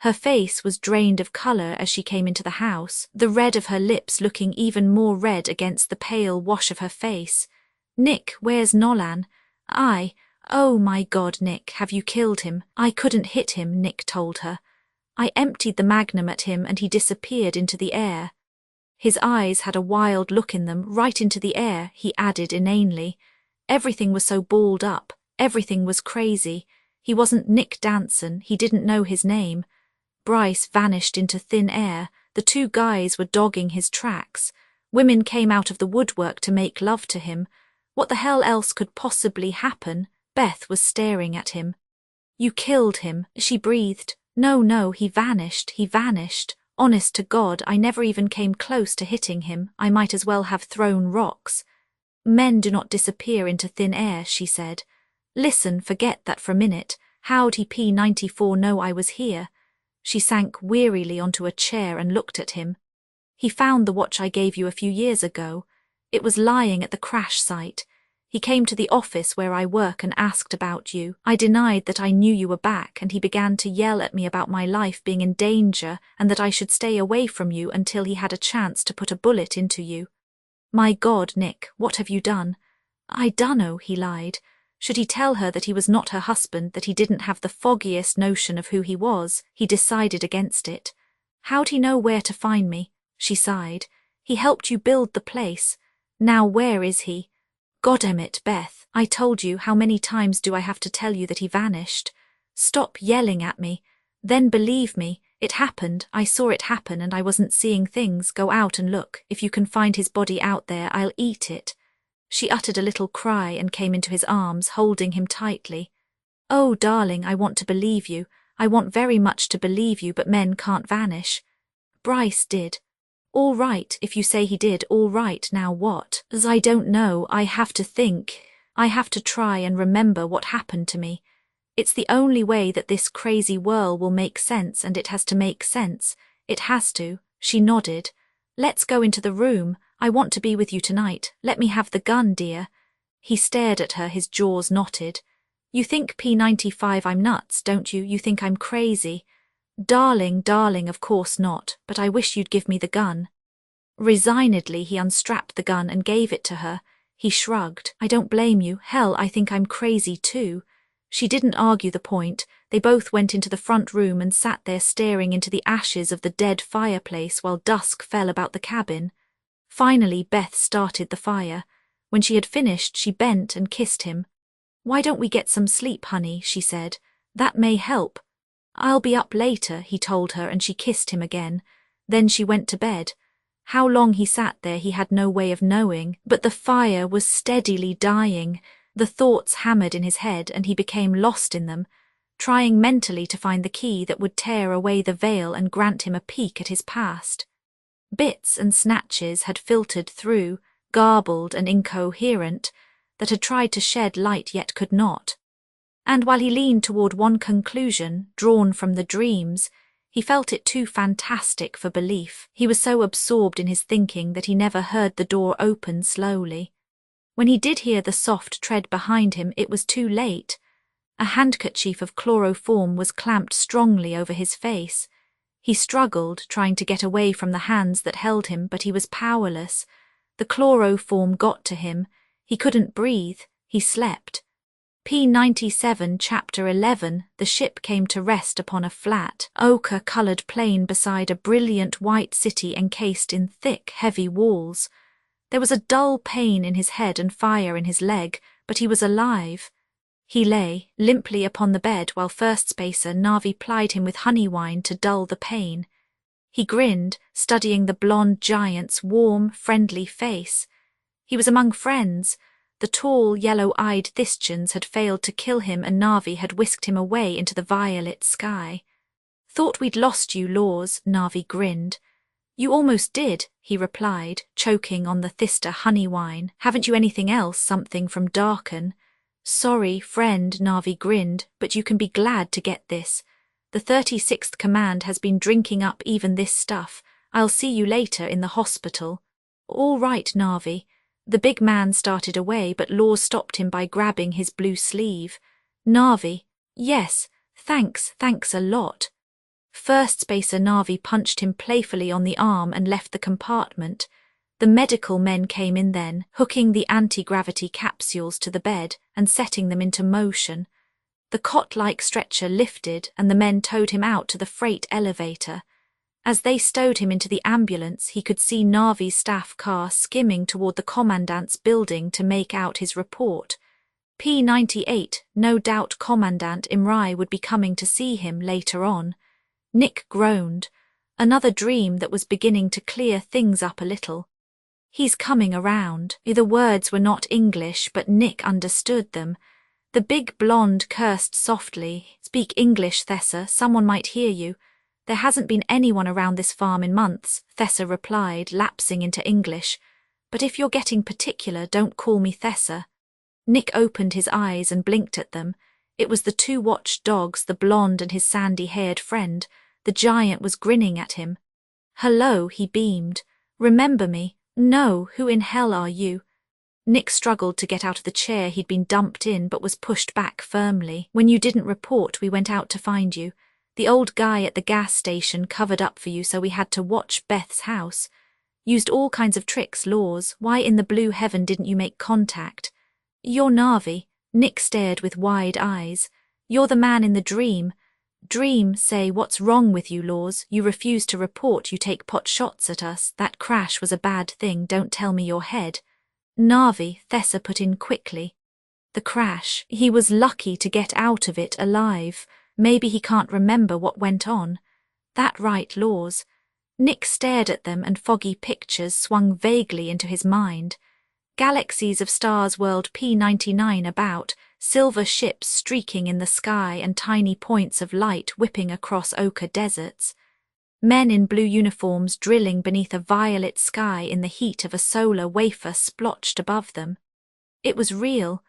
Her face was drained of color as she came into the house, the red of her lips looking even more red against the pale wash of her face. "Nick, where's Nolan?" "Oh my God, Nick, have you killed him?" "I couldn't hit him," Nick told her. "I emptied the Magnum at him and he disappeared into the air." His eyes had a wild look in them. "Right into the air," he added inanely. Everything was so balled up. Everything was crazy. He wasn't Nick Danson. He didn't know his name. Bryce vanished into thin air. The two guys were dogging his tracks. Women came out of the woodwork to make love to him. What the hell else could possibly happen? Beth was staring at him. "You killed him," she breathed. No, he vanished. Honest to God, I never even came close to hitting him. I might as well have thrown rocks." "Men do not disappear into thin air," she said. "Listen, forget that for a minute. How'd he P94 know I was here?" She sank wearily onto a chair and looked at him. "He found the watch I gave you a few years ago. It was lying at the crash site. He came to the office where I work and asked about you. I denied that I knew you were back, and he began to yell at me about my life being in danger and that I should stay away from you until he had a chance to put a bullet into you. My God, Nick, what have you done? I dunno, he lied. Should he tell her that he was not her husband, that he didn't have the foggiest notion of who he was? He decided against it. How'd he know where to find me? She sighed. He helped you build the place. Now where is he? Goddamn, Beth, I told you. How many times do I have to tell you that he vanished? Stop yelling at me. Then believe me, it happened. I saw it happen and I wasn't seeing things. Go out and look. If you can find his body out there, I'll eat it. She uttered a little cry and came into his arms, holding him tightly. Oh, darling, I want to believe you. I want very much to believe you, but men can't vanish. Bryce did. All right, if you say he did, all right, now what? As I don't know, I have to think. I have to try and remember what happened to me. It's the only way that this crazy whirl will make sense, and it has to make sense. It has to. She nodded. Let's go into the room. I want to be with you tonight. Let me have the gun, dear. He stared at her, his jaws knotted. You think P95 I'm nuts, don't you? You think I'm crazy. Darling, of course not, but I wish you'd give me the gun. Resignedly, he unstrapped the gun and gave it to her. He shrugged. I don't blame you. Hell, I think I'm crazy too. She didn't argue the point. They both went into the front room and sat there staring into the ashes of the dead fireplace while dusk fell about the cabin. Finally, Beth started the fire. When she had finished, she bent and kissed him. Why don't we get some sleep, honey, she said. That may help. I'll be up later, he told her, and she kissed him again. Then she went to bed. How long he sat there he had no way of knowing, but the fire was steadily dying. The thoughts hammered in his head, and he became lost in them, trying mentally to find the key that would tear away the veil and grant him a peek at his past. Bits and snatches had filtered through, garbled and incoherent, that had tried to shed light yet could not. And while he leaned toward one conclusion, drawn from the dreams, he felt it too fantastic for belief. He was so absorbed in his thinking that he never heard the door open slowly. When he did hear the soft tread behind him, it was too late. A handkerchief of chloroform was clamped strongly over his face. He struggled, trying to get away from the hands that held him, but he was powerless. The chloroform got to him. He couldn't breathe. He slept. P97 Chapter 11. The ship came to rest upon a flat, ochre-coloured plain beside a brilliant white city encased in thick, heavy walls. There was a dull pain in his head and fire in his leg, but he was alive. He lay limply upon the bed while First Spacer Navi plied him with honey wine to dull the pain. He grinned, studying the blonde giant's warm, friendly face. He was among friends. The tall, yellow-eyed Thistchans had failed to kill him, and Navi had whisked him away into the violet sky. Thought we'd lost you, Laws, Navi grinned. You almost did, he replied, choking on the Thister honey wine. Haven't you anything else, something from Darken? Sorry, friend, Navi grinned, but you can be glad to get this. The 36th Command has been drinking up even this stuff. I'll see you later in the hospital. All right, Navi. The big man started away, but Laws stopped him by grabbing his blue sleeve. Navi. Yes, thanks a lot. First Spacer Navi punched him playfully on the arm and left the compartment. The medical men came in then, hooking the anti-gravity capsules to the bed and setting them into motion. The cot-like stretcher lifted and the men towed him out to the freight elevator. As they stowed him into the ambulance, he could see Navi's staff car skimming toward the commandant's building to make out his report. P98, no doubt Commandant Imrai would be coming to see him later on. Nick groaned. Another dream that was beginning to clear things up a little. He's coming around. The words were not English, but Nick understood them. The big blonde cursed softly. Speak English, Thessa, someone might hear you. There hasn't been anyone around this farm in months, Thessa replied, lapsing into English. But if you're getting particular, don't call me Thessa. Nick opened his eyes and blinked at them. It was the two watched dogs, the blonde and his sandy-haired friend. The giant was grinning at him. Hello, he beamed. Remember me? No, who in hell are you? Nick struggled to get out of the chair he'd been dumped in but was pushed back firmly. When you didn't report, we went out to find you. The old guy at the gas station covered up for you, so we had to watch Beth's house. Used all kinds of tricks, Laws. Why in the blue heaven didn't you make contact? You're Navi. Nick stared with wide eyes. You're the man in the dream. Dream, say, what's wrong with you, Laws? You refuse to report, you take pot shots at us. That crash was a bad thing, don't tell me your head. Navi, Thessa put in quickly. The crash, he was lucky to get out of it alive. Maybe he can't remember what went on. That right, Laws. Nick stared at them and foggy pictures swung vaguely into his mind. Galaxies of stars whirled P99 about, silver ships streaking in the sky and tiny points of light whipping across ochre deserts. Men in blue uniforms drilling beneath a violet sky in the heat of a solar wafer splotched above them. It was real.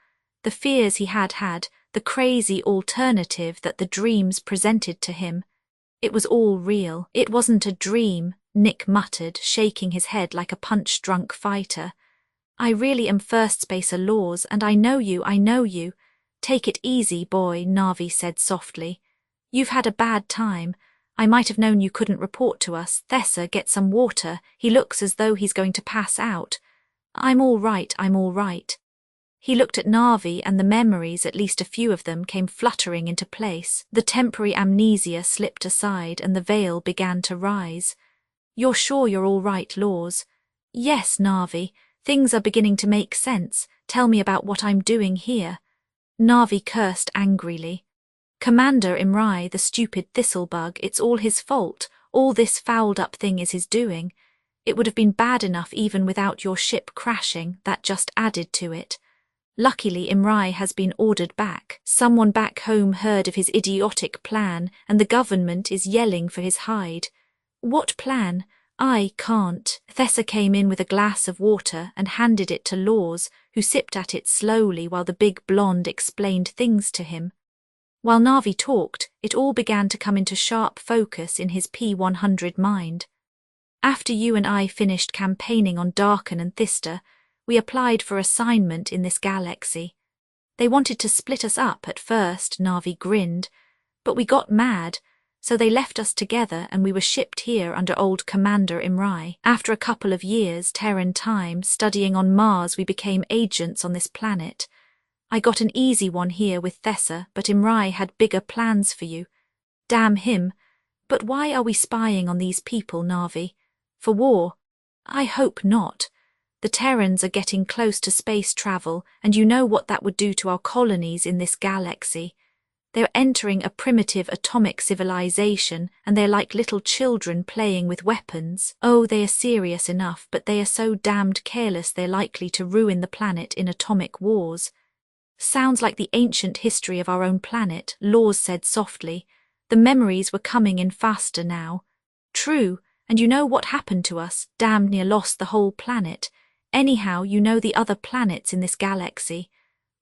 The fears he had, the crazy alternative that the dreams presented to him. It was all real. It wasn't a dream, Nick muttered, shaking his head like a punch-drunk fighter. I really am First Spacer Laws, and I know you. Take it easy, boy, Navi said softly. You've had a bad time. I might have known you couldn't report to us. Thessa, get some water. He looks as though he's going to pass out. I'm all right. He looked at Navi, and the memories, at least a few of them, came fluttering into place. The temporary amnesia slipped aside, and the veil began to rise. You're sure you're all right, Laws? Yes, Navi. Things are beginning to make sense. Tell me about what I'm doing here. Navi cursed angrily. Commander Imrai, the stupid thistlebug, it's all his fault. All this fouled-up thing is his doing. It would have been bad enough even without your ship crashing. That just added to it. Luckily, Imrai has been ordered back. Someone back home heard of his idiotic plan, and the government is yelling for his hide. What plan? I can't. Thessa came in with a glass of water and handed it to Laws, who sipped at it slowly while the big blonde explained things to him. While Navi talked, it all began to come into sharp focus in his P100 mind. After you and I finished campaigning on Darken and Thista, we applied for assignment in this galaxy. They wanted to split us up at first, Navi grinned, but we got mad, so they left us together and we were shipped here under old Commander Imrai. After a couple of years, Terran time, studying on Mars, we became agents on this planet. I got an easy one here with Thessa, but Imrai had bigger plans for you. Damn him. But why are we spying on these people, Navi? For war? I hope not. The Terrans are getting close to space travel, and you know what that would do to our colonies in this galaxy. They're entering a primitive atomic civilization, and they're like little children playing with weapons. Oh, they are serious enough, but they are so damned careless they're likely to ruin the planet in atomic wars. Sounds like the ancient history of our own planet, Laws said softly. The memories were coming in faster now. True, and you know what happened to us, damned near lost the whole planet. Anyhow, you know the other planets in this galaxy.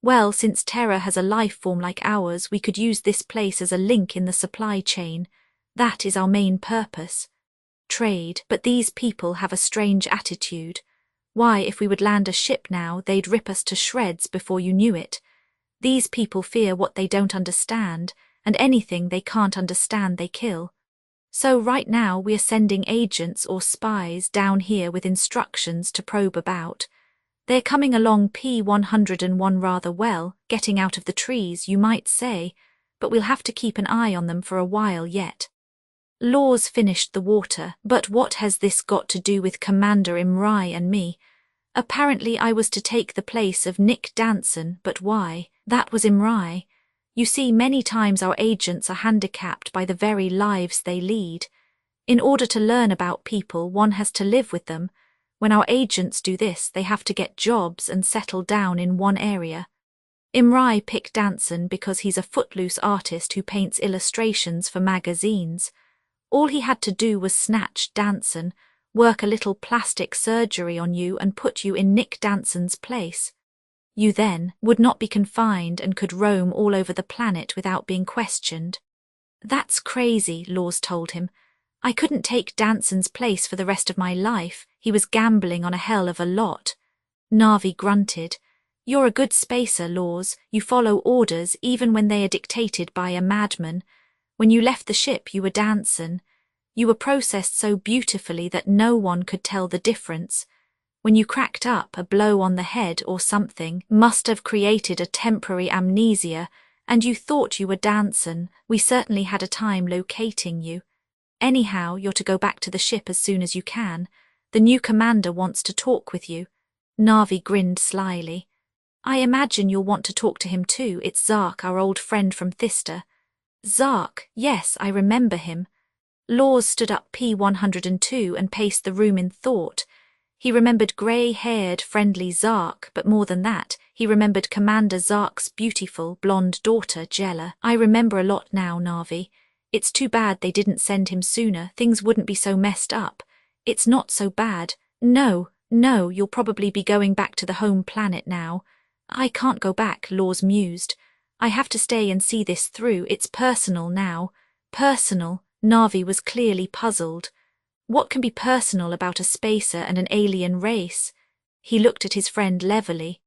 Well, since Terra has a life form like ours, we could use this place as a link in the supply chain. That is our main purpose. Trade, but these people have a strange attitude. Why, if we would land a ship now, they'd rip us to shreds before you knew it. These people fear what they don't understand, and anything they can't understand they kill. So right now we are sending agents or spies down here with instructions to probe about. They're coming along P101 rather well, getting out of the trees, you might say, but we'll have to keep an eye on them for a while yet. Laws finished the water, but what has this got to do with Commander Imrai and me? Apparently I was to take the place of Nick Danson, but why? That was Imrai. You see, many times our agents are handicapped by the very lives they lead. In order to learn about people, one has to live with them. When our agents do this, they have to get jobs and settle down in one area. Imrai picked Danson because he's a footloose artist who paints illustrations for magazines. All he had to do was snatch Danson, work a little plastic surgery on you and put you in Nick Danson's place. You then would not be confined and could roam all over the planet without being questioned. That's crazy, Laws told him. I couldn't take Danson's place for the rest of my life. He was gambling on a hell of a lot. Narvi grunted. You're a good spacer, Laws. You follow orders even when they are dictated by a madman. When you left the ship, you were Danson. You were processed so beautifully that no one could tell the difference. When you cracked up, a blow on the head or something must have created a temporary amnesia, and you thought you were Danson. We certainly had a time locating you. Anyhow, you're to go back to the ship as soon as you can. The new commander wants to talk with you. Narvi grinned slyly. I imagine you'll want to talk to him too. It's Zark, our old friend from Thista. Zark, yes, I remember him. Laws stood up P102 and paced the room in thought. He remembered grey-haired, friendly Zark, but more than that, he remembered Commander Zark's beautiful, blonde daughter, Jella. I remember a lot now, Narvi. It's too bad they didn't send him sooner. Things wouldn't be so messed up. It's not so bad. No, you'll probably be going back to the home planet now. I can't go back, Laws mused. I have to stay and see this through. It's personal now. Personal? Narvi was clearly puzzled. What can be personal about a spacer and an alien race? He looked at his friend levelly.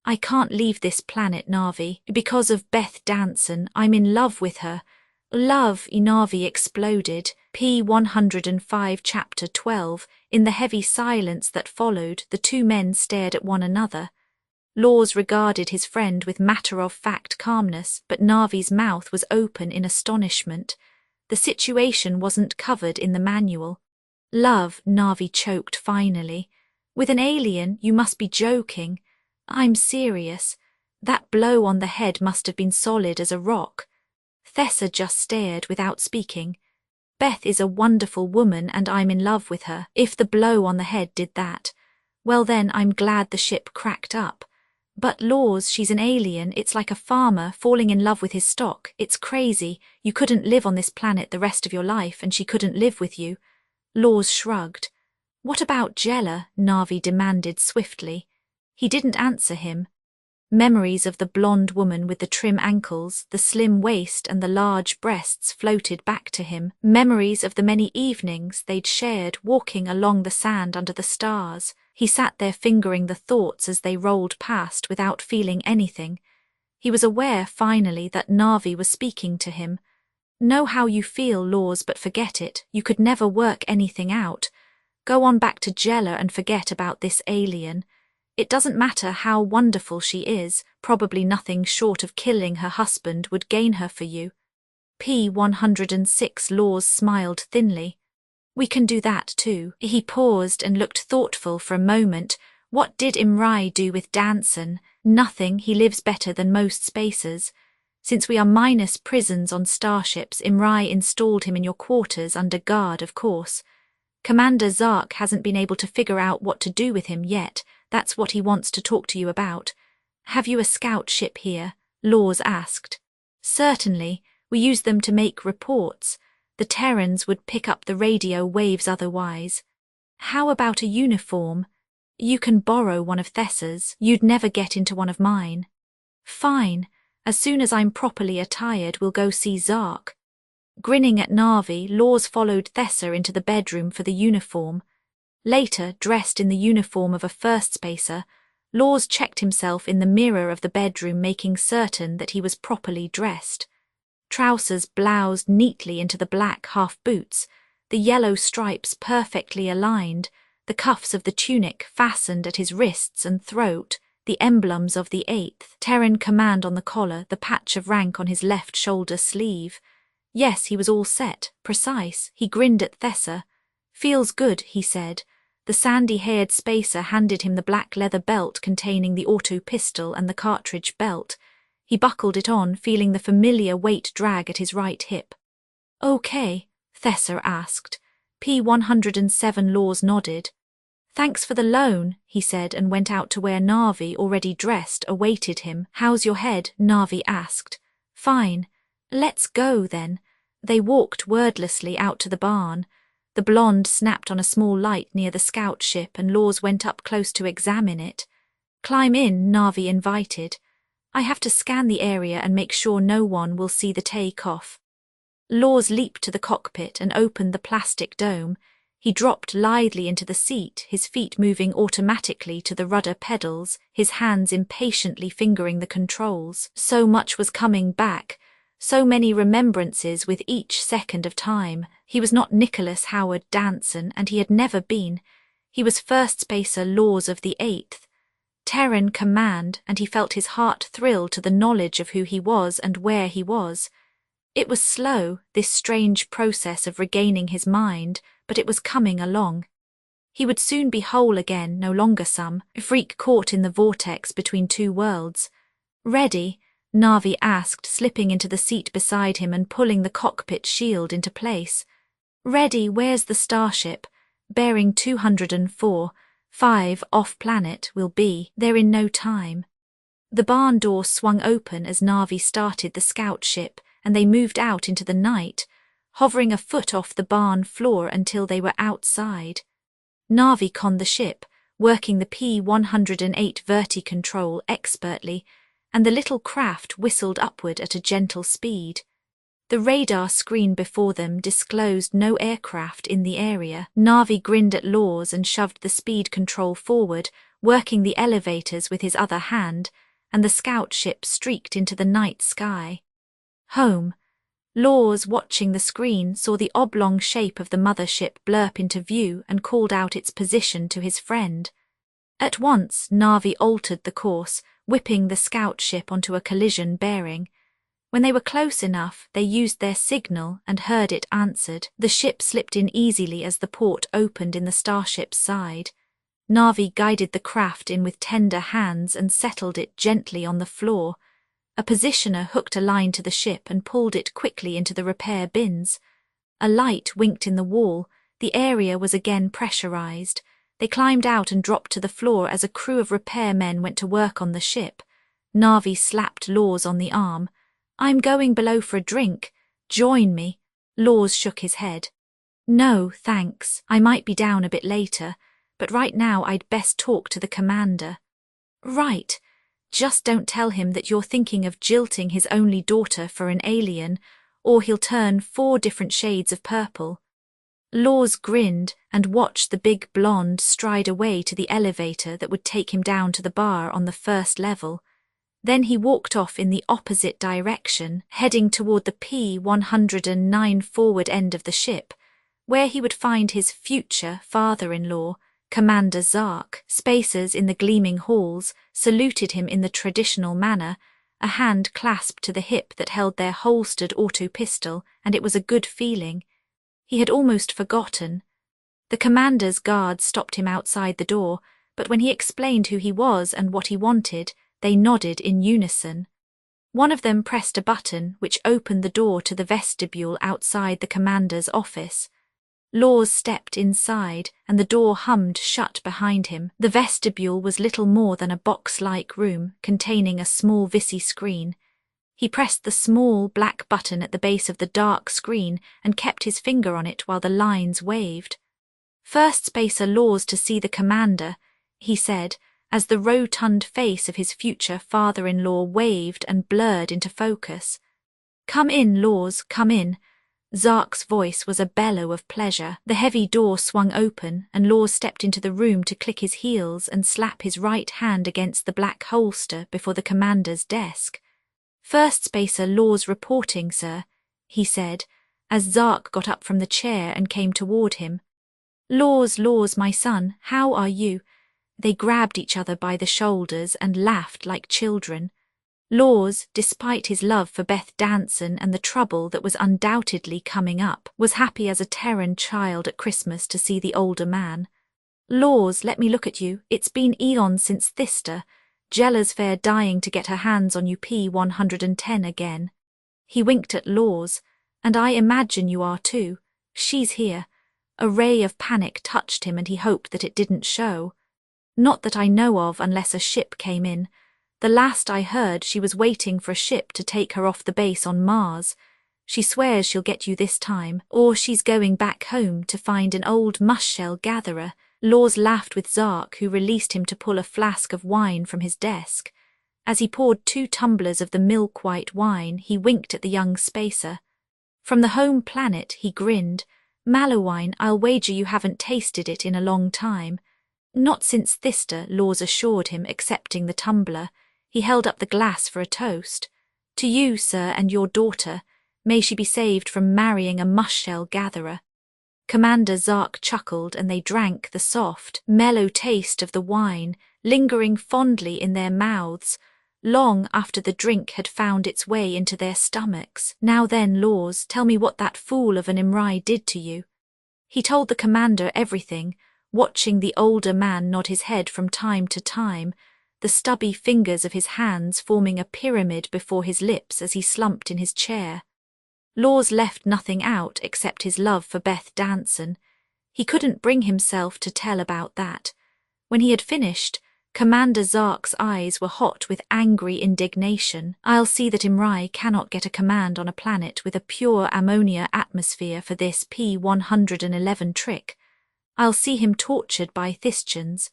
I can't leave this planet, Narvi. Because of Beth Danson, I'm in love with her. Love, Narvi exploded. P105 Chapter 12. In the heavy silence that followed, the two men stared at one another. Laws regarded his friend with matter-of-fact calmness, but Narvi's mouth was open in astonishment. The situation wasn't covered in the manual. Love, Narvi choked finally. With an alien, you must be joking. I'm serious. That blow on the head must have been solid as a rock. Thessa just stared without speaking. Beth is a wonderful woman and I'm in love with her. If the blow on the head did that, well then I'm glad the ship cracked up. But Laws, she's an alien. It's like a farmer falling in love with his stock. It's crazy. You couldn't live on this planet the rest of your life and she couldn't live with you. Laws shrugged. What about Jella? Narvi demanded swiftly. He didn't answer him. Memories of the blonde woman with the trim ankles, the slim waist and the large breasts floated back to him. Memories of the many evenings they'd shared walking along the sand under the stars. He sat there fingering the thoughts as they rolled past without feeling anything. He was aware, finally, that Narvi was speaking to him. Know how you feel, Laws, but forget it. You could never work anything out. Go on back to Jella and forget about this alien. It doesn't matter how wonderful she is, probably nothing short of killing her husband would gain her for you. P106 Laws smiled thinly. We can do that too. He paused and looked thoughtful for a moment. What did Imrai do with Danson? Nothing. He lives better than most spacers. Since we are minus prisons on starships, Imrai installed him in your quarters under guard, of course. Commander Zark hasn't been able to figure out what to do with him yet. That's what he wants to talk to you about. Have you a scout ship here? Laws asked. Certainly. We use them to make reports. The Terrans would pick up the radio waves otherwise. How about a uniform? You can borrow one of Thessa's. You'd never get into one of mine. Fine. As soon as I'm properly attired, we'll go see Zark. Grinning at Narvi, Laws followed Thessa into the bedroom for the uniform. Later, dressed in the uniform of a first spacer, Laws checked himself in the mirror of the bedroom, making certain that he was properly dressed. Trousers bloused neatly into the black half boots, the yellow stripes perfectly aligned, the cuffs of the tunic fastened at his wrists and throat, the emblems of the 8th Terran Command on the collar, the patch of rank on his left shoulder sleeve. Yes, he was all set, precise. He grinned at Thessa. Feels good, he said. The sandy-haired spacer handed him the black leather belt containing the auto pistol and the cartridge belt. He buckled it on, feeling the familiar weight drag at his right hip. Okay, Thessa asked. P107 Laws nodded. Thanks for the loan, he said, and went out to where Narvi, already dressed, awaited him. How's your head? Narvi asked. Fine. Let's go, then. They walked wordlessly out to the barn. The blonde snapped on a small light near the scout ship and Laws went up close to examine it. Climb in, Narvi invited. I have to scan the area and make sure no one will see the take-off. Laws leaped to the cockpit and opened the plastic dome. He dropped lithely into the seat, his feet moving automatically to the rudder pedals, his hands impatiently fingering the controls. So much was coming back, so many remembrances with each second of time. He was not Nicholas Howard Danson, and he had never been. He was First Spacer Laws of the 8th. Terran Command, and he felt his heart thrill to the knowledge of who he was and where he was. It was slow, this strange process of regaining his mind, but it was coming along. He would soon be whole again, no longer some freak caught in the vortex between two worlds. "Ready?" Navi asked, slipping into the seat beside him and pulling the cockpit shield into place. "Ready, where's the starship?" "Bearing 204. 5 off-planet will be there in no time." The barn door swung open as Navi started the scout ship, and they moved out into the night, hovering a foot off the barn floor until they were outside. Navi conned the ship, working the P-108 verti-control expertly, and the little craft whistled upward at a gentle speed. The radar screen before them disclosed no aircraft in the area. Navi grinned at Laws and shoved the speed control forward, working the elevators with his other hand, and the scout ship streaked into the night sky. Home. Laws, watching the screen, saw the oblong shape of the mothership blurp into view and called out its position to his friend. At once, Navi altered the course, whipping the scout ship onto a collision bearing. When they were close enough, they used their signal and heard it answered. The ship slipped in easily as the port opened in the starship's side. Navi guided the craft in with tender hands and settled it gently on the floor. A positioner hooked a line to the ship and pulled it quickly into the repair bins. A light winked in the wall. The area was again pressurized. They climbed out and dropped to the floor as a crew of repairmen went to work on the ship. Navi slapped Laws on the arm. "I'm going below for a drink. Join me." Laws shook his head. "No, thanks. I might be down a bit later, but right now I'd best talk to the commander." "Right. Just don't tell him that you're thinking of jilting his only daughter for an alien, or he'll turn 4 different shades of purple." Laws grinned and watched the big blonde stride away to the elevator that would take him down to the bar on the first level. Then he walked off in the opposite direction, heading toward the P-109 forward end of the ship, where he would find his future father-in-law, Commander Zark. Spacers in the gleaming halls saluted him in the traditional manner, a hand clasped to the hip that held their holstered auto-pistol, and it was a good feeling. He had almost forgotten. The commander's guard stopped him outside the door, but when he explained who he was and what he wanted, they nodded in unison. One of them pressed a button which opened the door to the vestibule outside the commander's office. Laws stepped inside, and the door hummed shut behind him. The vestibule was little more than a box-like room containing a small VISI screen. He pressed the small black button at the base of the dark screen and kept his finger on it while the lines waved. "First Spacer Laws to see the commander," he said, as the rotund face of his future father-in-law waved and blurred into focus. "Come in, Laws, come in." Zark's voice was a bellow of pleasure. The heavy door swung open, and Laws stepped into the room to click his heels and slap his right hand against the black holster before the commander's desk. "First Spacer Laws reporting, sir," he said, as Zark got up from the chair and came toward him. "Laws, my son, how are you?" They grabbed each other by the shoulders and laughed like children. Laws, despite his love for Beth Danson and the trouble that was undoubtedly coming up, was happy as a Terran child at Christmas to see the older man. "Laws, let me look at you. It's been eons since Thista. Jella's fair dying to get her hands on you P-110 again." He winked at Laws. "And I imagine you are too. She's here." A ray of panic touched him and he hoped that it didn't show. "Not that I know of unless a ship came in. The last I heard, she was waiting for a ship to take her off the base on Mars. She swears she'll get you this time, or she's going back home to find an old mushshell gatherer." Laws laughed with Zark, who released him to pull a flask of wine from his desk. As he poured 2 tumblers of the milk-white wine, he winked at the young spacer. From the home planet, he grinned. Mallowine, I'll wager you haven't tasted it in a long time. Not since Thista, Laws assured him, accepting the tumbler. He held up the glass for a toast. To you, sir, and your daughter. May she be saved from marrying a mushshell gatherer. Commander Zark chuckled, and they drank the soft, mellow taste of the wine, lingering fondly in their mouths, long after the drink had found its way into their stomachs. Now then, Laws, tell me what that fool of an Imrai did to you. He told the commander everything, watching the older man nod his head from time to time, the stubby fingers of his hands forming a pyramid before his lips as he slumped in his chair. Laws left nothing out except his love for Beth Danson. He couldn't bring himself to tell about that. When he had finished, Commander Zark's eyes were hot with angry indignation. I'll see that Imrai cannot get a command on a planet with a pure ammonia atmosphere for this P-111 trick. I'll see him tortured by Thistians.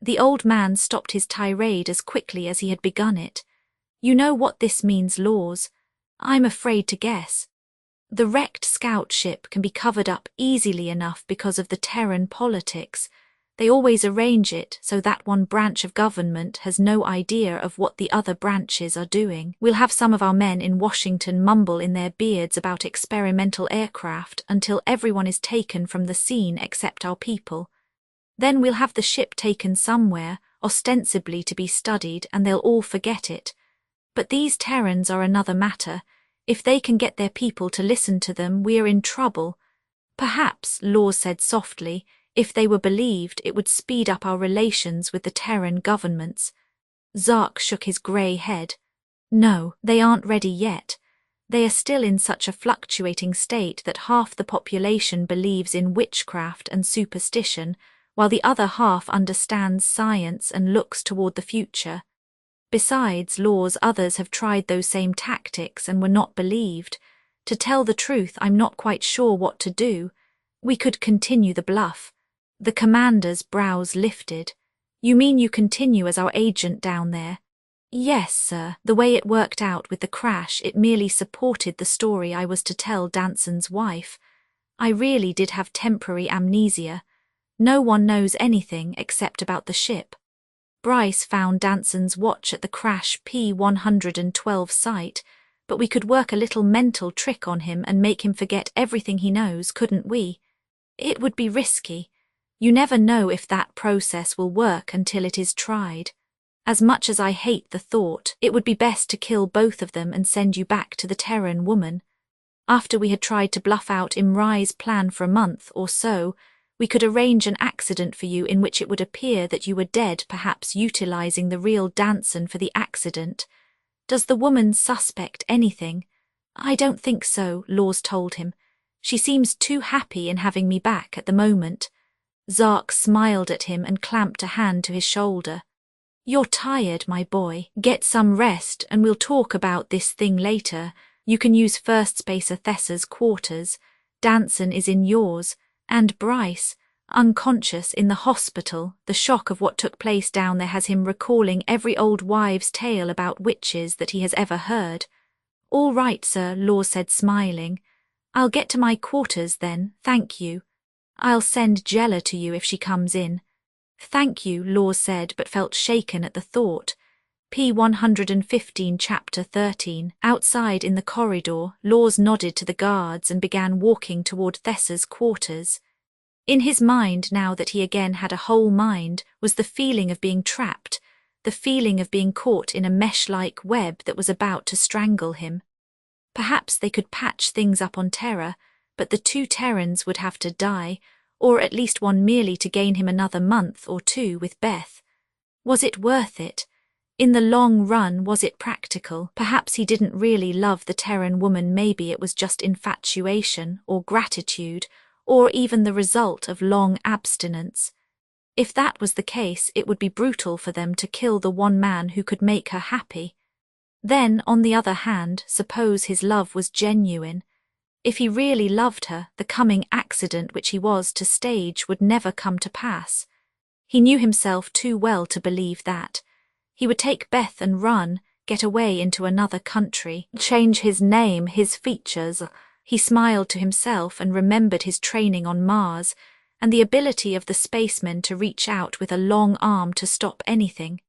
The old man stopped his tirade as quickly as he had begun it. You know what this means, Laws. I'm afraid to guess. The wrecked scout ship can be covered up easily enough because of the Terran politics. They always arrange it so that one branch of government has no idea of what the other branches are doing. We'll have some of our men in Washington mumble in their beards about experimental aircraft until everyone is taken from the scene except our people. Then we'll have the ship taken somewhere, ostensibly to be studied, and they'll all forget it. But these Terrans are another matter. If they can get their people to listen to them, we are in trouble. Perhaps, Laws said softly, if they were believed, it would speed up our relations with the Terran governments. Zark shook his grey head. No, they aren't ready yet. They are still in such a fluctuating state that half the population believes in witchcraft and superstition, while the other half understands science and looks toward the future. Besides, Laws, others have tried those same tactics and were not believed. To tell the truth, I'm not quite sure what to do. We could continue the bluff. The commander's brows lifted. You mean you continue as our agent down there? Yes, sir. The way it worked out with the crash, it merely supported the story I was to tell Danson's wife. I really did have temporary amnesia. No one knows anything except about the ship. Bryce found Danson's watch at the crash P-112 site, but we could work a little mental trick on him and make him forget everything he knows, couldn't we? It would be risky. You never know if that process will work until it is tried. As much as I hate the thought, it would be best to kill both of them and send you back to the Terran woman. After we had tried to bluff out Imrai's plan for a month or so, we could arrange an accident for you in which it would appear that you were dead, perhaps utilizing the real Danson for the accident. Does the woman suspect anything? I don't think so, Laws told him. She seems too happy in having me back at the moment. Zark smiled at him and clamped a hand to his shoulder. You're tired, my boy. Get some rest and we'll talk about this thing later. You can use First Spacer Thessa's quarters. Danson is in yours. And Bryce, unconscious in the hospital, the shock of what took place down there has him recalling every old wives' tale about witches that he has ever heard. All right, sir, Laws said, smiling. I'll get to my quarters then, thank you. I'll send Jella to you if she comes in. Thank you, Laws said, but felt shaken at the thought. P-115 Chapter 13. Outside in the corridor, Laws nodded to the guards and began walking toward Thessa's quarters. In his mind, now that he again had a whole mind, was the feeling of being trapped, the feeling of being caught in a mesh-like web that was about to strangle him. Perhaps they could patch things up on Terra, but the two Terrans would have to die, or at least one merely to gain him another month or two with Beth. Was it worth it? In the long run, was it practical? Perhaps he didn't really love the Terran woman, maybe it was just infatuation, or gratitude, or even the result of long abstinence. If that was the case, it would be brutal for them to kill the one man who could make her happy. Then, on the other hand, suppose his love was genuine. If he really loved her, the coming accident which he was to stage would never come to pass. He knew himself too well to believe that. He would take Beth and run, get away into another country, change his name, his features, He smiled to himself and remembered his training on Mars and the ability of the spacemen to reach out with a long arm to stop anything.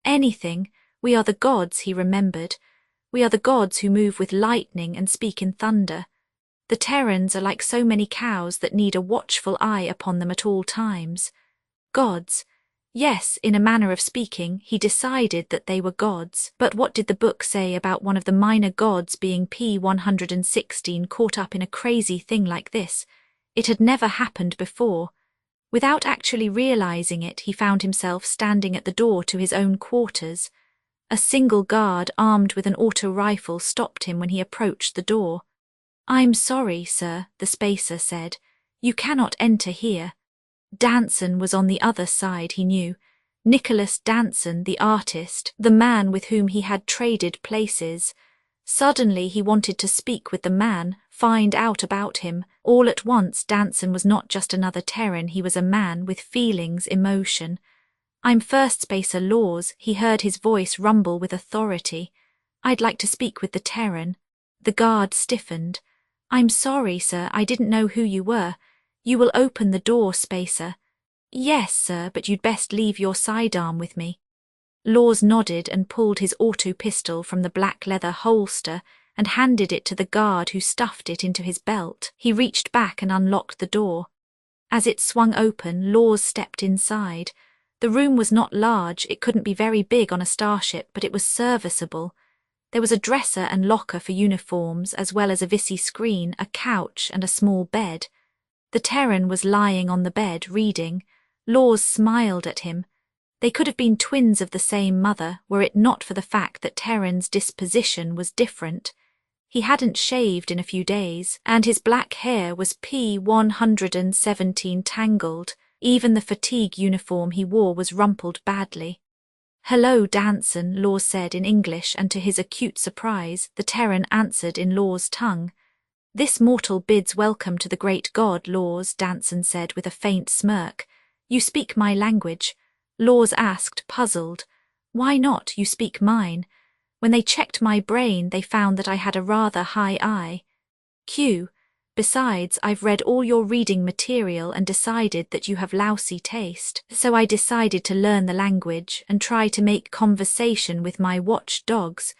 Anything. We are the gods, he remembered. We are the gods who move with lightning and speak in thunder. The Terrans are like so many cows that need a watchful eye upon them at all times. Gods. Yes, in a manner of speaking, he decided that they were gods. But what did the book say about one of the minor gods being P-116 caught up in a crazy thing like this? It had never happened before. Without actually realizing it, he found himself standing at the door to his own quarters. A single guard armed with an auto rifle stopped him when he approached the door. "I'm sorry, sir," the spacer said. "You cannot enter here." Danson was on the other side, he knew. Nicholas Danson, the artist, the man with whom he had traded places. Suddenly he wanted to speak with the man, find out about him. All at once Danson was not just another Terran, he was a man with feelings, emotion. "I'm First Spacer Laws," he heard his voice rumble with authority. "I'd like to speak with the Terran." The guard stiffened. "I'm sorry, sir, I didn't know who you were. You will open the door, Spacer." "Yes, sir, but you'd best leave your sidearm with me." Laws nodded and pulled his auto pistol from the black leather holster and handed it to the guard who stuffed it into his belt. He reached back and unlocked the door. As it swung open, Laws stepped inside. The room was not large, it couldn't be very big on a starship, but it was serviceable. There was a dresser and locker for uniforms, as well as a VC screen, a couch, and a small bed. The Terran was lying on the bed, reading. Laws smiled at him. They could have been twins of the same mother, were it not for the fact that Terran's disposition was different. He hadn't shaved in a few days, and his black hair was P-117 tangled. Even the fatigue uniform he wore was rumpled badly. "Hello, Danson," Laws said in English, and to his acute surprise, the Terran answered in Laws' tongue. "This mortal bids welcome to the great god, Laws," Danson said with a faint smirk. "You speak my language?" Laws asked, puzzled. "Why not? You speak mine. When they checked my brain, they found that I had a rather high I. Q. Besides, I've read all your reading material and decided that you have lousy taste. So I decided to learn the language and try to make conversation with my watch dogs."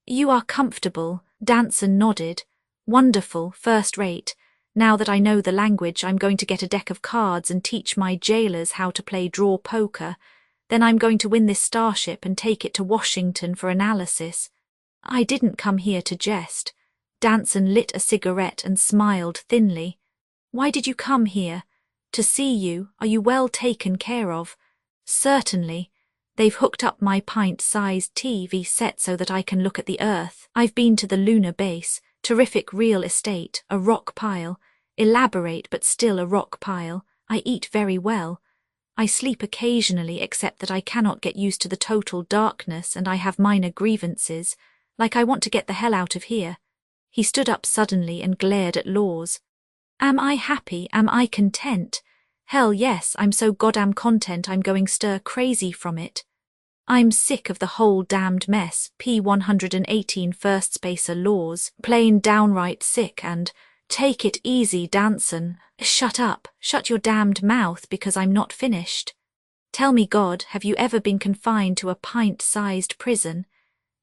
"You are comfortable," Danson nodded. "Wonderful, first rate. Now that I know the language, I'm going to get a deck of cards and teach my jailers how to play draw poker. Then I'm going to win this starship and take it to Washington for analysis. I didn't come here to jest." Danson lit a cigarette and smiled thinly. "Why did you come here?" "To see you. Are you well taken care of?" "Certainly. They've hooked up my pint-sized TV set so that I can look at the Earth. I've been to the lunar base. Terrific real estate, a rock pile. Elaborate but still a rock pile. I eat very well. I sleep occasionally, except that I cannot get used to the total darkness and I have minor grievances, like I want to get the hell out of here." He stood up suddenly and glared at Laws. "Am I happy? Am I content? Hell yes, I'm so goddamn content I'm going stir crazy from it. I'm sick of the whole damned mess, P-118 First Spacer Laws, plain downright sick and, take it easy, Danson. Shut up, shut your damned mouth because I'm not finished. Tell me, God, have you ever been confined to a pint-sized prison?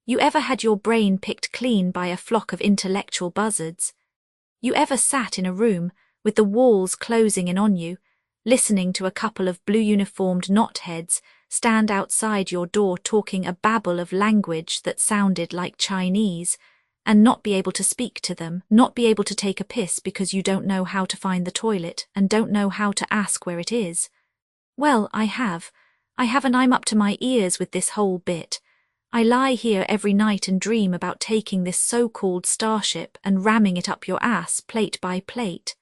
You ever had your brain picked clean by a flock of intellectual buzzards? You ever sat in a room, with the walls closing in on you, listening to a couple of blue-uniformed knotheads stand outside your door talking a babble of language that sounded like Chinese, and not be able to speak to them, not be able to take a piss because you don't know how to find the toilet and don't know how to ask where it is? Well, I have, and I'm up to my ears with this whole bit. I lie here every night and dream about taking this so-called starship and ramming it up your ass plate by plate."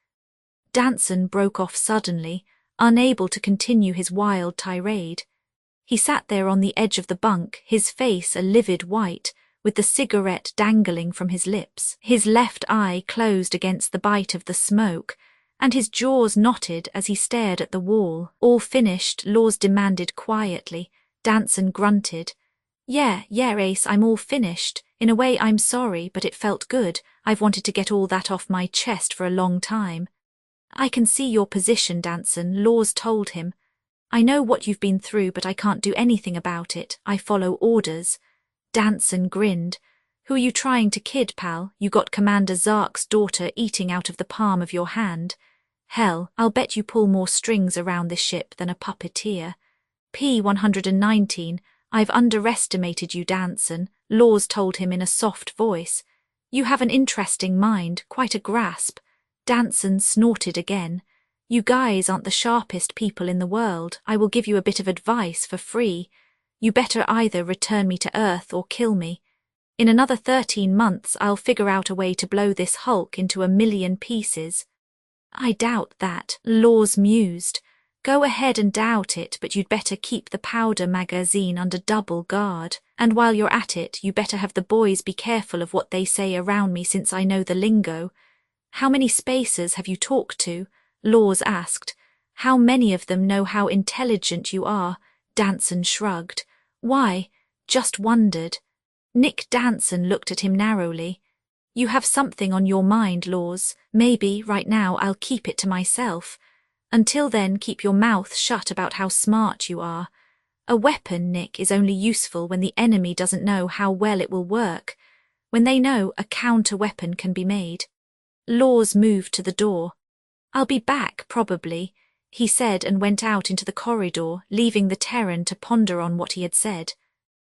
Danson broke off suddenly, unable to continue his wild tirade. He sat there on the edge of the bunk, his face a livid white, with the cigarette dangling from his lips, his left eye closed against the bite of the smoke, and his jaws knotted as he stared at the wall. "All finished?" Laws demanded quietly. Danson grunted. Yeah, Ace, I'm all finished. In a way, I'm sorry, but it felt good. I've wanted to get all that off my chest for a long time. I can see your position, Danson, Laws told him. I know what you've been through, but I can't do anything about it. I follow orders. Danson grinned. Who are you trying to kid, pal? You got Commander Zark's daughter eating out of the palm of your hand. Hell, I'll bet you pull more strings around this ship than a puppeteer. P-119, I've underestimated you, Danson, Laws told him in a soft voice. You have an interesting mind, quite a grasp. Danson snorted again. You guys aren't the sharpest people in the world. I will give you a bit of advice for free. You better either return me to Earth or kill me. In another 13 months, I'll figure out a way to blow this hulk into 1,000,000 pieces. I doubt that, Laws mused. Go ahead and doubt it, but you'd better keep the powder magazine under double guard. And while you're at it, you better have the boys be careful of what they say around me, since I know the lingo. How many spacers have you talked to? Laws asked. How many of them know how intelligent you are? Danson shrugged. Why? Just wondered. Nick Danson looked at him narrowly. You have something on your mind, Laws. Maybe, right now, I'll keep it to myself. Until then, keep your mouth shut about how smart you are. A weapon, Nick, is only useful when the enemy doesn't know how well it will work. When they know, a counter-weapon can be made. Laws moved to the door. I'll be back, probably, he said, and went out into the corridor, leaving the Terran to ponder on what he had said.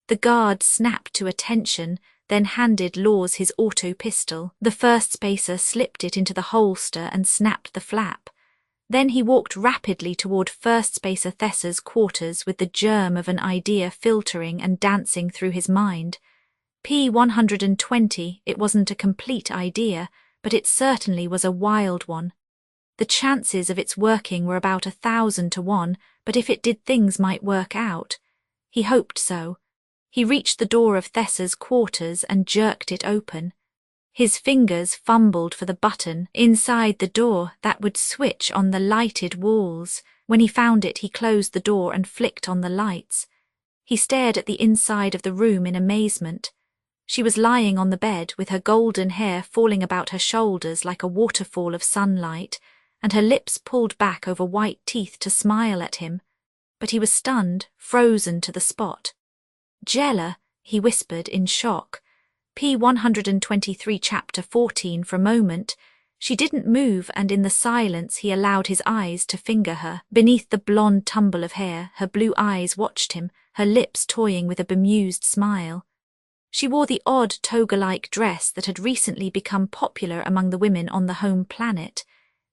The guard snapped to attention, then handed Laws his auto pistol. The first spacer slipped it into the holster and snapped the flap. Then he walked rapidly toward First Spacer Thessa's quarters with the germ of an idea filtering and dancing through his mind. P-120, it wasn't a complete idea, but it certainly was a wild one. The chances of its working were about 1,000 to 1, but if it did, things might work out. He hoped so. He reached the door of Thessa's quarters and jerked it open. His fingers fumbled for the button inside the door that would switch on the lighted walls. When he found it, he closed the door and flicked on the lights. He stared at the inside of the room in amazement. She was lying on the bed with her golden hair falling about her shoulders like a waterfall of sunlight, and her lips pulled back over white teeth to smile at him. But he was stunned, frozen to the spot. Jella, he whispered in shock. P-123 Chapter 14 for a moment. She didn't move, and in the silence he allowed his eyes to finger her. Beneath the blonde tumble of hair, her blue eyes watched him, her lips toying with a bemused smile. She wore the odd toga-like dress that had recently become popular among the women on the home planet.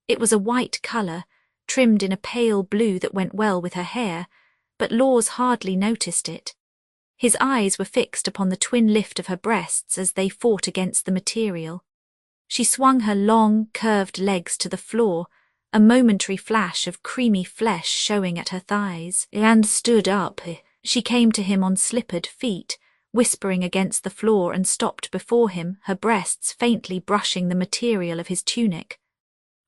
It was a white colour, trimmed in a pale blue that went well with her hair, but Laws hardly noticed it. His eyes were fixed upon the twin lift of her breasts as they fought against the material. She swung her long, curved legs to the floor, a momentary flash of creamy flesh showing at her thighs, and stood up. She came to him on slippered feet, whispering against the floor, and stopped before him, her breasts faintly brushing the material of his tunic.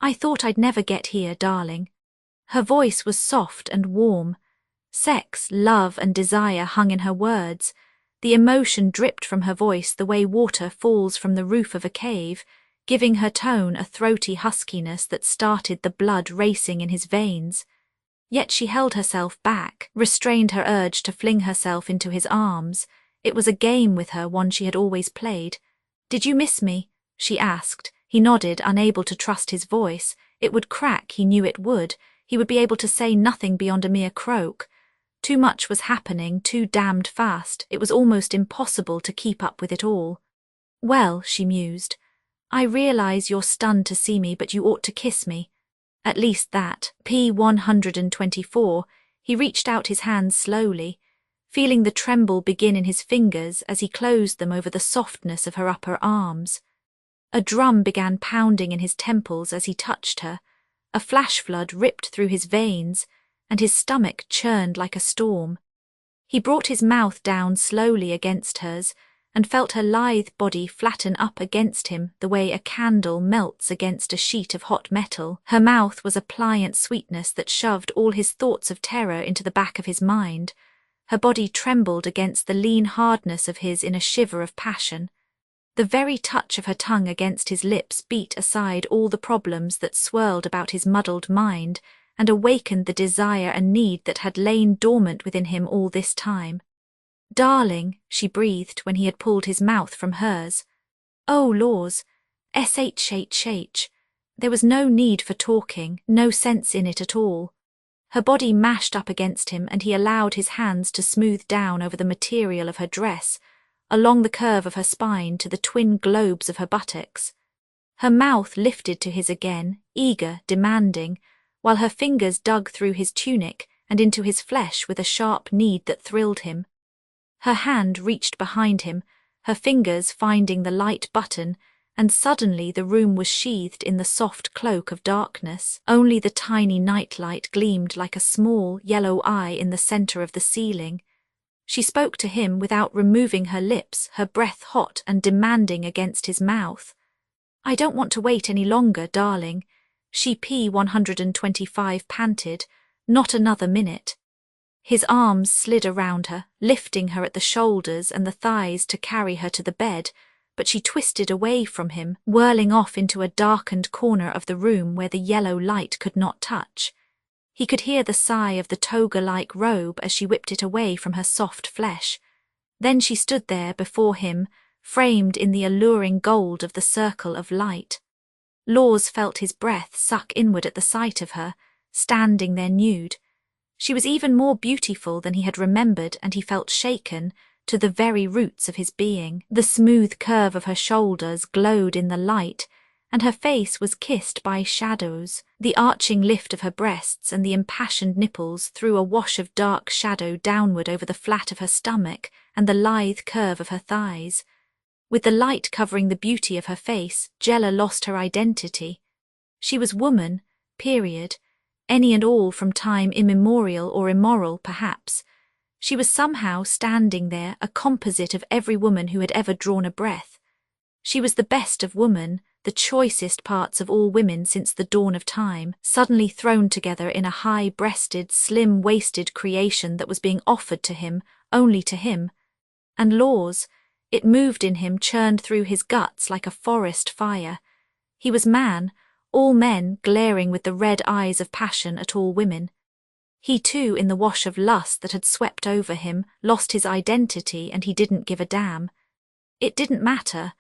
I thought I'd never get here, darling. Her voice was soft and warm. Sex, love, and desire hung in her words. The emotion dripped from her voice the way water falls from the roof of a cave, giving her tone a throaty huskiness that started the blood racing in his veins. Yet she held herself back, restrained her urge to fling herself into his arms. It was a game with her, one she had always played. "Did you miss me?" she asked. He nodded, unable to trust his voice. It would crack, he knew it would. He would be able to say nothing beyond a mere croak. Too much was happening, too damned fast. It was almost impossible to keep up with it all. "Well," she mused, "I realize you're stunned to see me, but you ought to kiss me. At least that." P-124, he reached out his hands slowly, feeling the tremble begin in his fingers as he closed them over the softness of her upper arms. A drum began pounding in his temples as he touched her. A flash flood ripped through his veins, and his stomach churned like a storm. He brought his mouth down slowly against hers, and felt her lithe body flatten up against him the way a candle melts against a sheet of hot metal. Her mouth was a pliant sweetness that shoved all his thoughts of terror into the back of his mind. Her body trembled against the lean hardness of his in a shiver of passion. The very touch of her tongue against his lips beat aside all the problems that swirled about his muddled mind and awakened the desire and need that had lain dormant within him all this time. "Darling," she breathed when he had pulled his mouth from hers. "Oh, laws. SHHH. There was no need for talking, no sense in it at all." Her body mashed up against him and he allowed his hands to smooth down over the material of her dress, along the curve of her spine to the twin globes of her buttocks. Her mouth lifted to his again, eager, demanding, while her fingers dug through his tunic and into his flesh with a sharp need that thrilled him. Her hand reached behind him, her fingers finding the light button, and suddenly the room was sheathed in the soft cloak of darkness. Only the tiny nightlight gleamed like a small, yellow eye in the center of the ceiling. She spoke to him without removing her lips, her breath hot and demanding against his mouth. "I don't want to wait any longer, darling," she P-125 panted. "Not another minute." His arms slid around her, lifting her at the shoulders and the thighs to carry her to the bed, but she twisted away from him, whirling off into a darkened corner of the room where the yellow light could not touch. He could hear the sigh of the toga-like robe as she whipped it away from her soft flesh. Then she stood there before him, framed in the alluring gold of the circle of light. Laws felt his breath suck inward at the sight of her, standing there nude. She was even more beautiful than he had remembered, and he felt shaken to the very roots of his being. The smooth curve of her shoulders glowed in the light, and her face was kissed by shadows. The arching lift of her breasts and the impassioned nipples threw a wash of dark shadow downward over the flat of her stomach and the lithe curve of her thighs. With the light covering the beauty of her face, Jella lost her identity. She was woman, period. Any and all from time immemorial or immoral, perhaps. She was somehow standing there, a composite of every woman who had ever drawn a breath. She was the best of woman, the choicest parts of all women since the dawn of time, suddenly thrown together in a high-breasted, slim-waisted creation that was being offered to him, only to him. And laws, it moved in him, churned through his guts like a forest fire. He was man, all men glaring with the red eyes of passion at all women. He too, in the wash of lust that had swept over him, lost his identity, and he didn't give a damn. It didn't matter.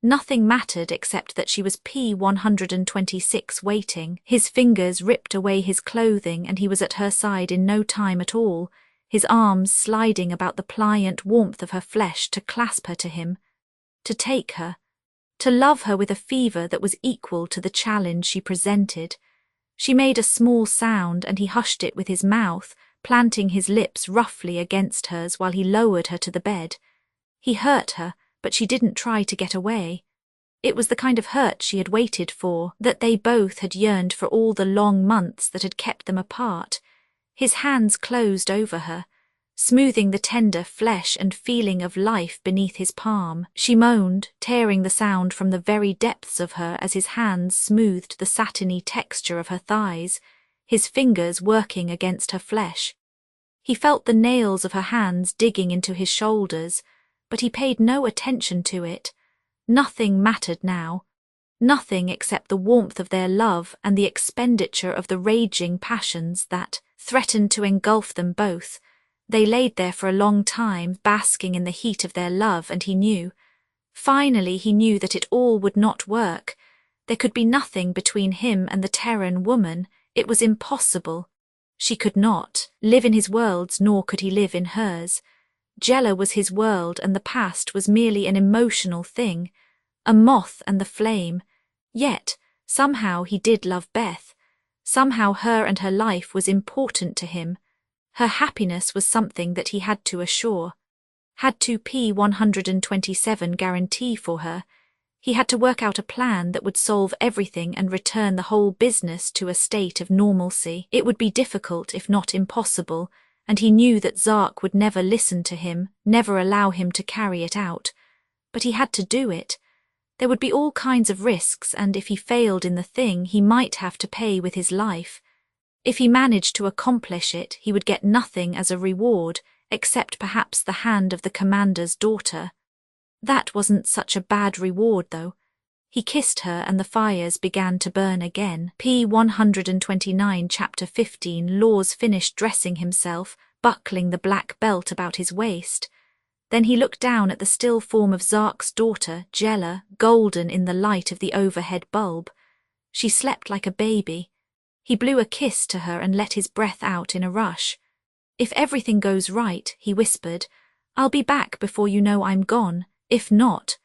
Nothing mattered except that she was P-126 waiting. His fingers ripped away his clothing and he was at her side in no time at all, his arms sliding about the pliant warmth of her flesh to clasp her to him, to take her, to love her with a fever that was equal to the challenge she presented. She made a small sound and he hushed it with his mouth, planting his lips roughly against hers while he lowered her to the bed. He hurt her, but she didn't try to get away. It was the kind of hurt she had waited for, that they both had yearned for all the long months that had kept them apart. His hands closed over her, smoothing the tender flesh and feeling of life beneath his palm. She moaned, tearing the sound from the very depths of her as his hands smoothed the satiny texture of her thighs, his fingers working against her flesh. He felt the nails of her hands digging into his shoulders, but he paid no attention to it. Nothing mattered now. Nothing except the warmth of their love and the expenditure of the raging passions that threatened to engulf them both. They laid there for a long time, basking in the heat of their love, and he knew. Finally he knew that it all would not work. There could be nothing between him and the Terran woman. It was impossible. She could not live in his worlds, nor could he live in hers. Jella was his world, and the past was merely an emotional thing, a moth and the flame. Yet, somehow he did love Beth. Somehow her and her life was important to him. Her happiness was something that he had to assure. Had to P-127 guarantee for her. He had to work out a plan that would solve everything and return the whole business to a state of normalcy. It would be difficult, if not impossible, and he knew that Zark would never listen to him, never allow him to carry it out. But he had to do it. There would be all kinds of risks, and if he failed in the thing, he might have to pay with his life. If he managed to accomplish it, he would get nothing as a reward, except perhaps the hand of the commander's daughter. That wasn't such a bad reward, though. He kissed her and the fires began to burn again. P129 Chapter 15 Laws finished dressing himself, buckling the black belt about his waist. Then he looked down at the still form of Zark's daughter, Jella, golden in the light of the overhead bulb. She slept like a baby. He blew a kiss to her and let his breath out in a rush. "If everything goes right," he whispered, "I'll be back before you know I'm gone. If not..."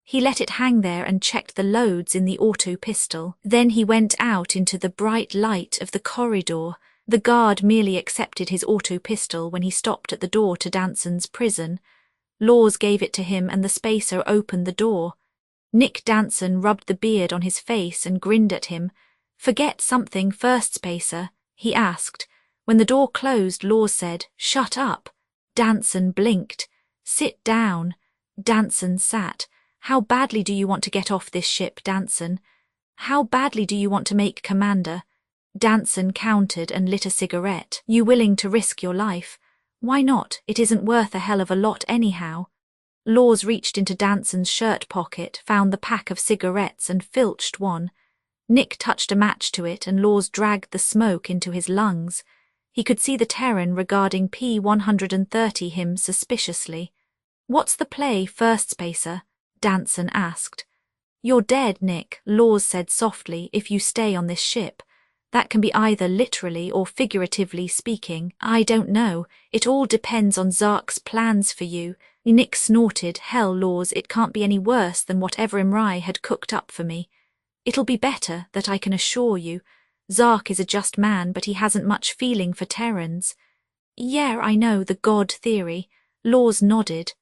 He let it hang there and checked the loads in the auto pistol. Then he went out into the bright light of the corridor. The guard merely accepted his auto pistol when he stopped at the door to Danson's prison. Laws gave it to him and the spacer opened the door. Nick Danson rubbed the beard on his face and grinned at him. "Forget something first, spacer?" he asked. When the door closed, Laws said, "Shut up." Danson blinked. "Sit down." Danson sat. "How badly do you want to get off this ship, Danson? How badly do you want to make commander?" Danson countered and lit a cigarette. "You willing to risk your life?" "Why not? It isn't worth a hell of a lot anyhow." Laws reached into Danson's shirt pocket, found the pack of cigarettes and filched one. Nick touched a match to it and Laws dragged the smoke into his lungs. He could see the Terran regarding P130 him suspiciously. "What's the play, first, spacer?" Danson asked. "You're dead, Nick," Laws said softly, "if you stay on this ship. That can be either literally or figuratively speaking. I don't know. It all depends on Zark's plans for you." Nick snorted. "Hell, Laws, it can't be any worse than whatever Imrai had cooked up for me. It'll be better, that I can assure you. Zark is a just man, but he hasn't much feeling for Terrans." "Yeah, I know, the God theory." Laws nodded.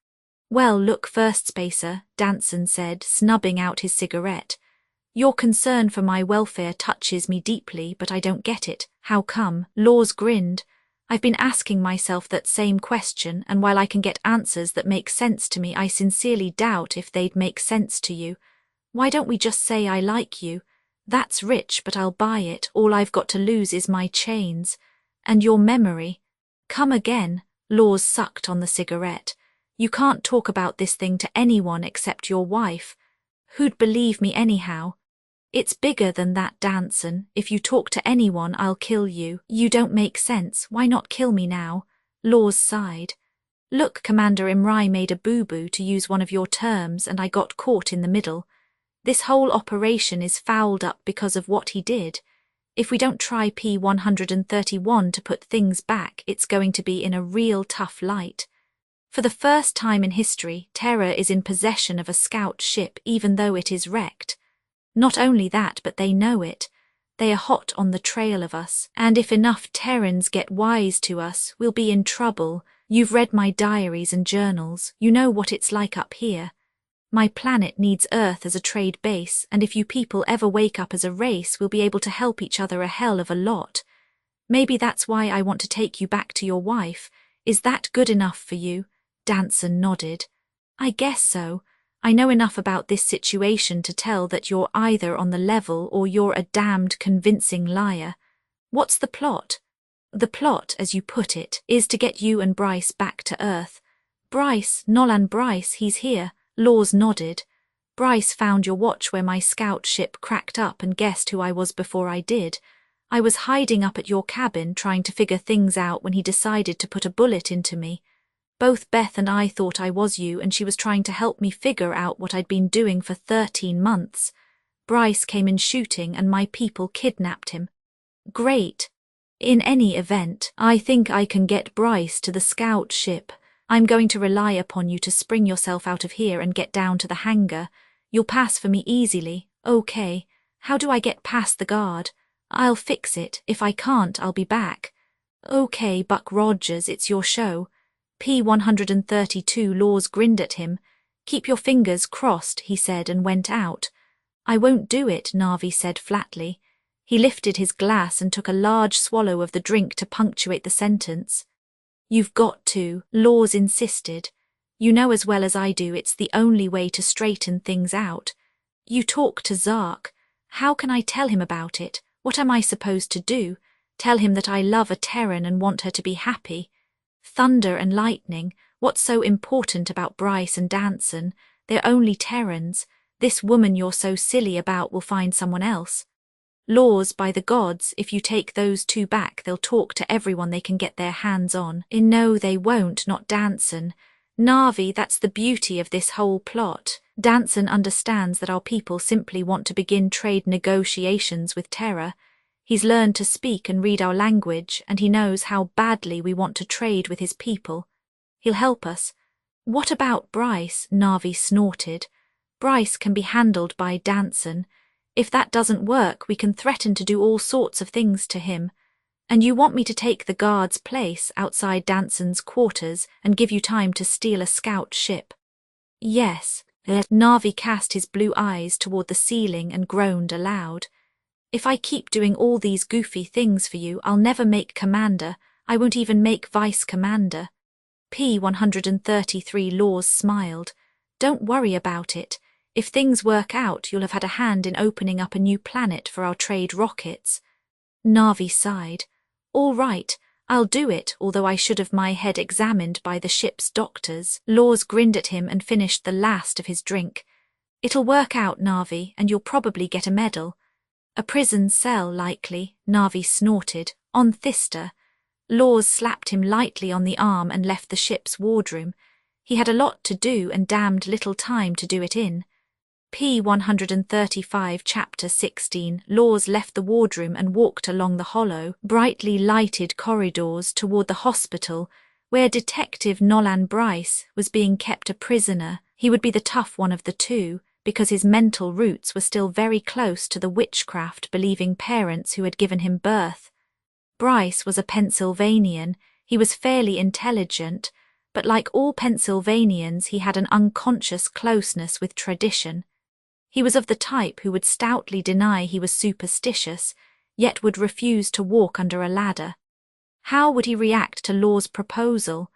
"Well, look first, spacer," Danson said, snubbing out his cigarette. "Your concern for my welfare touches me deeply, but I don't get it. How come?" Laws grinned. "I've been asking myself that same question, and while I can get answers that make sense to me, I sincerely doubt if they'd make sense to you. Why don't we just say I like you? That's rich, but I'll buy it. All I've got to lose is my chains. And your memory." "Come again." Laws sucked on the cigarette. "You can't talk about this thing to anyone except your wife. Who'd believe me anyhow?" "It's bigger than that, Danson. If you talk to anyone, I'll kill you." "You don't make sense. Why not kill me now?" Laws sighed. "Look, Commander Imrai made a boo-boo, to use one of your terms, and I got caught in the middle. This whole operation is fouled up because of what he did. If we don't try P131 to put things back, it's going to be in a real tough light. For the first time in history, Terror is in possession of a scout ship even though it is wrecked. Not only that, but they know it. They are hot on the trail of us, and if enough Terrans get wise to us, we'll be in trouble. You've read my diaries and journals. You know what it's like up here. My planet needs Earth as a trade base, and if you people ever wake up as a race, we'll be able to help each other a hell of a lot. Maybe that's why I want to take you back to your wife. Is that good enough for you?" Danson nodded. "I guess so. I know enough about this situation to tell that you're either on the level or you're a damned convincing liar. What's the plot?" "The plot, as you put it, is to get you and Bryce back to Earth." "Bryce, Nolan Bryce, he's here." Laws nodded. "Bryce found your watch where my scout ship cracked up and guessed who I was before I did. I was hiding up at your cabin trying to figure things out when he decided to put a bullet into me. Both Beth and I thought I was you, and she was trying to help me figure out what I'd been doing for 13 months. Bryce came in shooting and my people kidnapped him." "Great. In any event, I think I can get Bryce to the scout ship. I'm going to rely upon you to spring yourself out of here and get down to the hangar. You'll pass for me easily." "Okay. How do I get past the guard?" "I'll fix it. If I can't, I'll be back." "Okay, Buck Rogers, it's your show." P132 Laws grinned at him. "Keep your fingers crossed," he said, and went out. "I won't do it," Navi said flatly. He lifted his glass and took a large swallow of the drink to punctuate the sentence. "You've got to," Laws insisted. "You know as well as I do it's the only way to straighten things out. You talk to Zark. How can I tell him about it? What am I supposed to do? Tell him that I love a Terran and want her to be happy? Thunder and lightning, what's so important about Bryce and Danson? They're only Terrans. This woman you're so silly about will find someone else. Laws, by the gods, if you take those two back, they'll talk to everyone they can get their hands on. No, they won't, not Danson. Narvi, that's the beauty of this whole plot. Danson understands that our people simply want to begin trade negotiations with Terra. He's learned to speak and read our language, and he knows how badly we want to trade with his people. He'll help us. What about Bryce? Narvi snorted. Bryce can be handled by Danson. If that doesn't work, we can threaten to do all sorts of things to him. And you want me to take the guard's place outside Danson's quarters and give you time to steal a scout ship? Yes. Narvi cast his blue eyes toward the ceiling and groaned aloud. If I keep doing all these goofy things for you, I'll never make commander. I won't even make vice commander. P-133 Laws smiled. Don't worry about it. If things work out, you'll have had a hand in opening up a new planet for our trade rockets. Narvi sighed. All right, I'll do it, although I should have my head examined by the ship's doctors. Laws grinned at him and finished the last of his drink. It'll work out, Narvi, and you'll probably get a medal. A prison cell, likely, Narvi snorted, on Thista. Laws slapped him lightly on the arm and left the ship's wardroom. He had a lot to do and damned little time to do it in. P-135 Chapter 16 Laws left the wardroom and walked along the hollow, brightly lighted corridors toward the hospital, where Detective Nolan Bryce was being kept a prisoner. He would be the tough one of the two, because his mental roots were still very close to the witchcraft-believing parents who had given him birth. Bryce was a Pennsylvanian. He was fairly intelligent, but like all Pennsylvanians, he had an unconscious closeness with tradition. He was of the type who would stoutly deny he was superstitious, yet would refuse to walk under a ladder. How would he react to Law's proposal?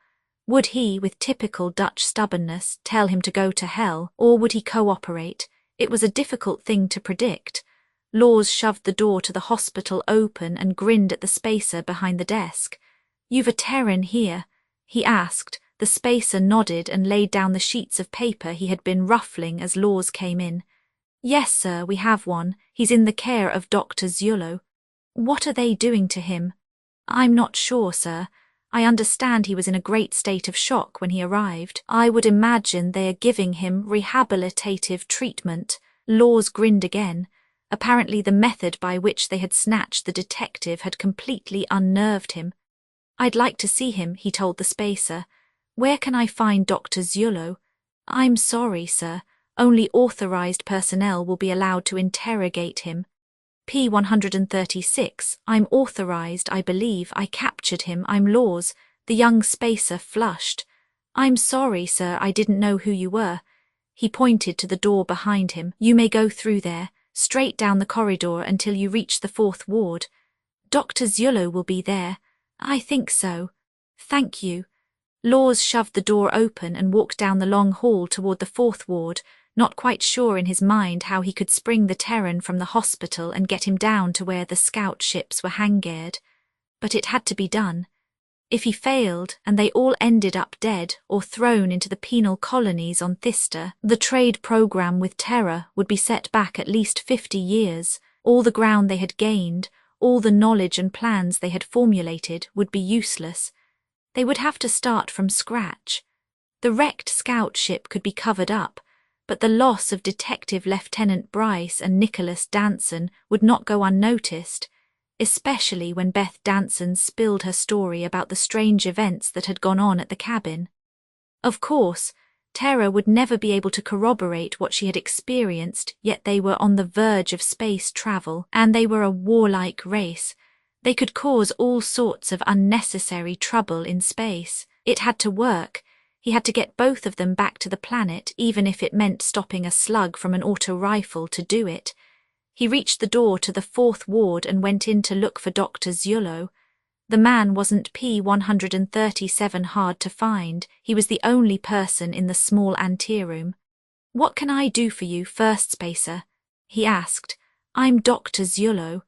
Would he, with typical Dutch stubbornness, tell him to go to hell, or would he cooperate? It was a difficult thing to predict. Laws shoved the door to the hospital open and grinned at the spacer behind the desk. "You've a Terran here?" he asked. The spacer nodded and laid down the sheets of paper he had been ruffling as Laws came in. "Yes, sir, we have one. He's in the care of Dr. Zullo." "What are they doing to him?" "I'm not sure, sir. I understand he was in a great state of shock when he arrived. I would imagine they are giving him rehabilitative treatment." Laws grinned again. Apparently the method by which they had snatched the detective had completely unnerved him. "I'd like to see him," he told the spacer. "Where can I find Dr. Zullo?" "I'm sorry, sir. Only authorized personnel will be allowed to interrogate him." P-136, "I'm authorized, I believe. I captured him. I'm Laws." The young spacer flushed. "I'm sorry, sir. I didn't know who you were." He pointed to the door behind him. "You may go through there, straight down the corridor until you reach the 4th ward. Dr. Zullo will be there." "I think so." "Thank you." Laws shoved the door open and walked down the long hall toward the 4th ward, not quite sure in his mind how he could spring the Terran from the hospital and get him down to where the scout ships were hangared. But it had to be done. If he failed, and they all ended up dead or thrown into the penal colonies on Thista, the trade program with Terra would be set back at least 50 years. All the ground they had gained, all the knowledge and plans they had formulated would be useless. They would have to start from scratch. The wrecked scout ship could be covered up, but the loss of Detective Lieutenant Bryce and Nicholas Danson would not go unnoticed, especially when Beth Danson spilled her story about the strange events that had gone on at the cabin. Of course, Terra would never be able to corroborate what she had experienced, yet they were on the verge of space travel, and they were a warlike race. They could cause all sorts of unnecessary trouble in space. It had to work. He had to get both of them back to the planet, even if it meant stopping a slug from an auto-rifle to do it. He reached the door to the 4th ward and went in to look for Dr. Zullo. The man wasn't P-137 hard to find. He was the only person in the small anteroom. "What can I do for you, First Spacer?" he asked. "I'm Dr. Zullo."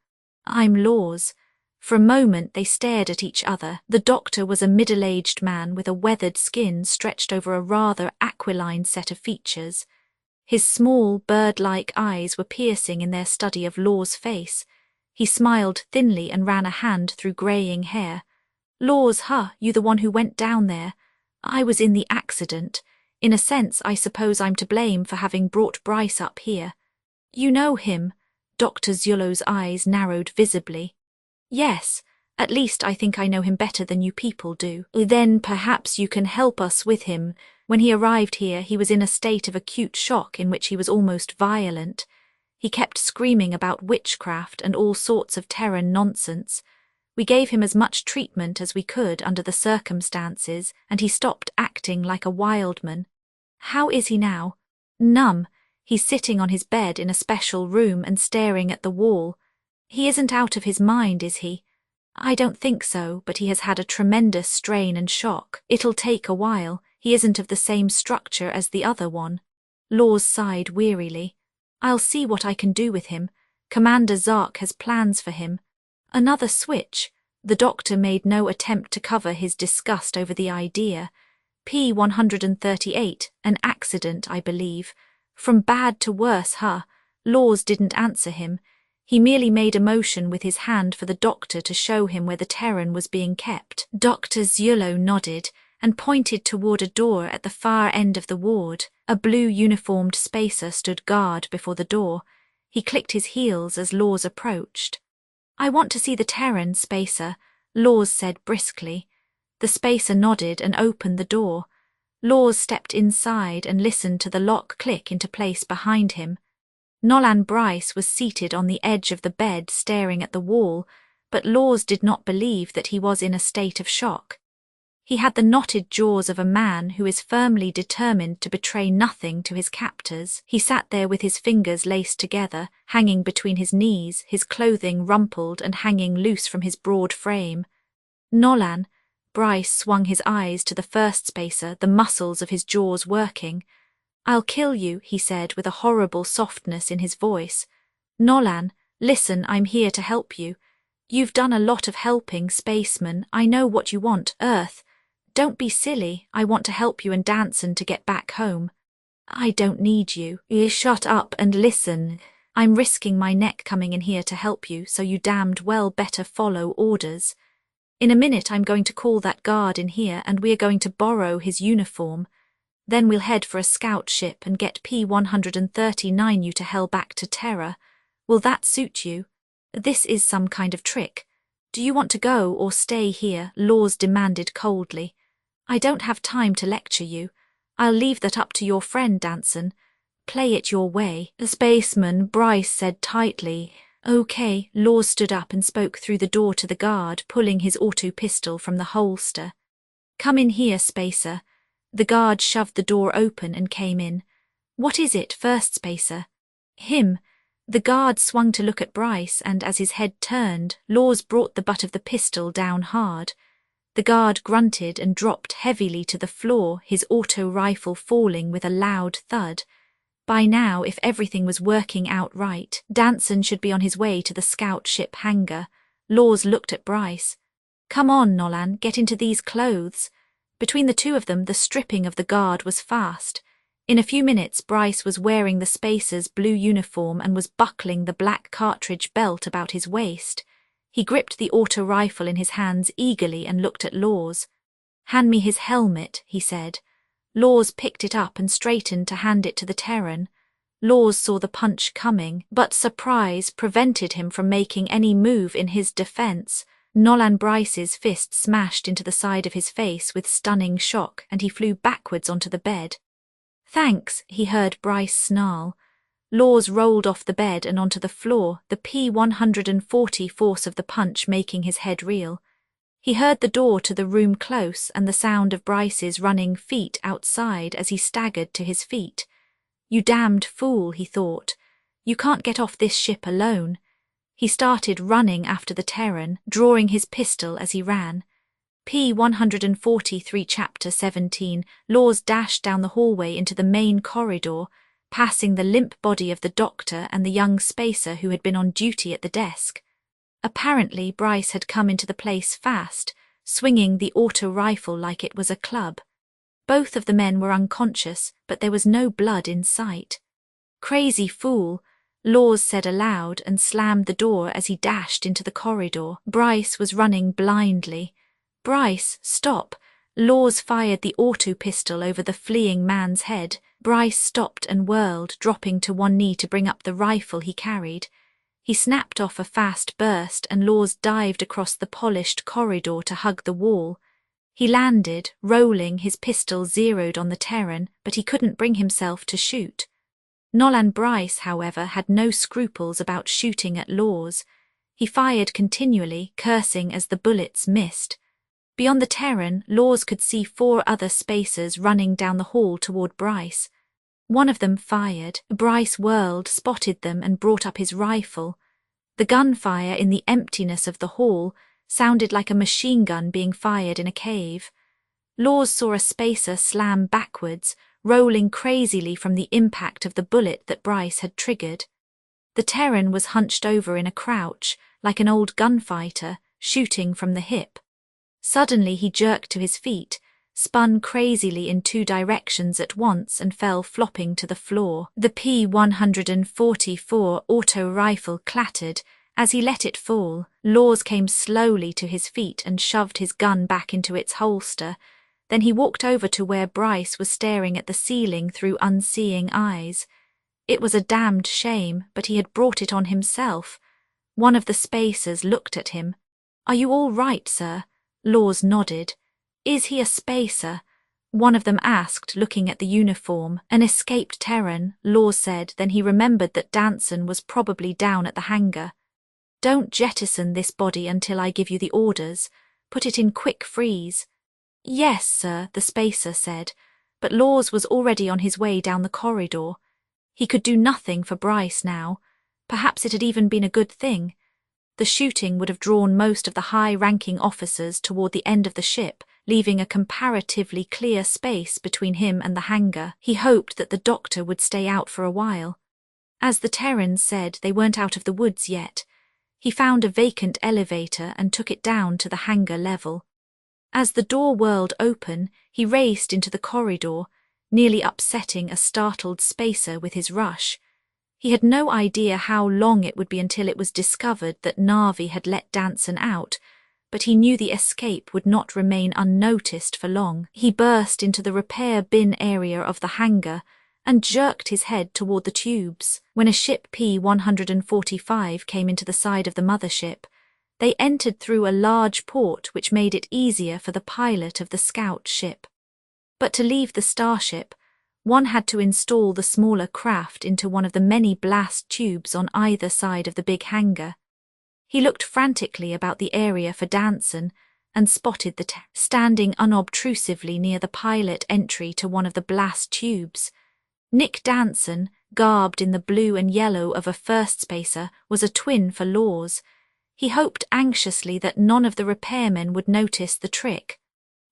"I'm Laws." For a moment they stared at each other. The doctor was a middle-aged man with a weathered skin stretched over a rather aquiline set of features. His small, bird-like eyes were piercing in their study of Law's face. He smiled thinly and ran a hand through greying hair. "Laws, you the one who went down there. I was in the accident. In a sense, I suppose I'm to blame for having brought Bryce up here." "You know him?" Dr. Zullo's eyes narrowed visibly. "Yes, at least I think I know him better than you people do." "Then perhaps you can help us with him. When he arrived here, he was in a state of acute shock in which he was almost violent. He kept screaming about witchcraft and all sorts of Terran nonsense. We gave him as much treatment as we could under the circumstances, and he stopped acting like a wildman." "How is he now?" "Numb. He's sitting on his bed in a special room and staring at the wall." "He isn't out of his mind, is he?" "I don't think so, but he has had a tremendous strain and shock. It'll take a while. He isn't of the same structure as the other one." Laws sighed wearily. "I'll see what I can do with him. Commander Zark has plans for him." "Another switch?" The doctor made no attempt to cover his disgust over the idea. "P-138, an accident, I believe. From bad to worse, Laws didn't answer him. He merely made a motion with his hand for the doctor to show him where the Terran was being kept. Dr. Zullo nodded and pointed toward a door at the far end of the ward. A blue-uniformed spacer stood guard before the door. He clicked his heels as Laws approached. "I want to see the Terran, Spacer," Laws said briskly. The spacer nodded and opened the door. Laws stepped inside and listened to the lock click into place behind him. Nolan Bryce was seated on the edge of the bed staring at the wall, but Laws did not believe that he was in a state of shock. He had the knotted jaws of a man who is firmly determined to betray nothing to his captors. He sat there with his fingers laced together, hanging between his knees, his clothing rumpled and hanging loose from his broad frame. "Nolan," Bryce swung his eyes to the first spacer, the muscles of his jaws working. "I'll kill you," he said with a horrible softness in his voice. "Nolan, listen, I'm here to help you. You've done a lot of helping, spaceman. I know what you want, Earth. Don't be silly. I want to help you and Danson to get back home." "I don't need you." "Shut up and listen. I'm risking my neck coming in here to help you, so you damned well better follow orders. In a minute I'm going to call that guard in here and we are going to borrow his uniform. Then we'll head for a scout ship and get P-139 you to hell back to Terra. Will that suit you? This is some kind of trick. Do you want to go or stay here?" Laws demanded coldly. "I don't have time to lecture you. I'll leave that up to your friend Danson. Play it your way." "A spaceman," Bryce said tightly. "Okay." Laws stood up and spoke through the door to the guard, pulling his auto pistol from the holster. "Come in here, Spacer." The guard shoved the door open and came in. "What is it, first Spacer?" "Him." The guard swung to look at Bryce, and as his head turned, Laws brought the butt of the pistol down hard. The guard grunted and dropped heavily to the floor, his auto rifle falling with a loud thud. By now, if everything was working out right, Danson should be on his way to the scout ship hangar. Laws looked at Bryce. "Come on, Nolan, get into these clothes." Between the two of them, the stripping of the guard was fast. In a few minutes, Bryce was wearing the spacer's blue uniform and was buckling the black cartridge belt about his waist. He gripped the auto rifle in his hands eagerly and looked at Laws. "Hand me his helmet," he said. Laws picked it up and straightened to hand it to the Terran. Laws saw the punch coming, but surprise prevented him from making any move in his defense. Nolan Bryce's fist smashed into the side of his face with stunning shock, and he flew backwards onto the bed. "Thanks," he heard Bryce snarl. Laws rolled off the bed and onto the floor, the P-140 force of the punch making his head reel. He heard the door to the room close and the sound of Bryce's running feet outside as he staggered to his feet. "You damned fool," he thought. "You can't get off this ship alone." He started running after the Terran, drawing his pistol as he ran. P-143 Chapter 17, Laws dashed down the hallway into the main corridor, passing the limp body of the doctor and the young spacer who had been on duty at the desk. Apparently, Bryce had come into the place fast, swinging the auto rifle like it was a club. Both of the men were unconscious, but there was no blood in sight. "Crazy fool," Laws said aloud and slammed the door as he dashed into the corridor. Bryce was running blindly. "Bryce, stop!" Laws fired the auto pistol over the fleeing man's head. Bryce stopped and whirled, dropping to one knee to bring up the rifle he carried. He snapped off a fast burst and Laws dived across the polished corridor to hug the wall. He landed, rolling, his pistol zeroed on the Terran, but he couldn't bring himself to shoot. Nolan Bryce, however, had no scruples about shooting at Laws. He fired continually, cursing as the bullets missed. Beyond the Terran, Laws could see 4 other spacers running down the hall toward Bryce. One of them fired. Bryce whirled, spotted them, and brought up his rifle. The gunfire in the emptiness of the hall sounded like a machine gun being fired in a cave. Laws saw a spacer slam backwards, rolling crazily from the impact of the bullet that Bryce had triggered. The Terran was hunched over in a crouch, like an old gunfighter, shooting from the hip. Suddenly he jerked to his feet, spun crazily in 2 directions at once and fell flopping to the floor. The P-144 auto rifle clattered. As he let it fall, Laws came slowly to his feet and shoved his gun back into its holster. Then he walked over to where Bryce was staring at the ceiling through unseeing eyes. It was a damned shame, but he had brought it on himself. One of the spacers looked at him. "Are you all right, sir?" Laws nodded. "Is he a spacer?" one of them asked, looking at the uniform. "An escaped Terran," Laws said, then he remembered that Danson was probably down at the hangar. "Don't jettison this body until I give you the orders. Put it in quick freeze." "Yes, sir," the spacer said, but Laws was already on his way down the corridor. He could do nothing for Bryce now. Perhaps it had even been a good thing. The shooting would have drawn most of the high-ranking officers toward the end of the ship, leaving a comparatively clear space between him and the hangar. He hoped that the doctor would stay out for a while. As the Terrans said, they weren't out of the woods yet. He found a vacant elevator and took it down to the hangar level. As the door whirled open, he raced into the corridor, nearly upsetting a startled spacer with his rush. He had no idea how long it would be until it was discovered that Na'vi had let Danson out, but he knew the escape would not remain unnoticed for long. He burst into the repair bin area of the hangar and jerked his head toward the tubes. When a ship P-145 came into the side of the mothership, they entered through a large port which made it easier for the pilot of the scout ship. But to leave the starship, one had to install the smaller craft into one of the many blast tubes on either side of the big hangar. He looked frantically about the area for Danson and spotted the standing unobtrusively near the pilot entry to one of the blast tubes. Nick Danson, garbed in the blue and yellow of a first spacer, was a twin for Laws. He hoped anxiously that none of the repairmen would notice the trick.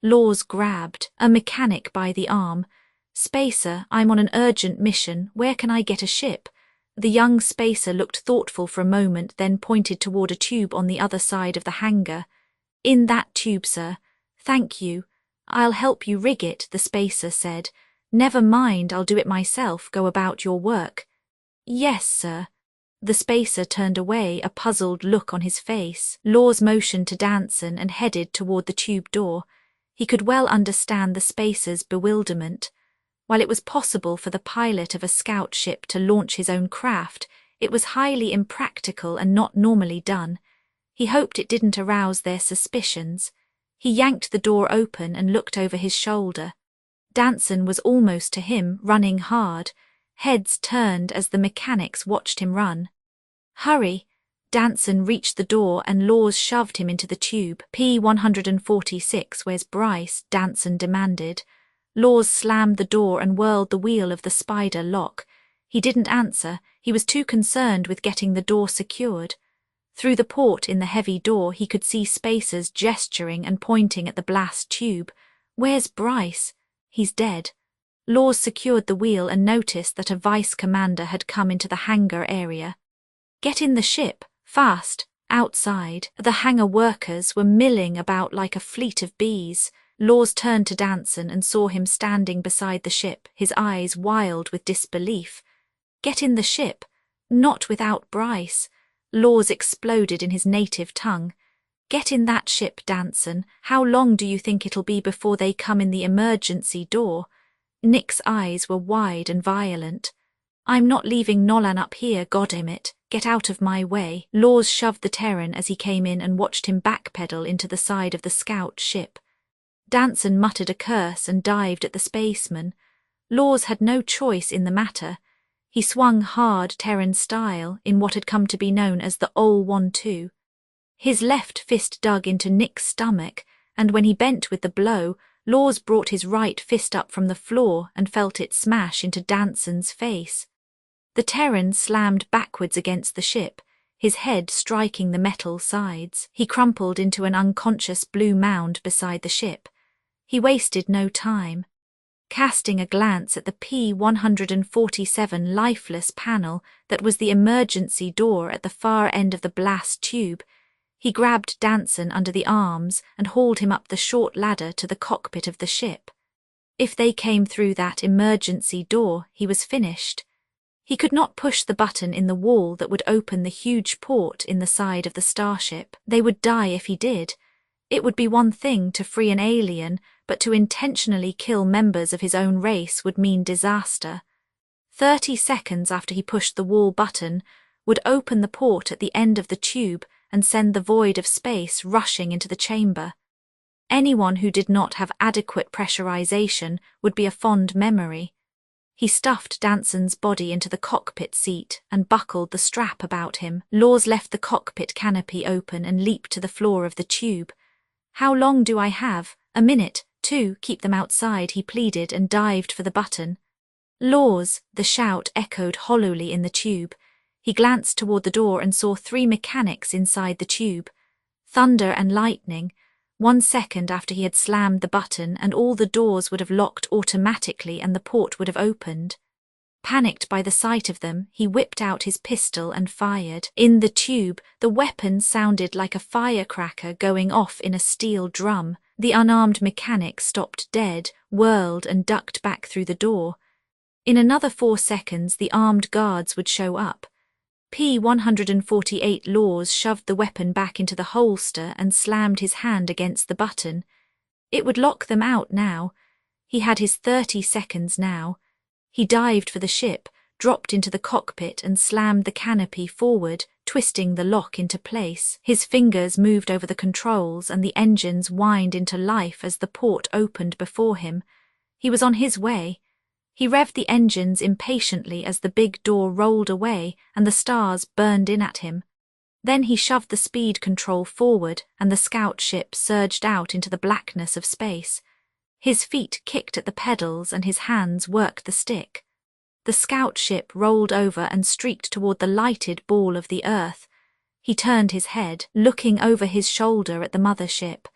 Laws grabbed a mechanic by the arm. "Spacer, I'm on an urgent mission. Where can I get a ship?" The young spacer looked thoughtful for a moment, then pointed toward a tube on the other side of the hangar. "In that tube, sir." "Thank you. I'll help you rig it," the spacer said. "Never mind, I'll do it myself. Go about your work." "Yes, sir." The spacer turned away, a puzzled look on his face. Laws motioned to Danson and headed toward the tube door. He could well understand the spacer's bewilderment. While it was possible for the pilot of a scout ship to launch his own craft, it was highly impractical and not normally done. He hoped it didn't arouse their suspicions. He yanked the door open and looked over his shoulder. Danson was almost to him, running hard. Heads turned as the mechanics watched him run. "Hurry!" Danson reached the door and Laws shoved him into the tube. "P-146, where's Bryce?" Danson demanded. Laws slammed the door and whirled the wheel of the spider lock. He didn't answer. He was too concerned with getting the door secured. Through the port in the heavy door he could see spacers gesturing and pointing at the blast tube. "Where's Bryce?" "He's dead." Laws secured the wheel and noticed that a vice commander had come into the hangar area. "Get in the ship, fast." Outside, the hangar workers were milling about like a fleet of bees. Laws turned to Danson and saw him standing beside the ship, his eyes wild with disbelief. Get in the ship. Not without Bryce. Laws exploded in his native tongue. Get in that ship, Danson. How long do you think it'll be before they come in the emergency door? Nick's eyes were wide and violent. I'm not leaving Nolan up here, goddammit. Get out of my way. Laws shoved the Terran as he came in and watched him backpedal into the side of the scout ship. Danson muttered a curse and dived at the spaceman. Laws had no choice in the matter. He swung hard Terran style in what had come to be known as the Ol 1-2. His left fist dug into Nick's stomach, and when he bent with the blow, Laws brought his right fist up from the floor and felt it smash into Danson's face. The Terran slammed backwards against the ship, his head striking the metal sides. He crumpled into an unconscious blue mound beside the ship. He wasted no time. Casting a glance at the P-147 lifeless panel that was the emergency door at the far end of the blast tube, he grabbed Danson under the arms and hauled him up the short ladder to the cockpit of the ship. If they came through that emergency door, he was finished. He could not push the button in the wall that would open the huge port in the side of the starship. They would die if he did. It would be one thing to free an alien, but to intentionally kill members of his own race would mean disaster. 30 seconds after he pushed the wall button would open the port at the end of the tube and send the void of space rushing into the chamber. Anyone who did not have adequate pressurization would be a fond memory. He stuffed Danson's body into the cockpit seat and buckled the strap about him. Laws left the cockpit canopy open and leaped to the floor of the tube. How long do I have? A minute, 2, keep them outside, he pleaded and dived for the button. Laws, the shout echoed hollowly in the tube. He glanced toward the door and saw 3 mechanics inside the tube. Thunder and lightning. 1 second after he had slammed the button and all the doors would have locked automatically and the port would have opened. Panicked by the sight of them, he whipped out his pistol and fired. In the tube, the weapon sounded like a firecracker going off in a steel drum. The unarmed mechanic stopped dead, whirled and ducked back through the door. In another 4 seconds, the armed guards would show up. P-148 Laws shoved the weapon back into the holster and slammed his hand against the button. It would lock them out now. He had his 30 seconds now. He dived for the ship, dropped into the cockpit and slammed the canopy forward, twisting the lock into place. His fingers moved over the controls and the engines whined into life as the port opened before him. He was on his way. He revved the engines impatiently as the big door rolled away and the stars burned in at him. Then he shoved the speed control forward and the scout ship surged out into the blackness of space. His feet kicked at the pedals and his hands worked the stick. The scout ship rolled over and streaked toward the lighted ball of the earth. He turned his head, looking over his shoulder at the mothership.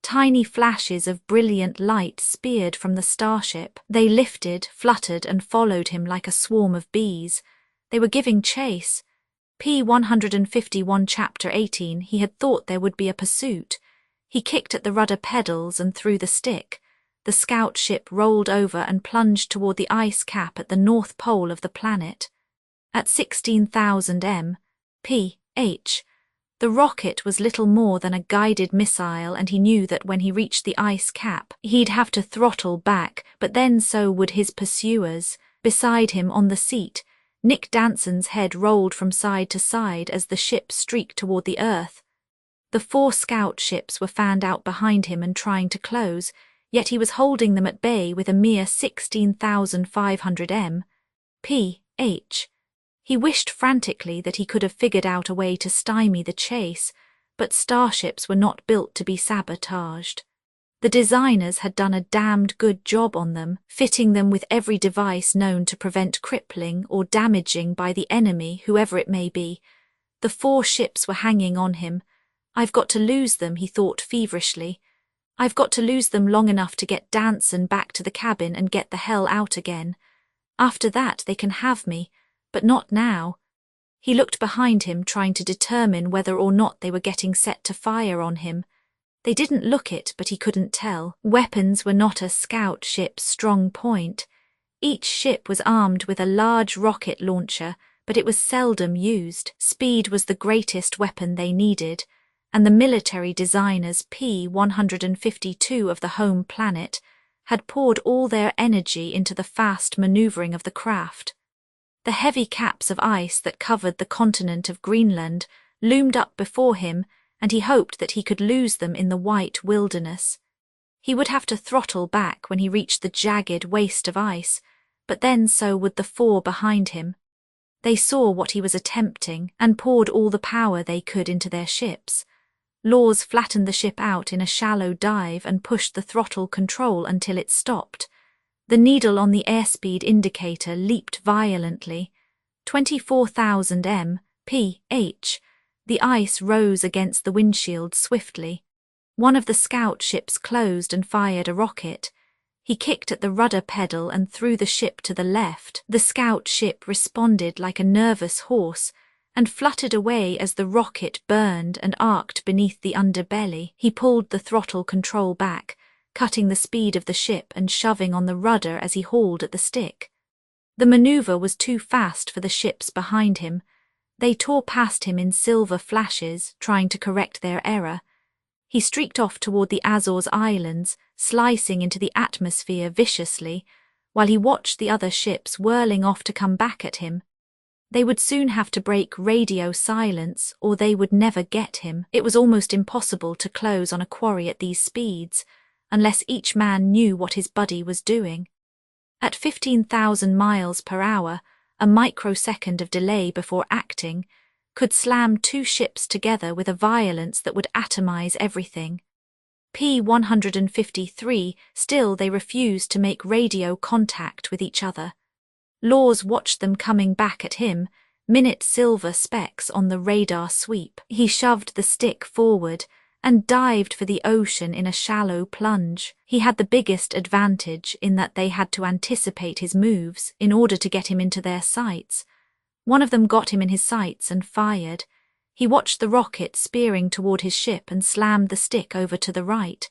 Tiny flashes of brilliant light speared from the starship. They lifted, fluttered, and followed him like a swarm of bees. They were giving chase. P-151 Chapter 18, he had thought there would be a pursuit. He kicked at the rudder pedals and threw the stick. The scout ship rolled over and plunged toward the ice cap at the north pole of the planet. At 16,000 mph, the rocket was little more than a guided missile, and he knew that when he reached the ice cap, he'd have to throttle back, but then so would his pursuers. Beside him on the seat, Nick Danson's head rolled from side to side as the ship streaked toward the earth. The 4 scout ships were fanned out behind him and trying to close, yet he was holding them at bay with a mere 16,500 mph. He wished frantically that he could have figured out a way to stymie the chase, but starships were not built to be sabotaged. The designers had done a damned good job on them, fitting them with every device known to prevent crippling or damaging by the enemy, whoever it may be. The 4 ships were hanging on him. I've got to lose them, he thought feverishly. I've got to lose them long enough to get Danson back to the cabin and get the hell out again. After that they can have me, but not now. He looked behind him, trying to determine whether or not they were getting set to fire on him. They didn't look it, but he couldn't tell. Weapons were not a scout ship's strong point. Each ship was armed with a large rocket launcher, but it was seldom used. Speed was the greatest weapon they needed, and the military designers P-152 of the home planet had poured all their energy into the fast maneuvering of the craft. The heavy caps of ice that covered the continent of Greenland loomed up before him, and he hoped that he could lose them in the white wilderness. He would have to throttle back when he reached the jagged waste of ice, but then so would the four behind him. They saw what he was attempting and poured all the power they could into their ships. Laws flattened the ship out in a shallow dive and pushed the throttle control until it stopped. The needle on the airspeed indicator leaped violently. 24,000 mph. The ice rose against the windshield swiftly. One of the scout ships closed and fired a rocket. He kicked at the rudder pedal and threw the ship to the left. The scout ship responded like a nervous horse and fluttered away as the rocket burned and arced beneath the underbelly. He pulled the throttle control back, cutting the speed of the ship and shoving on the rudder as he hauled at the stick. The maneuver was too fast for the ships behind him. They tore past him in silver flashes, trying to correct their error. He streaked off toward the Azores Islands, slicing into the atmosphere viciously, while he watched the other ships whirling off to come back at him. They would soon have to break radio silence, or they would never get him. It was almost impossible to close on a quarry at these speeds, unless each man knew what his buddy was doing. At 15,000 miles per hour, a microsecond of delay before acting could slam two ships together with a violence that would atomize everything. P-153, still they refused to make radio contact with each other. Laws watched them coming back at him, minute silver specks on the radar sweep. He shoved the stick forward and dived for the ocean in a shallow plunge. He had the biggest advantage in that they had to anticipate his moves in order to get him into their sights. One of them got him in his sights and fired. He watched the rocket spearing toward his ship and slammed the stick over to the right.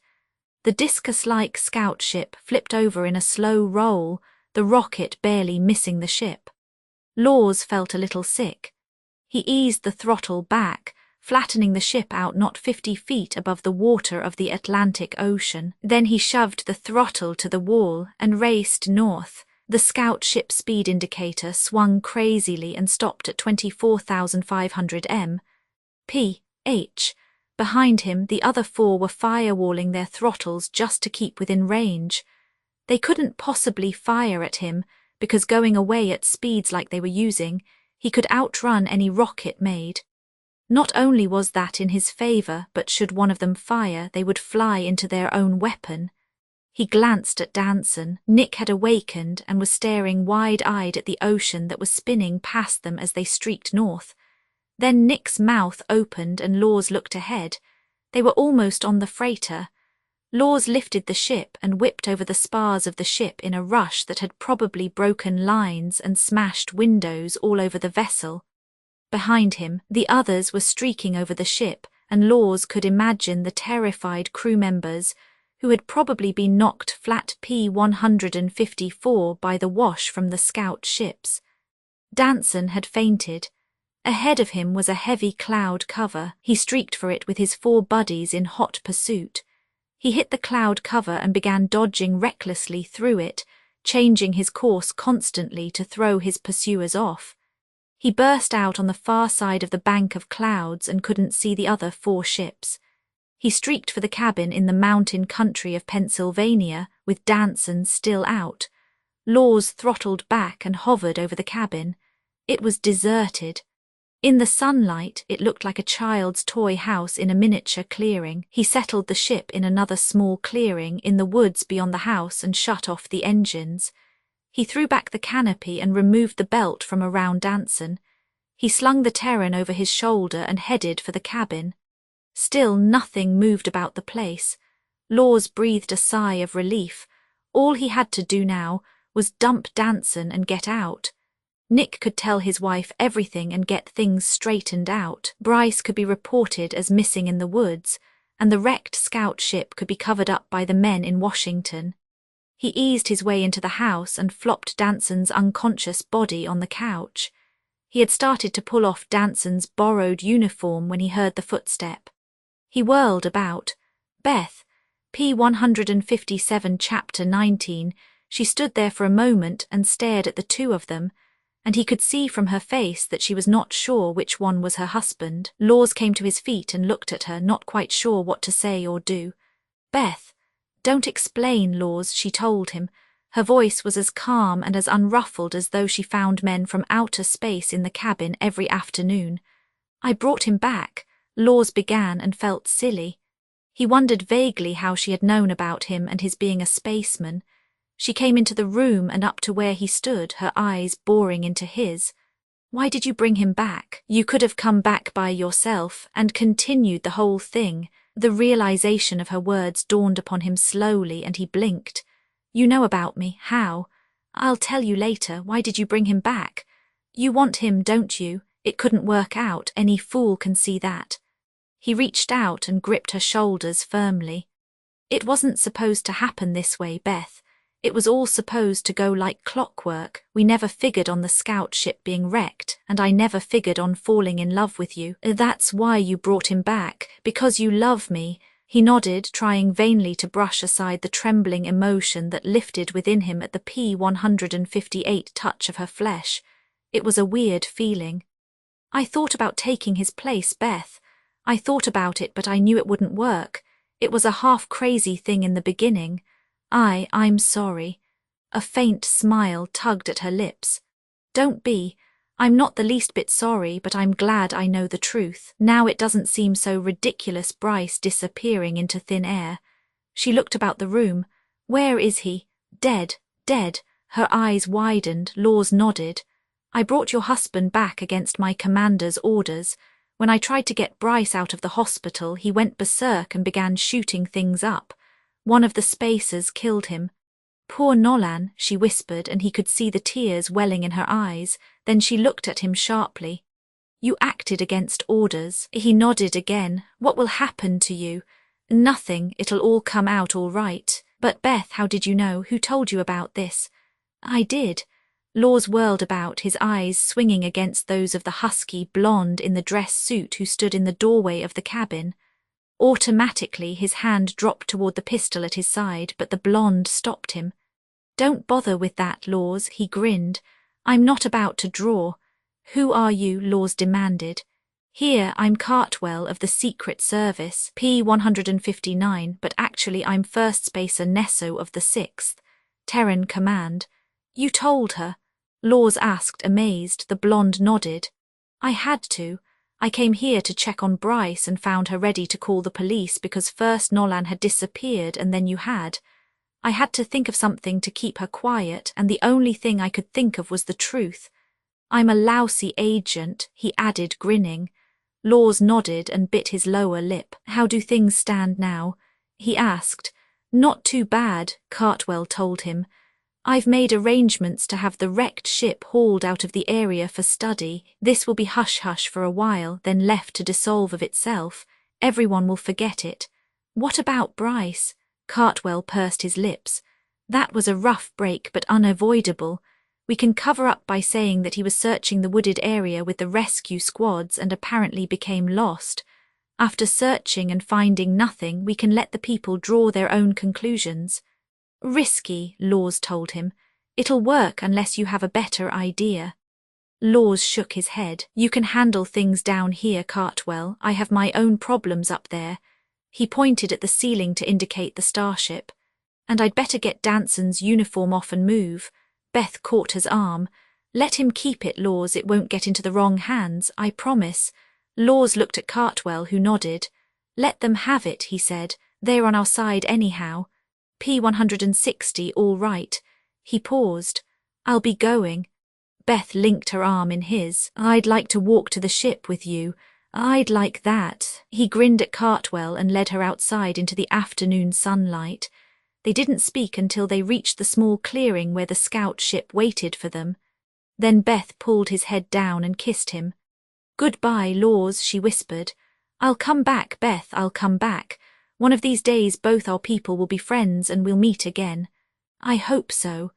The discus-like scout ship flipped over in a slow roll, the rocket barely missing the ship. Laws felt a little sick. He eased the throttle back, flattening the ship out not 50 feet above the water of the Atlantic Ocean. Then he shoved the throttle to the wall and raced north. The scout ship speed indicator swung crazily and stopped at 24,500 mph. Behind him, the other four were firewalling their throttles just to keep within range. They couldn't possibly fire at him, because going away at speeds like they were using, he could outrun any rocket made. Not only was that in his favor, but should one of them fire, they would fly into their own weapon. He glanced at Danson. Nick had awakened and was staring wide-eyed at the ocean that was spinning past them as they streaked north. Then Nick's mouth opened and Laws looked ahead. They were almost on the freighter. Laws lifted the ship and whipped over the spars of the ship in a rush that had probably broken lines and smashed windows all over the vessel. Behind him, the others were streaking over the ship, and Laws could imagine the terrified crew members who had probably been knocked flat P-154 by the wash from the scout ships. Danson had fainted. Ahead of him was a heavy cloud cover. He streaked for it with his four buddies in hot pursuit. He hit the cloud cover and began dodging recklessly through it, changing his course constantly to throw his pursuers off. He burst out on the far side of the bank of clouds and couldn't see the other four ships. He streaked for the cabin in the mountain country of Pennsylvania, with Danson still out. Laws throttled back and hovered over the cabin. It was deserted. In the sunlight, it looked like a child's toy house in a miniature clearing. He settled the ship in another small clearing in the woods beyond the house and shut off the engines. He threw back the canopy and removed the belt from around Danson. He slung the Terran over his shoulder and headed for the cabin. Still nothing moved about the place. Laws breathed a sigh of relief. All he had to do now was dump Danson and get out. Nick could tell his wife everything and get things straightened out. Bryce could be reported as missing in the woods, and the wrecked scout ship could be covered up by the men in Washington. He eased his way into the house and flopped Danson's unconscious body on the couch. He had started to pull off Danson's borrowed uniform when he heard the footstep. He whirled about. Beth, P-157 Chapter 19, she stood there for a moment and stared at the two of them, and he could see from her face that she was not sure which one was her husband. Laws came to his feet and looked at her, not quite sure what to say or do. Beth, don't explain, Laws, she told him. Her voice was as calm and as unruffled as though she found men from outer space in the cabin every afternoon. I brought him back, Laws began, and felt silly. He wondered vaguely how she had known about him and his being a spaceman. She came into the room and up to where he stood, her eyes boring into his. Why did you bring him back? You could have come back by yourself and continued the whole thing. The realization of her words dawned upon him slowly and he blinked. You know about me. How? I'll tell you later. Why did you bring him back? You want him, don't you? It couldn't work out. Any fool can see that. He reached out and gripped her shoulders firmly. It wasn't supposed to happen this way, Beth. It was all supposed to go like clockwork. We never figured on the scout ship being wrecked, and I never figured on falling in love with you. That's why you brought him back, because you love me. He nodded, trying vainly to brush aside the trembling emotion that lifted within him at the P-158 touch of her flesh. It was a weird feeling. I thought about taking his place, Beth. I thought about it, but I knew it wouldn't work. It was a half-crazy thing in the beginning. I'm sorry. A faint smile tugged at her lips. Don't be. I'm not the least bit sorry, but I'm glad I know the truth. Now it doesn't seem so ridiculous, Bryce disappearing into thin air. She looked about the room. Where is he? Dead, dead. Her eyes widened. Laws nodded. I brought your husband back against my commander's orders. When I tried to get Bryce out of the hospital, he went berserk and began shooting things up. One of the spacers killed him. Poor Nolan, she whispered, and he could see the tears welling in her eyes. Then she looked at him sharply. You acted against orders. He nodded again. What will happen to you? Nothing. It'll all come out all right. But Beth, how did you know? Who told you about this? I did. Laws whirled about, his eyes swinging against those of the husky blonde in the dress suit who stood in the doorway of the cabin. Automatically, his hand dropped toward the pistol at his side, but the blonde stopped him. Don't bother with that, Laws, he grinned. I'm not about to draw. Who are you? Laws demanded. Here, I'm Cartwell of the Secret Service, P-159, but actually I'm First Spacer Nesso of the 6th. Terran Command. You told her? Laws asked, amazed. The blonde nodded. I had to. I came here to check on Bryce and found her ready to call the police because first Nolan had disappeared and then you had. I had to think of something to keep her quiet, and the only thing I could think of was the truth. I'm a lousy agent, he added, grinning. Laws nodded and bit his lower lip. How do things stand now? He asked. Not too bad, Cartwell told him. I've made arrangements to have the wrecked ship hauled out of the area for study. This will be hush-hush for a while, then left to dissolve of itself. Everyone will forget it. What about Bryce? Cartwell pursed his lips. That was a rough break, but unavoidable. We can cover up by saying that he was searching the wooded area with the rescue squads and apparently became lost. After searching and finding nothing, we can let the people draw their own conclusions. Risky, Laws told him. It'll work unless you have a better idea. Laws shook his head. You can handle things down here, Cartwell. I have my own problems up there. He pointed at the ceiling to indicate the starship. And I'd better get Danson's uniform off and move. Beth caught his arm. Let him keep it, Laws. It won't get into the wrong hands, I promise. Laws looked at Cartwell, who nodded. Let them have it, he said. They're on our side anyhow. P-160, all right. He paused. I'll be going. Beth linked her arm in his. I'd like to walk to the ship with you. I'd like that. He grinned at Cartwell and led her outside into the afternoon sunlight. They didn't speak until they reached the small clearing where the scout ship waited for them. Then Beth pulled his head down and kissed him. Goodbye, Laws, she whispered. I'll come back, Beth, I'll come back. One of these days both our people will be friends and we'll meet again. I hope so.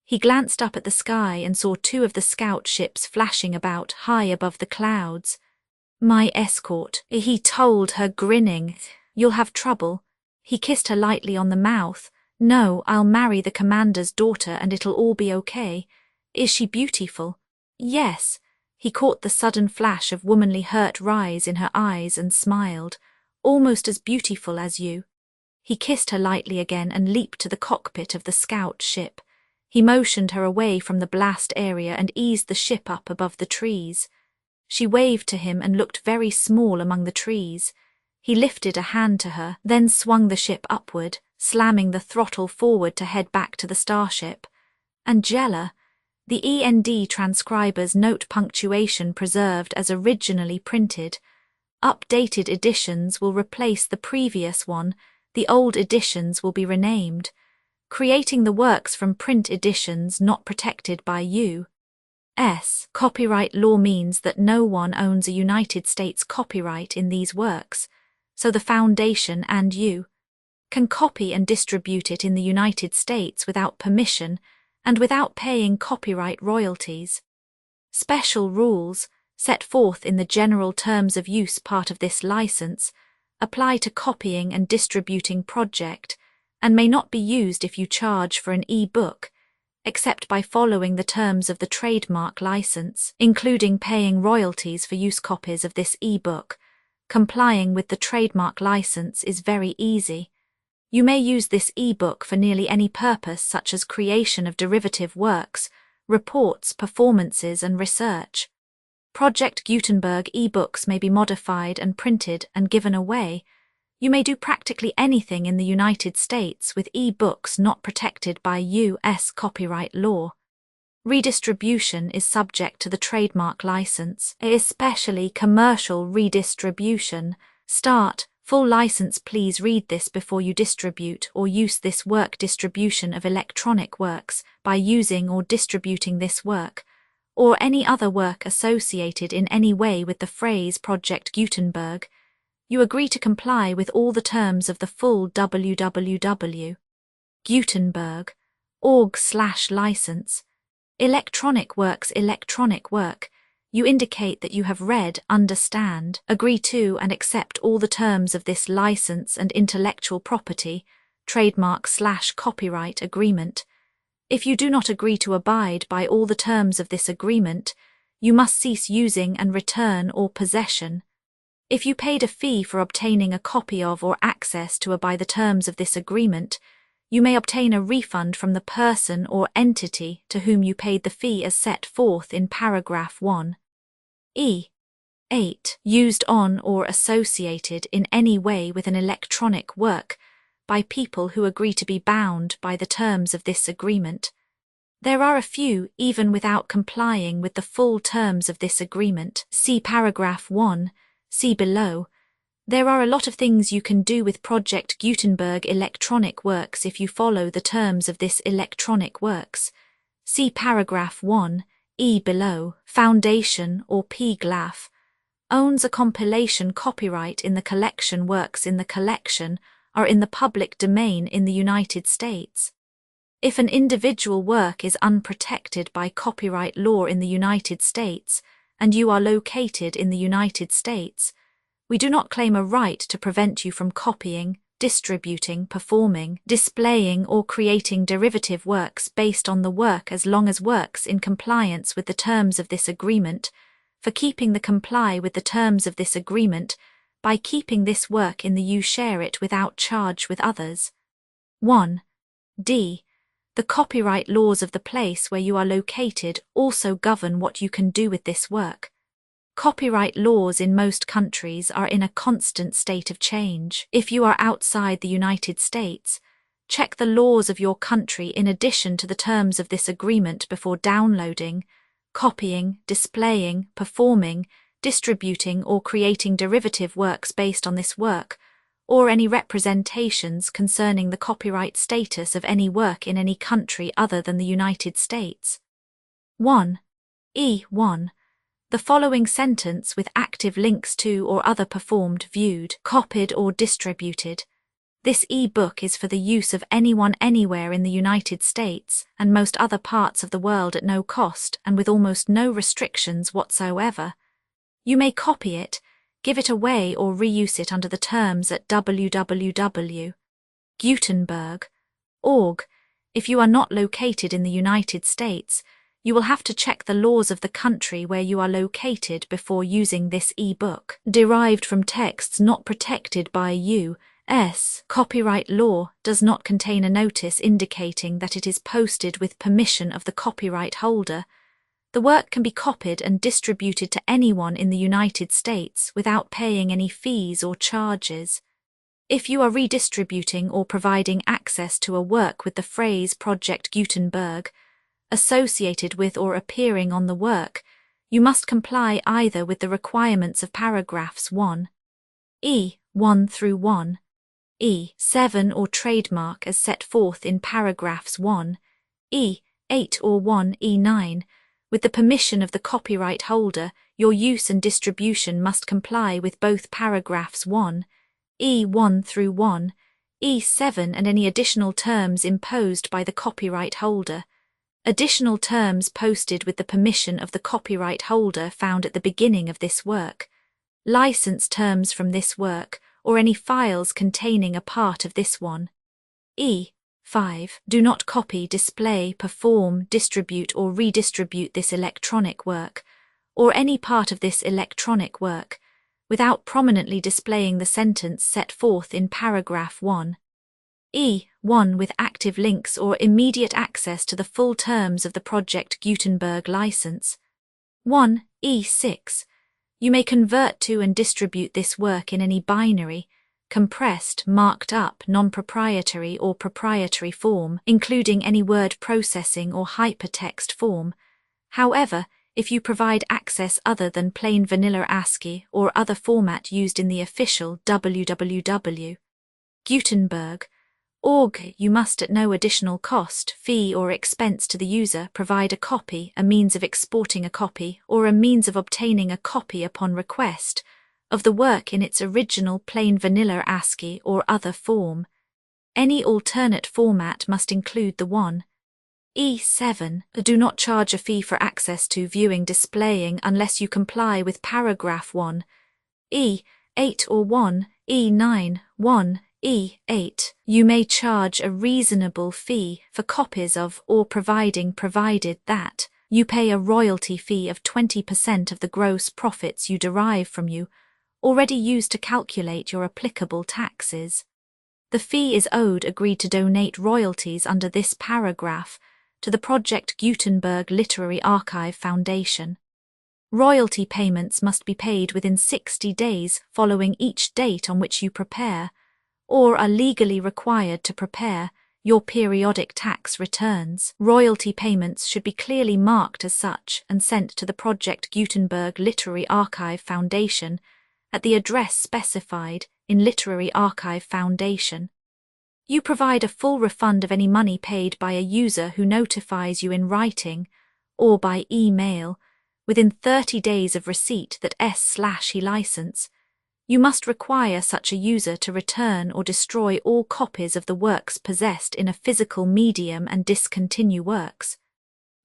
He glanced up at the sky and saw two of the scout ships flashing about high above the clouds. My escort, he told her, grinning. You'll have trouble. He kissed her lightly on the mouth. No, I'll marry the commander's daughter and it'll all be okay. Is she beautiful? Yes. He caught the sudden flash of womanly hurt rise in her eyes and smiled. Almost as beautiful as you. He kissed her lightly again and leaped to the cockpit of the scout ship. He motioned her away from the blast area and eased the ship up above the trees. She waved to him and looked very small among the trees. He lifted a hand to her, then swung the ship upward, slamming the throttle forward to head back to the starship. Angela. The END transcriber's note punctuation preserved as originally printed. Updated editions will replace the previous one. The old editions will be renamed. Creating the works from print editions not protected by U.S. copyright law means that no one owns a United States copyright in these works, so the Foundation and you can copy and distribute it in the United States without permission and without paying copyright royalties. Special rules, set forth in the General Terms of Use part of this license, apply to copying and distributing project and may not be used if you charge for an e-book, except by following the terms of the trademark license, including paying royalties for use copies of this e-book. Complying with the trademark license is very easy. You may use this e-book for nearly any purpose such as creation of derivative works, reports, performances, and research. Project Gutenberg e-books may be modified and printed and given away. You may do practically anything in the United States with e-books not protected by U.S. copyright law. Redistribution is subject to the trademark license, especially commercial redistribution. Start. Full license. Please read this before you distribute or use this work. Distribution of electronic works by using or distributing this work, or any other work associated in any way with the phrase Project Gutenberg. You agree to comply with all the terms of the full www.gutenberg.org/license. Electronic works. Electronic work. You indicate that you have read, understand, agree to and accept all the terms of this license and intellectual property, trademark/copyright agreement. If you do not agree to abide by all the terms of this agreement, you must cease using and return or possession. If you paid a fee for obtaining a copy of or access to by the terms of this agreement, you may obtain a refund from the person or entity to whom you paid the fee as set forth in paragraph 1. 8. Used on or associated in any way with an electronic work by people who agree to be bound by the terms of this agreement. There are a few, even without complying with the full terms of this agreement. See paragraph 1, see below. There are a lot of things you can do with Project Gutenberg electronic works if you follow the terms of this electronic works. See paragraph 1, below. Foundation or PGLAF owns a compilation copyright in the collection. Works in the collection are in the public domain in the United States. If an individual work is unprotected by copyright law in the United States, and you are located in the United States, we do not claim a right to prevent you from copying, distributing, performing, displaying, or creating derivative works based on the work as long as works in compliance with the terms of this agreement, for keeping the comply with the terms of this agreement by keeping this work in the you share it without charge with others. 1. D. The copyright laws of the place where you are located also govern what you can do with this work. Copyright laws in most countries are in a constant state of change. If you are outside the United States, check the laws of your country in addition to the terms of this agreement before downloading, copying, displaying, performing, distributing, or creating derivative works based on this work, or any representations concerning the copyright status of any work in any country other than the United States. 1. 1. The following sentence with active links to or other performed, viewed, copied, or distributed. This e-book is for the use of anyone anywhere in the United States and most other parts of the world at no cost and with almost no restrictions whatsoever. You may copy it, give it away or reuse it under the terms at www.gutenberg.org. If you are not located in the United States, you will have to check the laws of the country where you are located before using this e-book. Derived from texts not protected by U.S. copyright law does not contain a notice indicating that it is posted with permission of the copyright holder. The work can be copied and distributed to anyone in the United States without paying any fees or charges. If you are redistributing or providing access to a work with the phrase Project Gutenberg associated with or appearing on the work, you must comply either with the requirements of paragraphs 1e 1 through 1e 7 or trademark as set forth in paragraphs 1e 8 or 1e 9. With the permission of the copyright holder, your use and distribution must comply with both paragraphs 1e 1 through 1e 7 and any additional terms imposed by the copyright holder. Additional terms posted with the permission of the copyright holder found at the beginning of this work. License terms from this work, or any files containing a part of this one. E5. Do not copy, display, perform, distribute or redistribute this electronic work, or any part of this electronic work, without prominently displaying the sentence set forth in paragraph 1e1 with active links or immediate access to the full terms of the Project Gutenberg license. 1e6. You may convert to and distribute this work in any binary, compressed, marked up, non-proprietary or proprietary form, including any word processing or hypertext form. However, if you provide access other than plain vanilla ASCII or other format used in the official www.gutenberg.org, you must at no additional cost, fee or expense to the user provide a copy, a means of exporting a copy, or a means of obtaining a copy upon request, of the work in its original plain vanilla ASCII or other form. Any alternate format must include the 1e7. Do not charge a fee for access to, viewing, displaying unless you comply with paragraph 1e8 or 1e9, 1e8. You may charge a reasonable fee for copies of or provided that you pay a royalty fee of 20% of the gross profits you derive from you, already used to calculate your applicable taxes. The fee is owed agreed to donate royalties under this paragraph to the Project Gutenberg Literary Archive Foundation. Royalty payments must be paid within 60 days following each date on which you prepare, or are legally required to prepare, your periodic tax returns. Royalty payments should be clearly marked as such and sent to the Project Gutenberg Literary Archive Foundation at the address specified in Literary Archive Foundation. You provide a full refund of any money paid by a user who notifies you in writing or by email within 30 days of receipt that S/he license. You must require such a user to return or destroy all copies of the works possessed in a physical medium and discontinue works.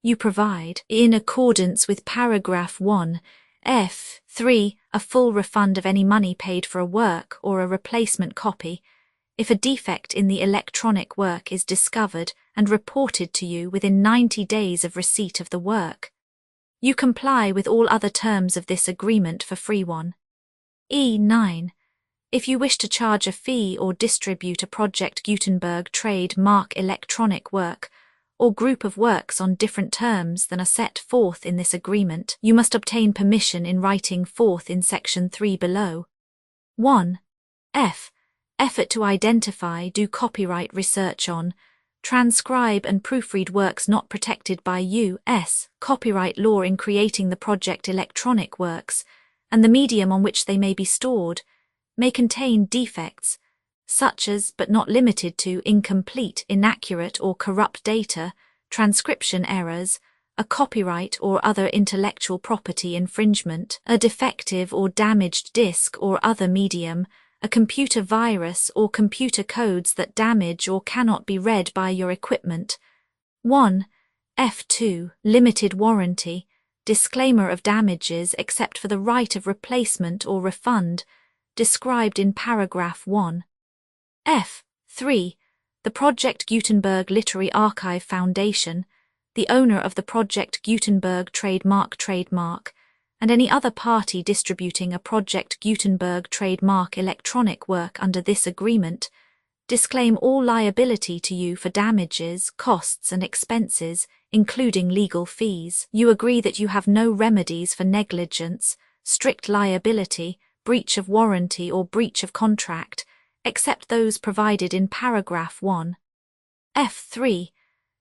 You provide, in accordance with paragraph 1F3, a full refund of any money paid for a work or a replacement copy if a defect in the electronic work is discovered and reported to you within 90 days of receipt of the work. You comply with all other terms of this agreement for free. 1e9. If you wish to charge a fee or distribute a Project Gutenberg trademark electronic work or group of works on different terms than are set forth in this agreement, you must obtain permission in writing forth in section 3 below. 1f. Effort to identify, do copyright research on, transcribe and proofread works not protected by U.S. copyright law in creating the project electronic works, and the medium on which they may be stored, may contain defects, such as but not limited to incomplete, inaccurate or corrupt data, transcription errors, a copyright or other intellectual property infringement, a defective or damaged disc or other medium, a computer virus or computer codes that damage or cannot be read by your equipment. 1. F2. Limited warranty. Disclaimer of damages except for the right of replacement or refund, described in paragraph 1. F3. The Project Gutenberg Literary Archive Foundation, the owner of the Project Gutenberg trademark, and any other party distributing a Project Gutenberg trademark electronic work under this agreement, disclaim all liability to you for damages, costs and expenses, including legal fees. You agree that you have no remedies for negligence, strict liability, breach of warranty or breach of contract, except those provided in paragraph 1. F3.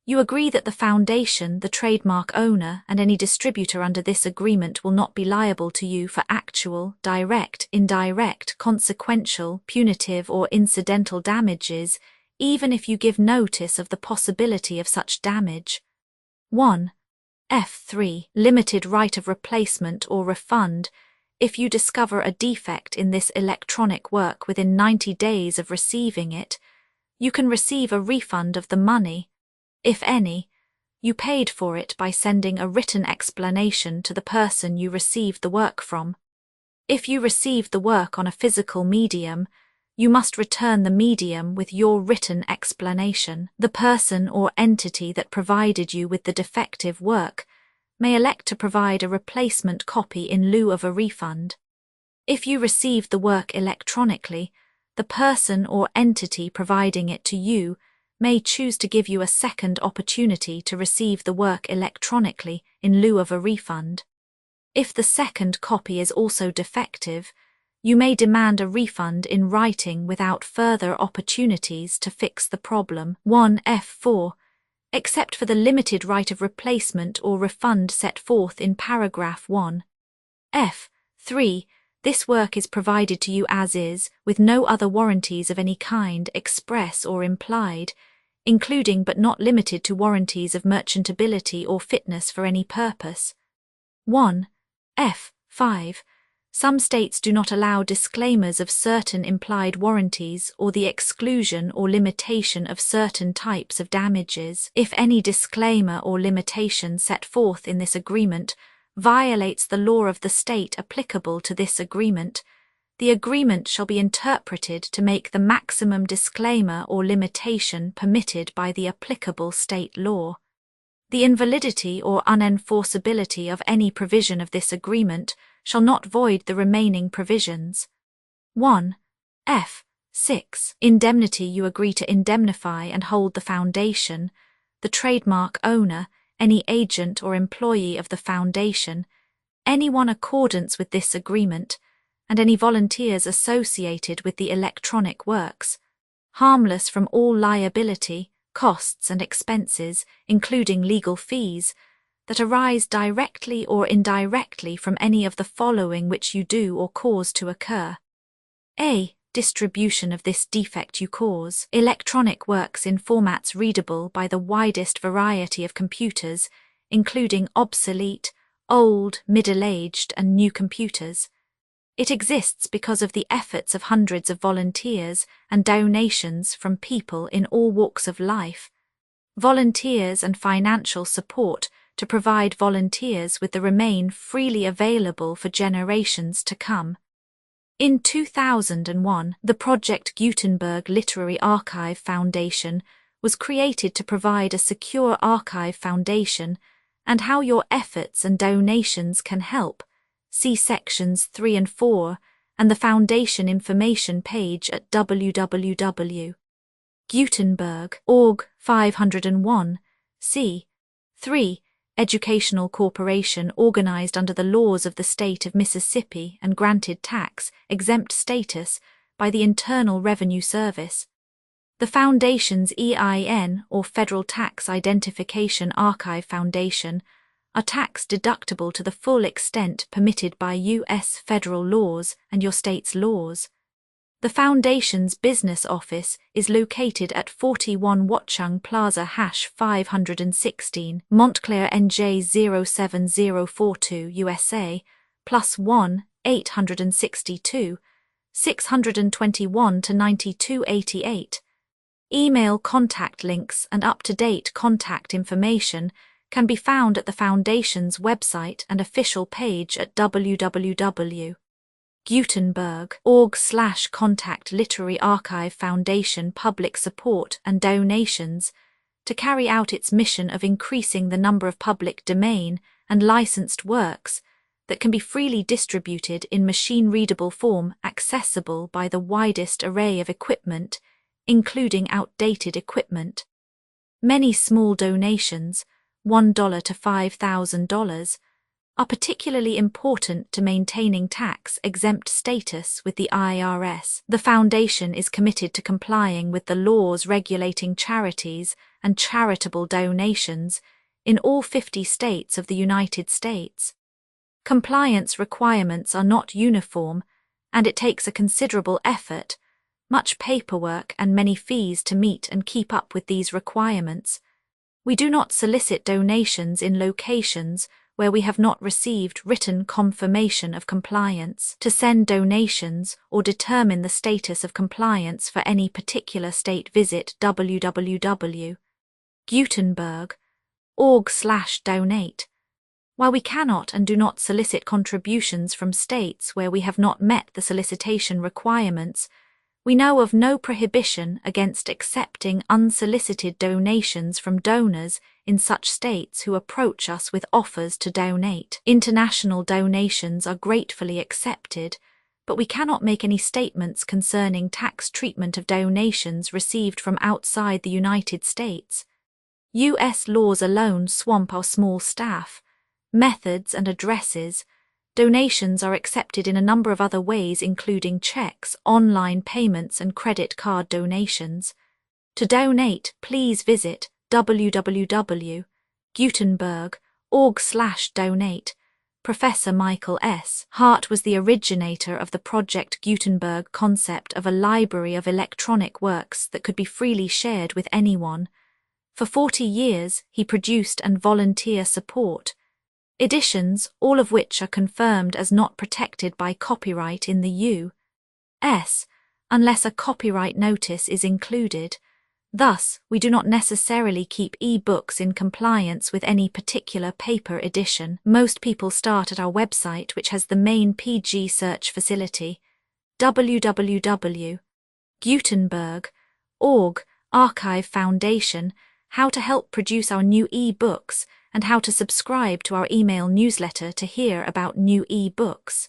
You agree that the foundation, the trademark owner, and any distributor under this agreement will not be liable to you for actual, direct, indirect, consequential, punitive, or incidental damages, even if you give notice of the possibility of such damage. 1. F3. Limited right of replacement or refund. If you discover a defect in this electronic work within 90 days of receiving it, you can receive a refund of the money, if any, you paid for it by sending a written explanation to the person you received the work from. If you received the work on a physical medium, you must return the medium with your written explanation. The person or entity that provided you with the defective work may elect to provide a replacement copy in lieu of a refund. If you received the work electronically, the person or entity providing it to you may choose to give you a second opportunity to receive the work electronically in lieu of a refund. If the second copy is also defective, you may demand a refund in writing without further opportunities to fix the problem. 1. F4. Except for the limited right of replacement or refund set forth in paragraph 1. F3. This work is provided to you as is, with no other warranties of any kind, express or implied, including but not limited to warranties of merchantability or fitness for any purpose. 1. F5. Some states do not allow disclaimers of certain implied warranties or the exclusion or limitation of certain types of damages. If any disclaimer or limitation set forth in this agreement violates the law of the state applicable to this agreement, the agreement shall be interpreted to make the maximum disclaimer or limitation permitted by the applicable state law. The invalidity or unenforceability of any provision of this agreement shall not void the remaining provisions. 1. F6. Indemnity. You agree to indemnify and hold the foundation, the trademark owner, any agent or employee of the foundation, anyone accordance with this agreement, and any volunteers associated with the electronic works, harmless from all liability, costs and expenses, including legal fees, that arise directly or indirectly from any of the following which you do or cause to occur. A. Distribution of this defect you cause. Electronic works in formats readable by the widest variety of computers, including obsolete, old, middle-aged, and new computers. It exists because of the efforts of hundreds of volunteers and donations from people in all walks of life. Volunteers and financial support to provide volunteers with the remain freely available for generations to come. In 2001, the Project Gutenberg Literary Archive Foundation was created to provide a secure archive foundation and how your efforts and donations can help. See sections 3 and 4 and the foundation information page at www.gutenberg.org 501. C. 3. Educational corporation organized under the laws of the state of Mississippi and granted tax-exempt status by the Internal Revenue Service. The Foundation's EIN, or Federal Tax Identification Archive Foundation, are tax-deductible to the full extent permitted by U.S. federal laws and your state's laws. The Foundation's business office is located at 41 Watchung Plaza #516, Montclair, NJ 07042, USA, +1 862 621 to 9288. Email contact links and up-to-date contact information can be found at the Foundation's website and official page at www.gutenberg.org/contact Literary Archive Foundation public support and donations to carry out its mission of increasing the number of public domain and licensed works that can be freely distributed in machine-readable form accessible by the widest array of equipment, including outdated equipment. Many small donations, $1 to $5,000, are particularly important to maintaining tax-exempt status with the IRS. The Foundation is committed to complying with the laws regulating charities and charitable donations in all 50 states of the United States. Compliance requirements are not uniform, and it takes a considerable effort, much paperwork and many fees to meet and keep up with these requirements. We do not solicit donations in locations where we have not received written confirmation of compliance. To send donations or determine the status of compliance for any particular state, visit www.gutenberg.org/donate. While we cannot and do not solicit contributions from states where we have not met the solicitation requirements, we know of no prohibition against accepting unsolicited donations from donors in such states who approach us with offers to donate. International donations are gratefully accepted, but we cannot make any statements concerning tax treatment of donations received from outside the United States. U.S. laws alone swamp our small staff, methods and addresses. Donations are accepted in a number of other ways, including checks, online payments, and credit card donations. To donate, please visit www.gutenberg.org/donate. Professor Michael S. Hart was the originator of the Project Gutenberg concept of a library of electronic works that could be freely shared with anyone. For 40 years, he produced and volunteer support editions, all of which are confirmed as not protected by copyright in the U.S., unless a copyright notice is included. Thus, we do not necessarily keep e-books in compliance with any particular paper edition. Most people start at our website, which has the main PG search facility, www.gutenberg.org, Archive Foundation, how to help produce our new e-books, and how to subscribe to our email newsletter to hear about new e-books.